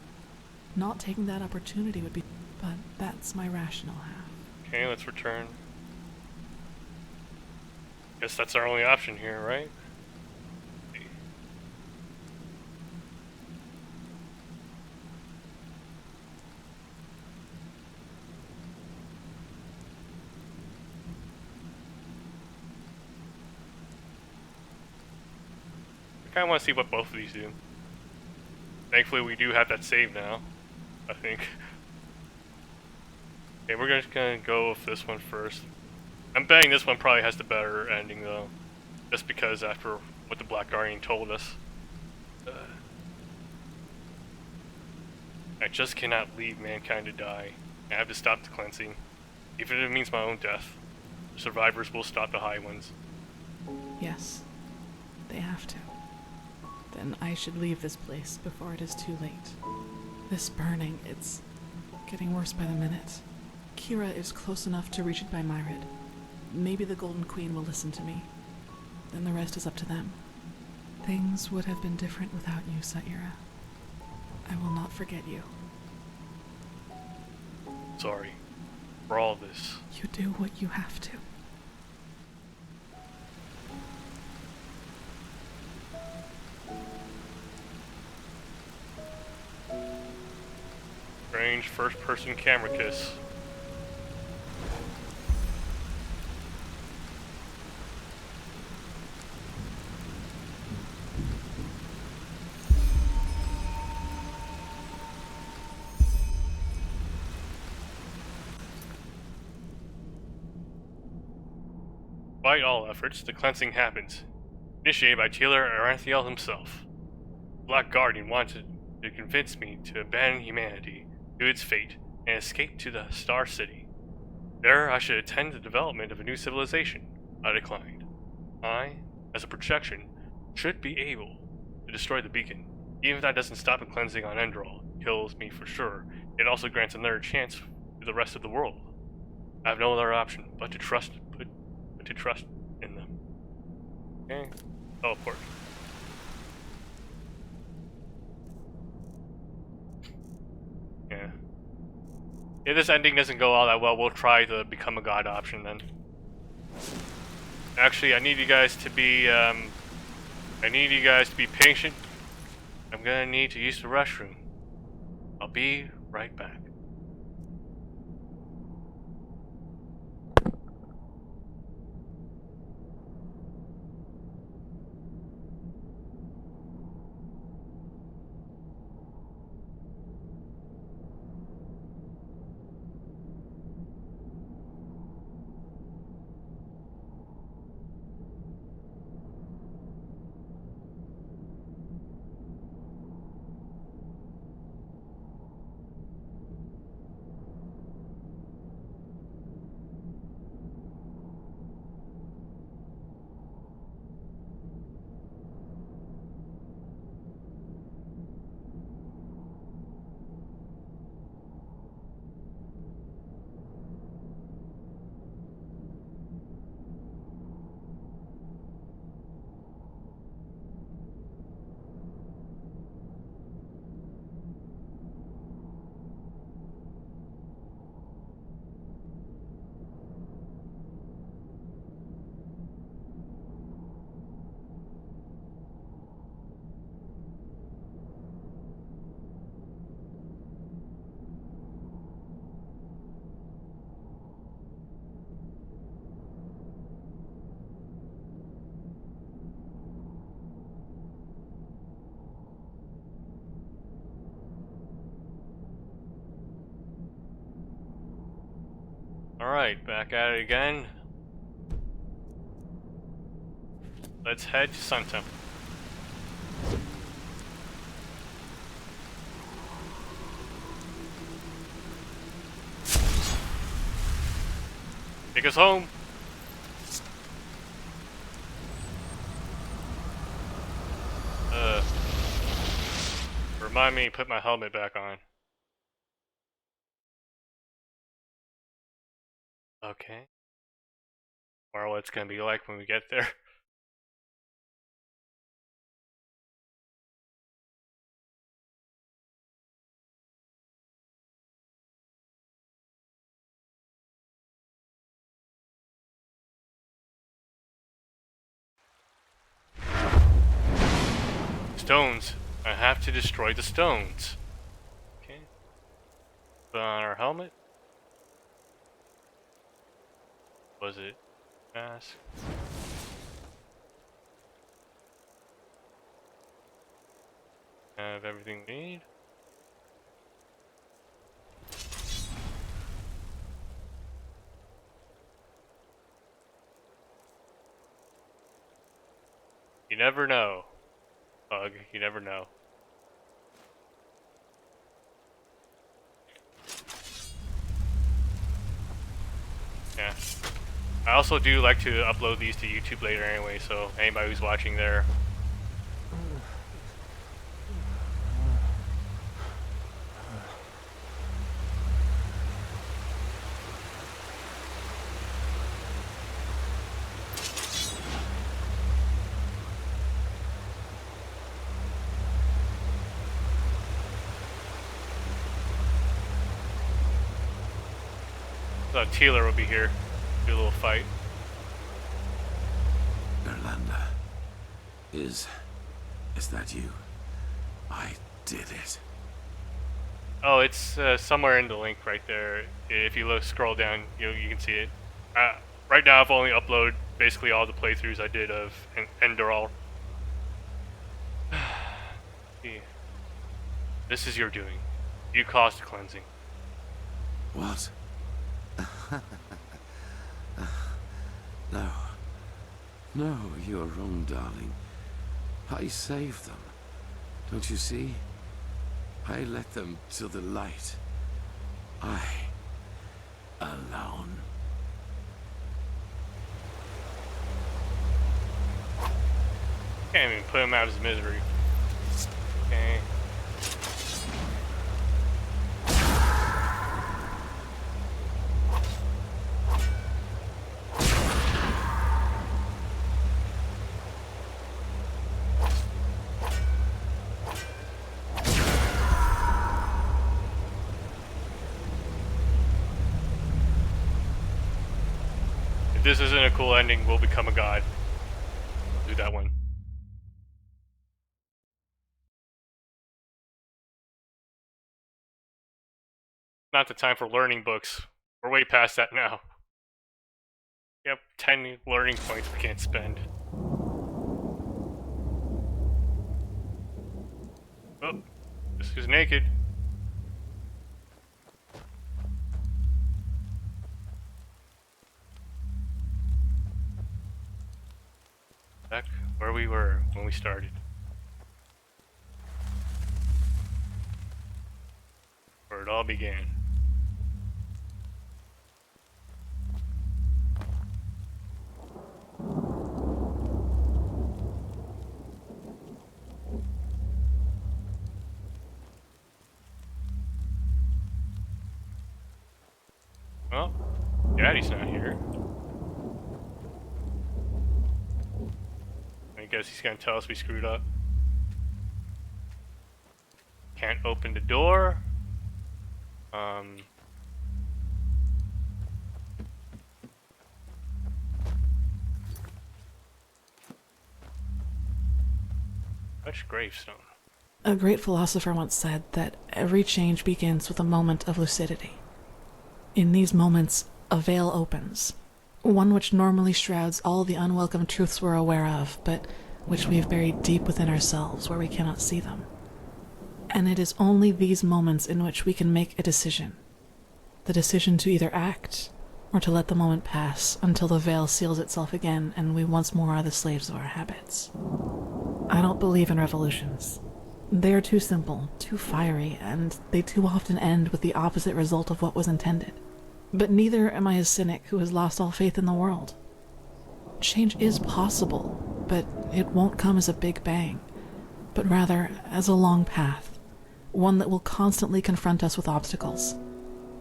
not taking that opportunity would be... But that's my rational half. Okay, let's return. Guess that's our only option here, right? I kind of want to see what both of these do. Thankfully, we do have that save now, I think. Okay, we're just gonna go with this one first. I'm betting this one probably has the better ending, though. Just because after what the Black Guardian told us. I just cannot leave mankind to die. I have to stop the cleansing. Even if it means my own death. The survivors will stop the High Ones. Yes, they have to. Then I should leave this place before it is too late. This burning, it's getting worse by the minute. Kira is close enough to reach it by Myrid. Maybe the Golden Queen will listen to me. Then the rest is up to them. Things would have been different without you, Saira. I will not forget you. Sorry for all this. You do what you have to. Strange first-person camera kiss. Despite all efforts, the cleansing happens, initiated by Taylor Aranthiel himself. The Black Guardian wanted to convince me to abandon humanity to its fate and escape to the Star City. There I should attend the development of a new civilization. I declined. I, as a projection, should be able to destroy the beacon. Even if that doesn't stop the cleansing on Enderal, kills me for sure, it also grants another chance to the rest of the world. I have no other option but to trust in them. Okay, teleport. Yeah. If this ending doesn't go all that well, we'll try the become a god option then. Actually, I need you guys to be patient. I'm gonna need to use the restroom. I'll be right back. Alright, back at it again. Let's head to Sun Temple. Take us home. Remind me to put my helmet back on. Okay. Or what it's gonna be like when we get there. stones. I have to destroy the stones. Okay. Put on our helmet. Was it mask? Have everything we need. You never know, Bug. You never know. Yeah. I also do like to upload these to YouTube later anyway, so anybody who's watching there. Thought Taylor will be here. Do a little fight. Erlanda, is that you? I did it. Oh, it's somewhere in the link right there. If you scroll down, you can see it. Right now, I've only uploaded basically all the playthroughs I did of Enderal. This is your doing. You caused the cleansing. What? No. No, you're wrong, darling. I saved them. Don't you see? I led them to the light. I... alone. Can't even put him out of his misery. Okay. If this isn't a cool ending, we'll become a god. Do that one. Not the time for learning books. We're way past that now. We have 10 learning points we can't spend. Oh, this is naked. Back where we were when we started. Where it all began. Well, Daddy's not here. I guess he's gonna tell us we screwed up. Can't open the door. Much gravestone. A great philosopher once said that every change begins with a moment of lucidity. In these moments, a veil opens, one which normally shrouds all the unwelcome truths we're aware of, but which we have buried deep within ourselves where we cannot see them. And it is only these moments in which we can make a decision. The decision to either act, or to let the moment pass until the veil seals itself again and we once more are the slaves of our habits. I don't believe in revolutions. They are too simple, too fiery, and they too often end with the opposite result of what was intended. But neither am I a cynic who has lost all faith in the world. Change is possible, but it won't come as a big bang, but rather as a long path, one that will constantly confront us with obstacles.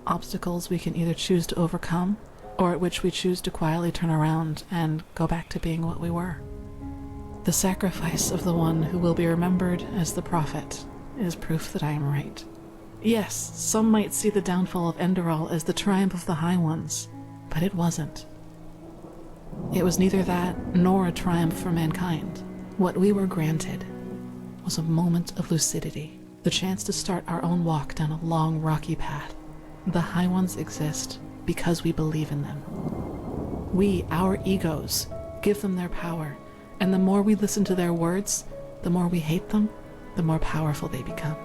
Obstacles we can either choose to overcome, or at which we choose to quietly turn around and go back to being what we were. The sacrifice of the one who will be remembered as the prophet is proof that I am right. Yes, some might see the downfall of Enderal as the triumph of the High Ones, but it wasn't. It was neither that nor a triumph for mankind. What we were granted was a moment of lucidity, the chance to start our own walk down a long, rocky path. The High Ones exist because we believe in them. We, our egos, give them their power, and the more we listen to their words, the more we hate them, the more powerful they become.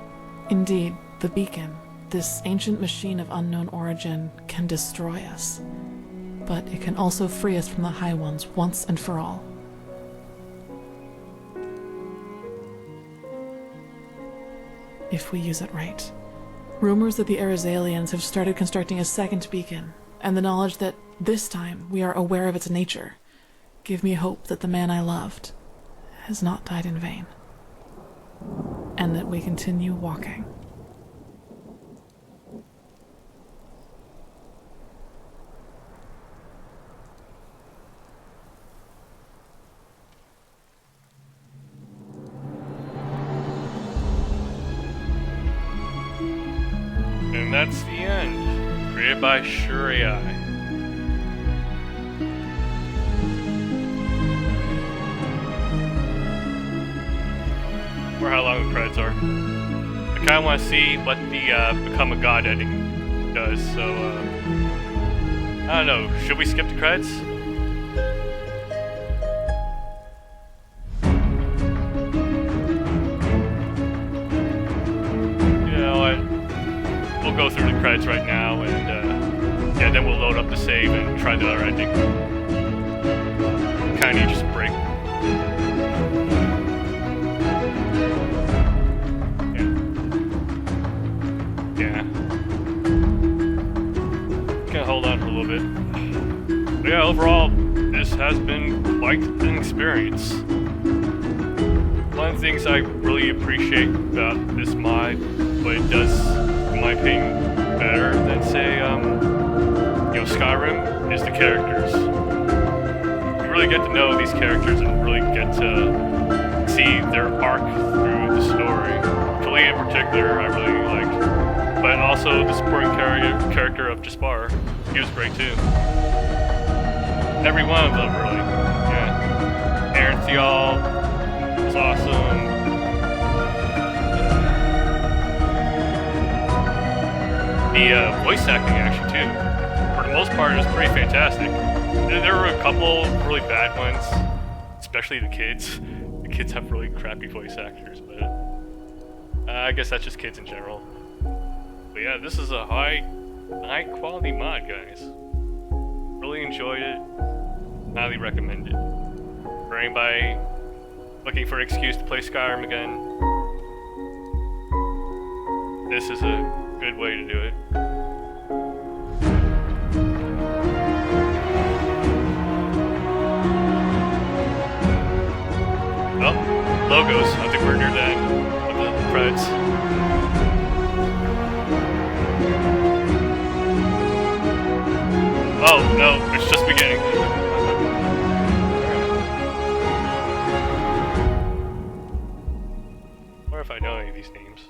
Indeed, the beacon, this ancient machine of unknown origin, can destroy us, but it can also free us from the High Ones once and for all. If we use it right. Rumors that the Arizalians have started constructing a second beacon, and the knowledge that this time we are aware of its nature, give me hope that the man I loved has not died in vain, and that we continue walking. And that's the end. Created by Shuriai. Or how long the credits are. I kind of want to see what the Become a God ending does, so I don't know. Should we skip the credits? You know what? We'll go through the credits right now, and yeah, then we'll load up the save and try the other ending. Kind of need just a break. Yeah. Gonna hold on for a little bit. But yeah, overall, this has been quite an experience. One of the things I really appreciate about this mod, what it does, in my opinion, better than say, Skyrim, is the characters. You really get to know these characters and really get to see their arc through the story. Kali in particular, I really liked, but also the supporting character of Jaspar, he was great too. Every one of them, really. Yeah. Aaron Thial was awesome. The voice acting, actually, too. For the most part, it was pretty fantastic. There were a couple really bad ones, especially the kids. The kids have really crappy voice actors, but I guess that's just kids in general. But yeah, this is a high quality mod, guys. Really enjoyed it. Highly recommend it. For anybody looking for an excuse to play Skyrim again, this is a good way to do it. Oh, logos. I think we're near the end of the credits. Oh, no, it's just beginning. Or if I know any of these names.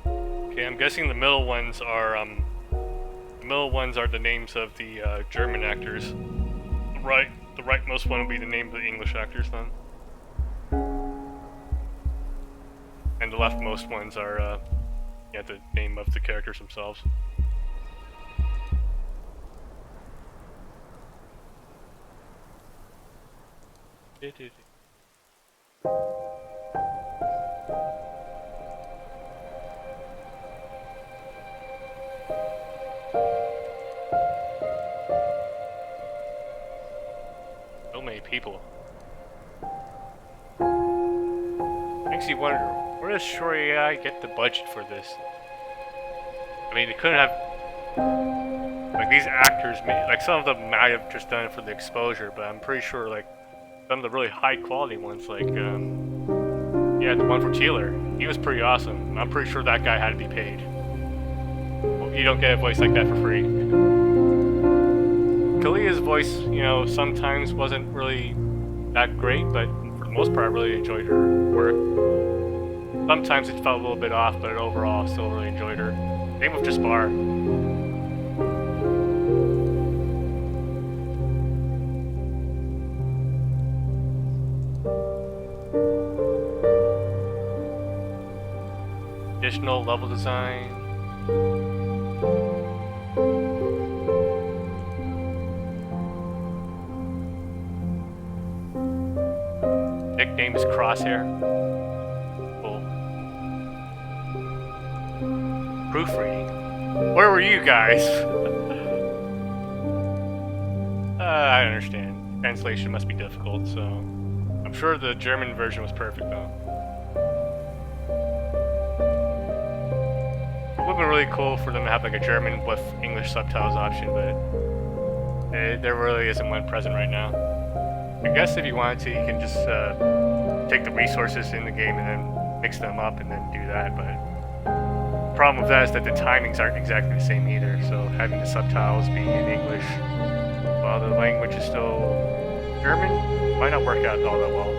Okay, I'm guessing the middle ones are the names of the German actors. The rightmost one will be the name of the English actors then. And the leftmost ones are the name of the characters themselves. So many people. Makes you wonder, where does Shuriai get the budget for this? I mean, they couldn't have, like, these actors, like, some of them might have just done it for the exposure, but I'm pretty sure, like, some of the really high quality ones, like, the one for Teeler, he was pretty awesome. I'm pretty sure that guy had to be paid. Well, you don't get a voice like that for free. Kalia's voice, sometimes wasn't really that great, but for the most part, I really enjoyed her work. Sometimes it felt a little bit off, but overall, I still really enjoyed her. Same with Jaspar. Original level design. Nickname is Crosshair. Cool. Proofreading. Where were you guys? I understand. Translation must be difficult, so I'm sure the German version was perfect though. It would have been really cool for them to have like a German with English subtitles option, but there really isn't one present right now. I guess if you wanted to, you can just take the resources in the game and then mix them up and then do that, but the problem with that is that the timings aren't exactly the same either, so having the subtitles be in English while the language is still German might not work out all that well.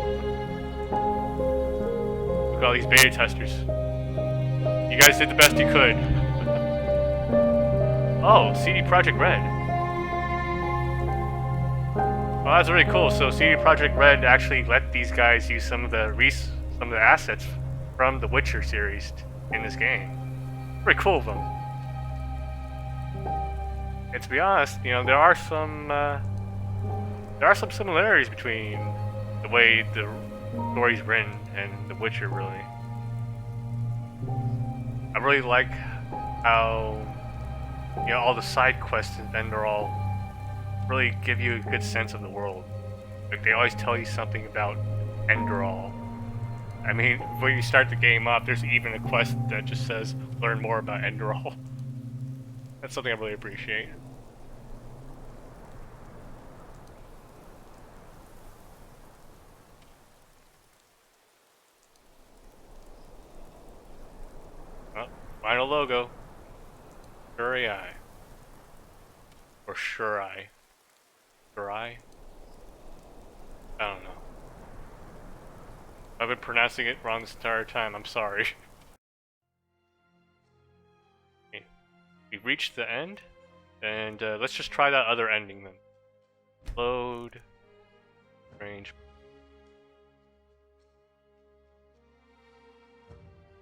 Look at all these beta testers. You guys did the best you could. Oh, CD Projekt Red. Well, that's really cool. So CD Projekt Red actually let these guys use some of the assets from the Witcher series in this game. Pretty cool of them. And to be honest, you know, there are some similarities between the way the story's written and The Witcher, really. I really like how, you know, all the side quests in Enderal really give you a good sense of the world. Like, they always tell you something about Enderal. I mean, when you start the game up, there's even a quest that just says, learn more about Enderal. That's something I really appreciate. Oh, final logo. Sure-I. Or Sure-I. Sure-I? I don't know. I've been pronouncing it wrong this entire time, I'm sorry. Okay. We've reached the end, and let's just try that other ending then. Load. Range.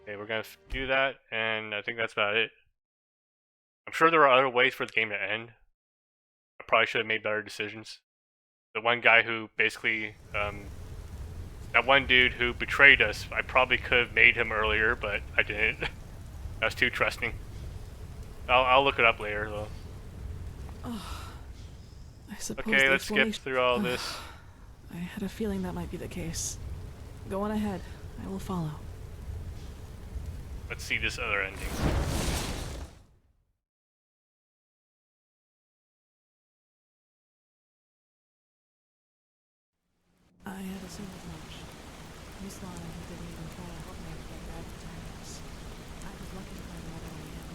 Okay, we're gonna do that, and I think that's about it. I'm sure there are other ways for the game to end. I probably should have made better decisions. The one guy who basically, that one dude who betrayed us, I probably could have made him earlier, but I didn't. I was too trusting. I'll look it up later, though. Oh, I suppose okay, let's skip through all this. I had a feeling that might be the case. Go on ahead. I will follow. Let's see this other ending. I had assumed as much. Miss Lana didn't even try to help me get back to Paris. I was lucky to find another way in,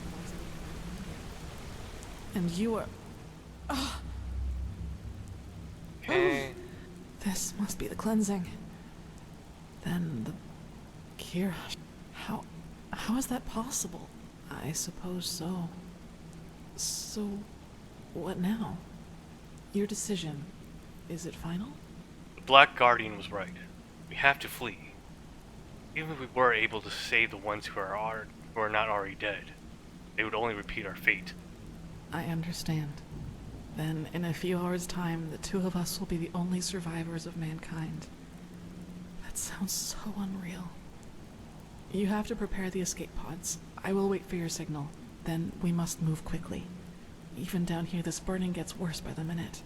otherwise I would have been here. And you are... Oh. Okay. This must be the cleansing. Then the... Kira... How is that possible? I suppose so. So... what now? Your decision. Is it final? The Black Guardian was right. We have to flee. Even if we were able to save the ones who are not already dead, they would only repeat our fate. I understand. Then, in a few hours' time, the two of us will be the only survivors of mankind. That sounds so unreal. You have to prepare the escape pods. I will wait for your signal. Then we must move quickly. Even down here, this burning gets worse by the minute.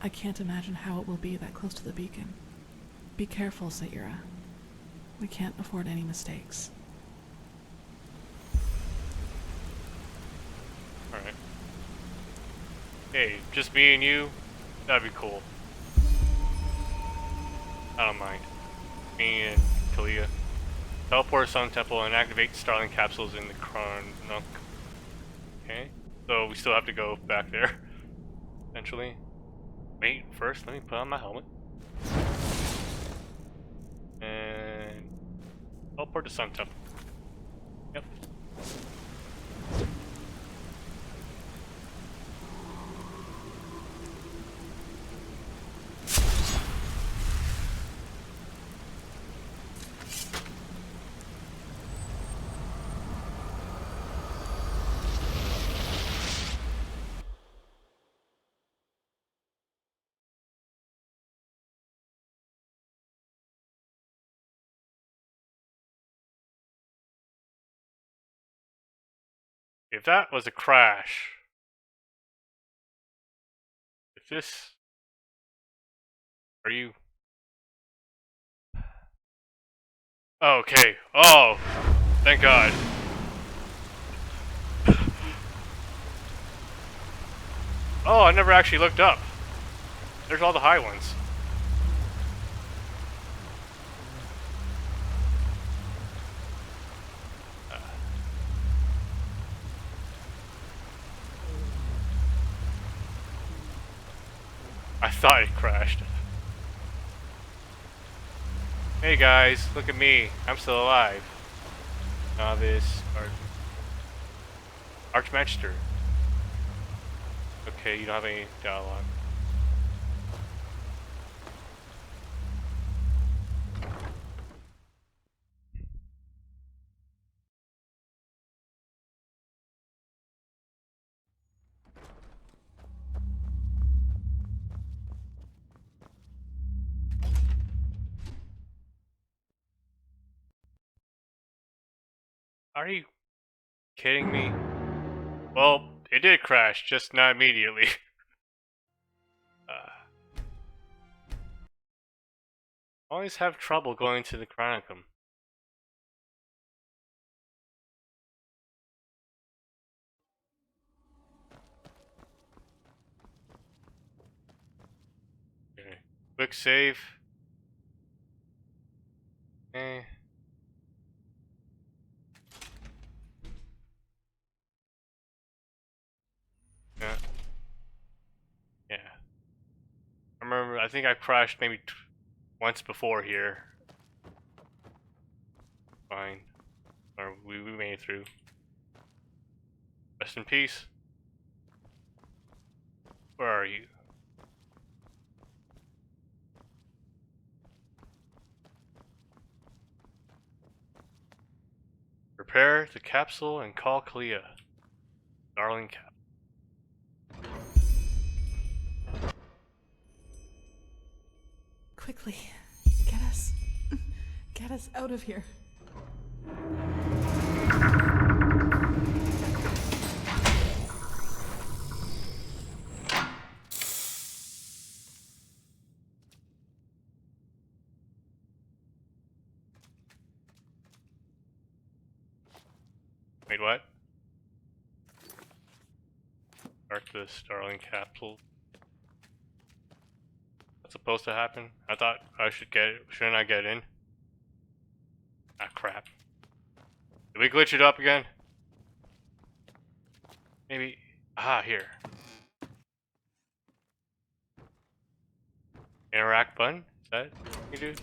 I can't imagine how it will be that close to the beacon. Be careful, Saira. We can't afford any mistakes. Alright. Hey, just me and you? That'd be cool. I don't mind. Me and Talia. Teleport to Sun Temple and activate Starling capsules in the Chronunk. Okay. So we still have to go back there. Eventually. Wait, first let me put on my helmet. And teleport to Sun Temple. Yep. If that was a crash, if this, are you? Okay. Oh, thank God. Oh, I never actually looked up. There's all the high ones. I thought it crashed. Hey guys, look at me. I'm still alive. Novice, Archmaster. Okay, you don't have any dialogue. Are you kidding me? Well, it did crash, just not immediately. Always have trouble going to the Chronicum. Okay. Quick save. Eh. Yeah. Yeah. I remember, I think I crashed maybe once before here. Fine. Or we made it through. Rest in peace. Where are you? Prepare the capsule and call Clea. Darling cap. Quickly, get us out of here. Wait, what? Start the Starling capsule. What's supposed to happen? I thought I should get it. Shouldn't I get in? Ah, crap. Did we glitch it up again? Maybe. Ah, here. Interact button? Is that what you do?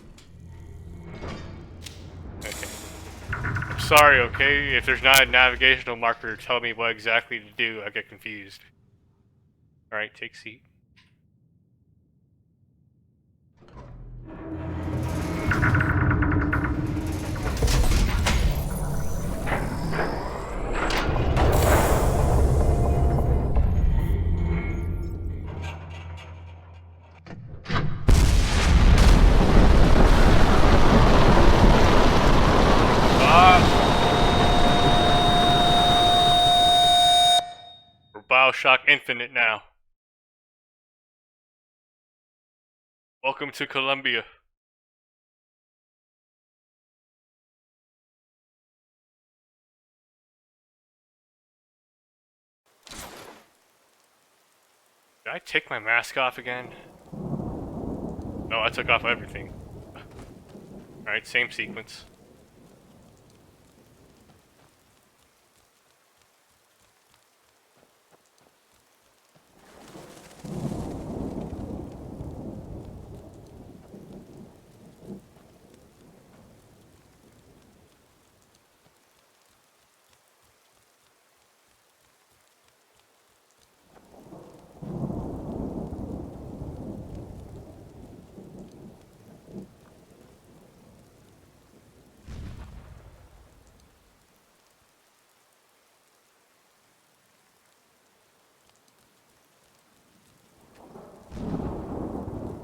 Okay. I'm sorry, okay? If there's not a navigational marker to tell me what exactly to do, I get confused. Alright, take seat. We're Bioshock Infinite now. Welcome to Columbia. Did I take my mask off again? No, I took off everything. Alright, same sequence.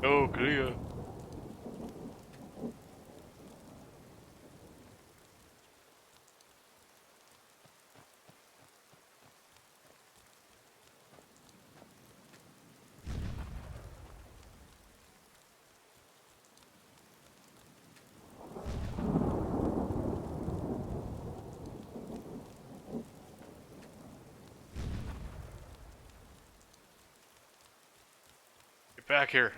Oh, clear. back here.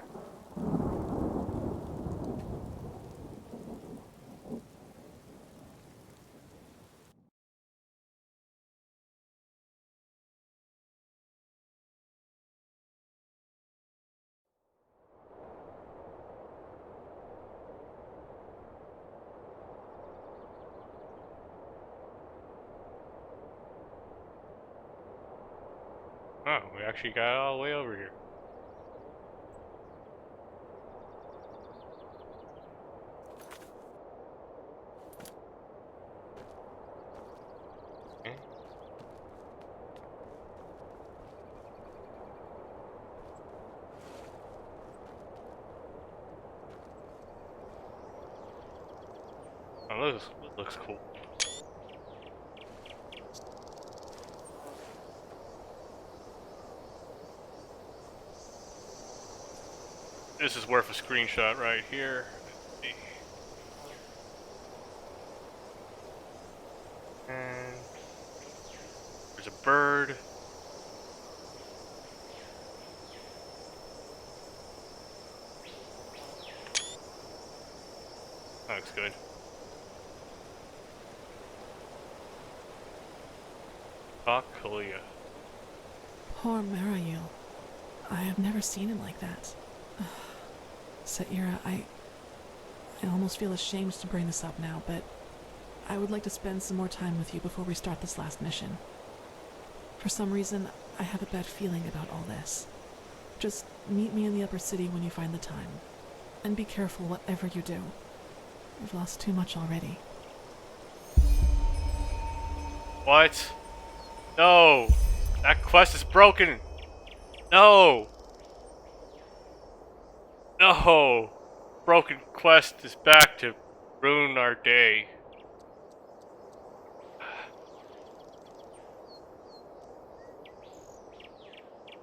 Oh, we actually got it all the way over here. Okay. Oh, this looks cool. This is worth a screenshot right here. Let's see. And there's a bird. That looks good. Kalia. Poor Marayul. I have never seen him like that. Saira, I almost feel ashamed to bring this up now, but I would like to spend some more time with you before we start this last mission. For some reason, I have a bad feeling about all this. Just meet me in the upper city when you find the time. And be careful whatever you do. You've lost too much already. What? No! That quest is broken! No! No! Broken quest is back to ruin our day.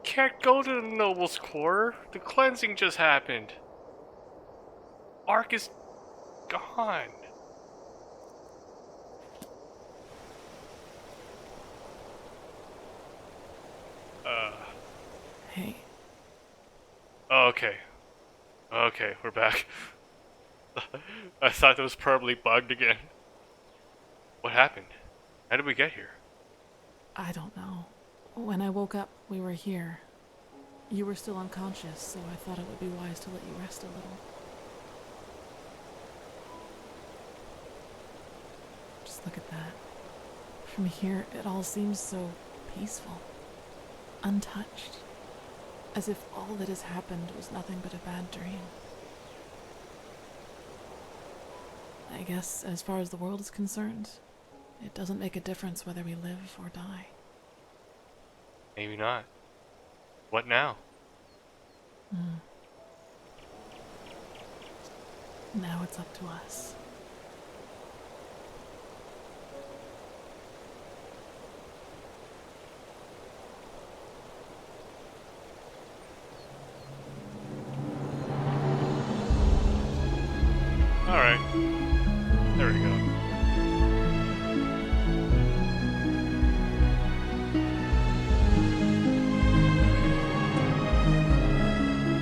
Can't go to the Noble's Quarter. The cleansing just happened. Ark is gone. Hey. Oh, okay. Okay, we're back. I thought that was probably bugged again. What happened? How did we get here? I don't know. When I woke up, we were here. You were still unconscious, so I thought it would be wise to let you rest a little. Just look at that. From here, it all seems so peaceful. Untouched. As if all that has happened was nothing but a bad dream. I guess, as far as the world is concerned, it doesn't make a difference whether we live or die. Maybe not. What now? Now it's up to us. Alright. There we go.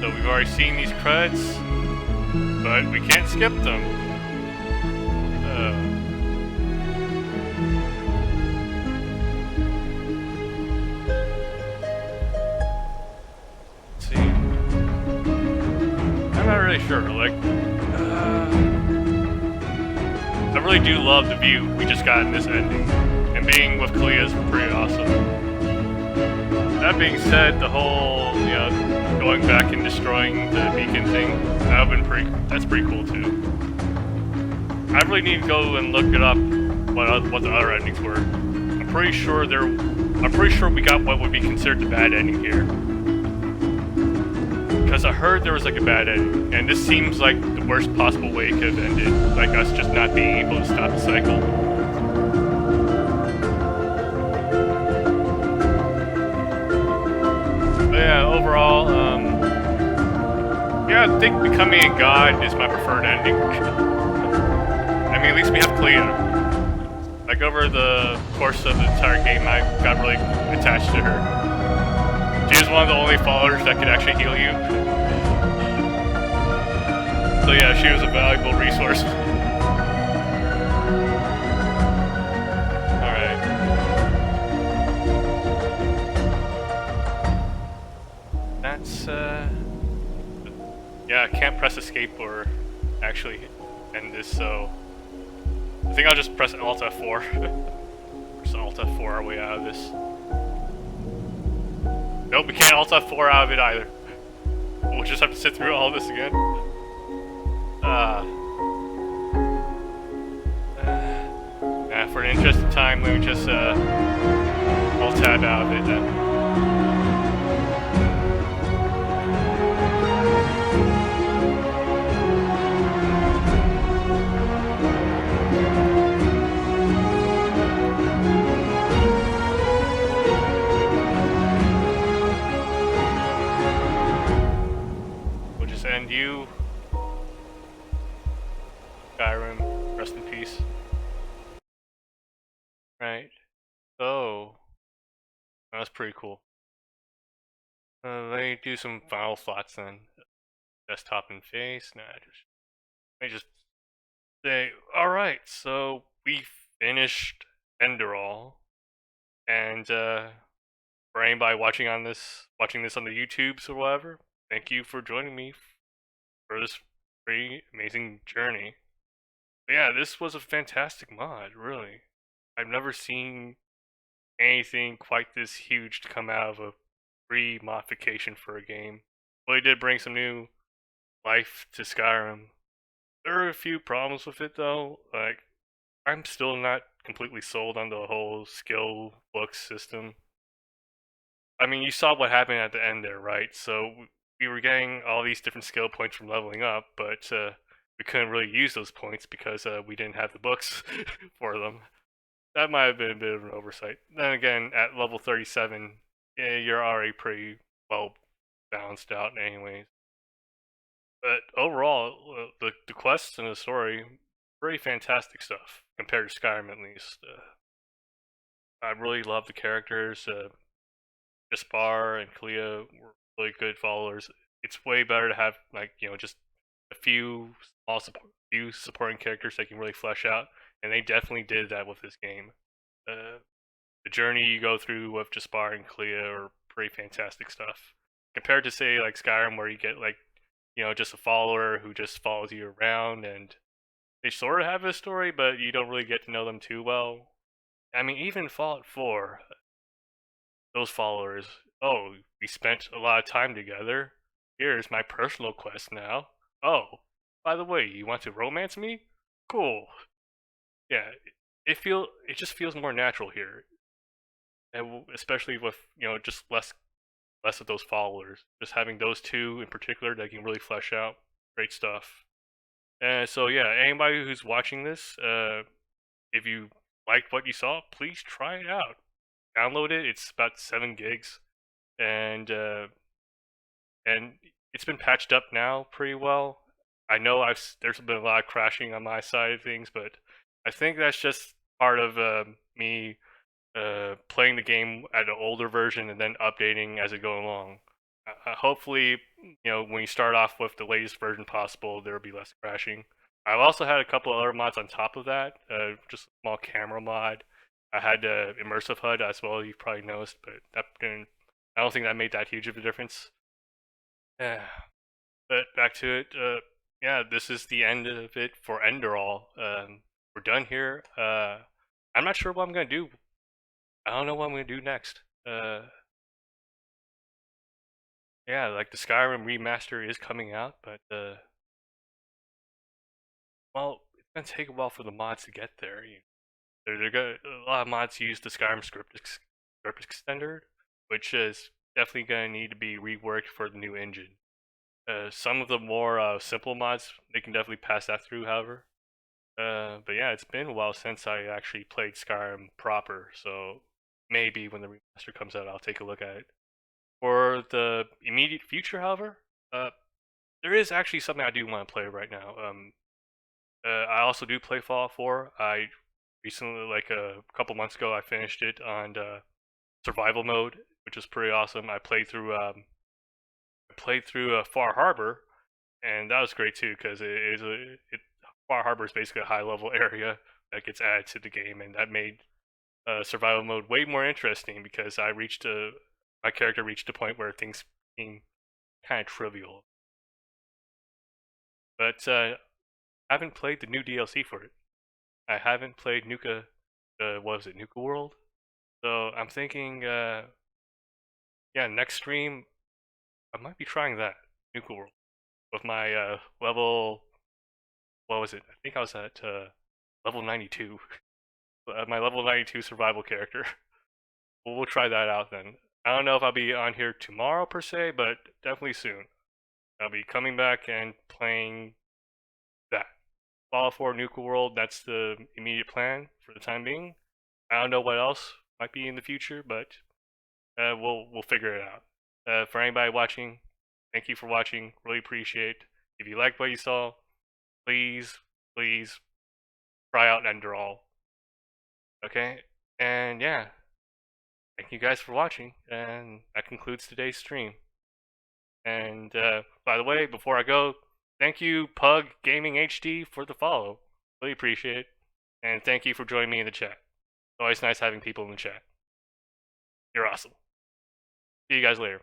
So we've already seen these creds, but we can't skip them. Let's see. I'm not really sure. Like, I really do love the view we just got in this ending, and being with Kalia is pretty awesome. That being said, the whole, you know, going back and destroying the beacon thing, that's pretty cool too. I really need to go and look it up what the other endings were. I'm pretty sure we got what would be considered the bad ending here. Because I heard there was like a bad ending, and this seems like the worst possible way it could have ended, like us just not being able to stop the cycle. But yeah, overall, yeah, I think becoming a god is my preferred ending. I mean, at least we have Clea. Like, over the course of the entire game, I got really attached to her. She was one of the only followers that could actually heal you. So yeah, she was a valuable resource. Alright. That's, yeah, I can't press escape or actually end this, so I think I'll just press Alt F4. Press Alt F4 our way out of this. Nope, we can't Alt F4 out of it either. We'll just have to sit through all of this again. For an interest of time, let me just Alt Tab out of it then. We'll just end you. Skyrim, rest in peace. Right. So, that's pretty cool. Let me do some final thoughts then. Desktop and face. Nah, let me just say, alright, so we finished Enderal. And for anybody watching this on the YouTubes or whatever, thank you for joining me for this pretty amazing journey. But yeah, this was a fantastic mod, really. I've never seen anything quite this huge to come out of a free modification for a game. Really did bring some new life to Skyrim. There are a few problems with it though, like I'm still not completely sold on the whole skill book system. I mean, you saw what happened at the end there, right? So we were getting all these different skill points from leveling up, but we couldn't really use those points because we didn't have the books for them. That might have been a bit of an oversight. Then again, at level 37, yeah, you're already pretty well balanced out anyways. But overall, the quests and the story, pretty fantastic stuff, compared to Skyrim at least. I really love the characters. Gaspar and Kalia were really good followers. It's way better to have, like, just a few few supporting characters that can really flesh out, and they definitely did that with this game. The journey you go through with Jaspar and Kalia are pretty fantastic stuff. Compared to, say, like Skyrim, where you get, like, just a follower who just follows you around, and they sort of have a story, but you don't really get to know them too well. I mean, even Fallout 4, those followers, oh, we spent a lot of time together. Here's my personal quest now. Oh, by the way, you want to romance me? Cool. Yeah, it just feels more natural here, and especially with just less of those followers. Just having those two in particular that can really flesh out. Great stuff. And so yeah, anybody who's watching this, if you liked what you saw, please try it out. Download it. It's about 7 gigs, and it's been patched up now pretty well. I know there's been a lot of crashing on my side of things, but I think that's just part of me playing the game at an older version and then updating as it goes along. Hopefully, when you start off with the latest version possible, there will be less crashing. I've also had a couple other mods on top of that, just a small camera mod. I had immersive HUD as well, you've probably noticed, but I don't think that made that huge of a difference. Yeah. But back to it, yeah, this is the end of it for Enderal. We're done here. I'm not sure what I'm going to do. I don't know what I'm going to do next. Yeah, like the Skyrim remaster is coming out, but well, it's gonna take a while for the mods to get there. A lot of mods use the Skyrim script extender, which is definitely gonna need to be reworked for the new engine. Some of the more simple mods, they can definitely pass that through, however. But yeah, it's been a while since I actually played Skyrim proper, so maybe when the remaster comes out, I'll take a look at it. For the immediate future, however, there is actually something I do want to play right now. I also do play Fallout 4. I recently, like a couple months ago, I finished it on survival mode, which is pretty awesome. I played through Far Harbor, and that was great too because Far Harbor is basically a high level area that gets added to the game, and that made survival mode way more interesting because my character reached a point where things became kind of trivial. But I haven't played the new DLC for it. I haven't played Nuka, what was it, Nuka World? So I'm thinking, yeah, next stream, I might be trying that, Nuka World, with my level, what was it? I think I was at level 92. My level 92 survival character. We'll try that out then. I don't know if I'll be on here tomorrow per se, but definitely soon. I'll be coming back and playing that. Fallout 4 Nuka World, that's the immediate plan for the time being. I don't know what else might be in the future, but we'll figure it out. For anybody watching, thank you for watching. Really appreciate. If you liked what you saw, please try out Enderal. Okay, and yeah, thank you guys for watching, and that concludes today's stream. And by the way, before I go, thank you Pug Gaming HD for the follow. Really appreciate it, and thank you for joining me in the chat. It's always nice having people in the chat. You're awesome. See you guys later.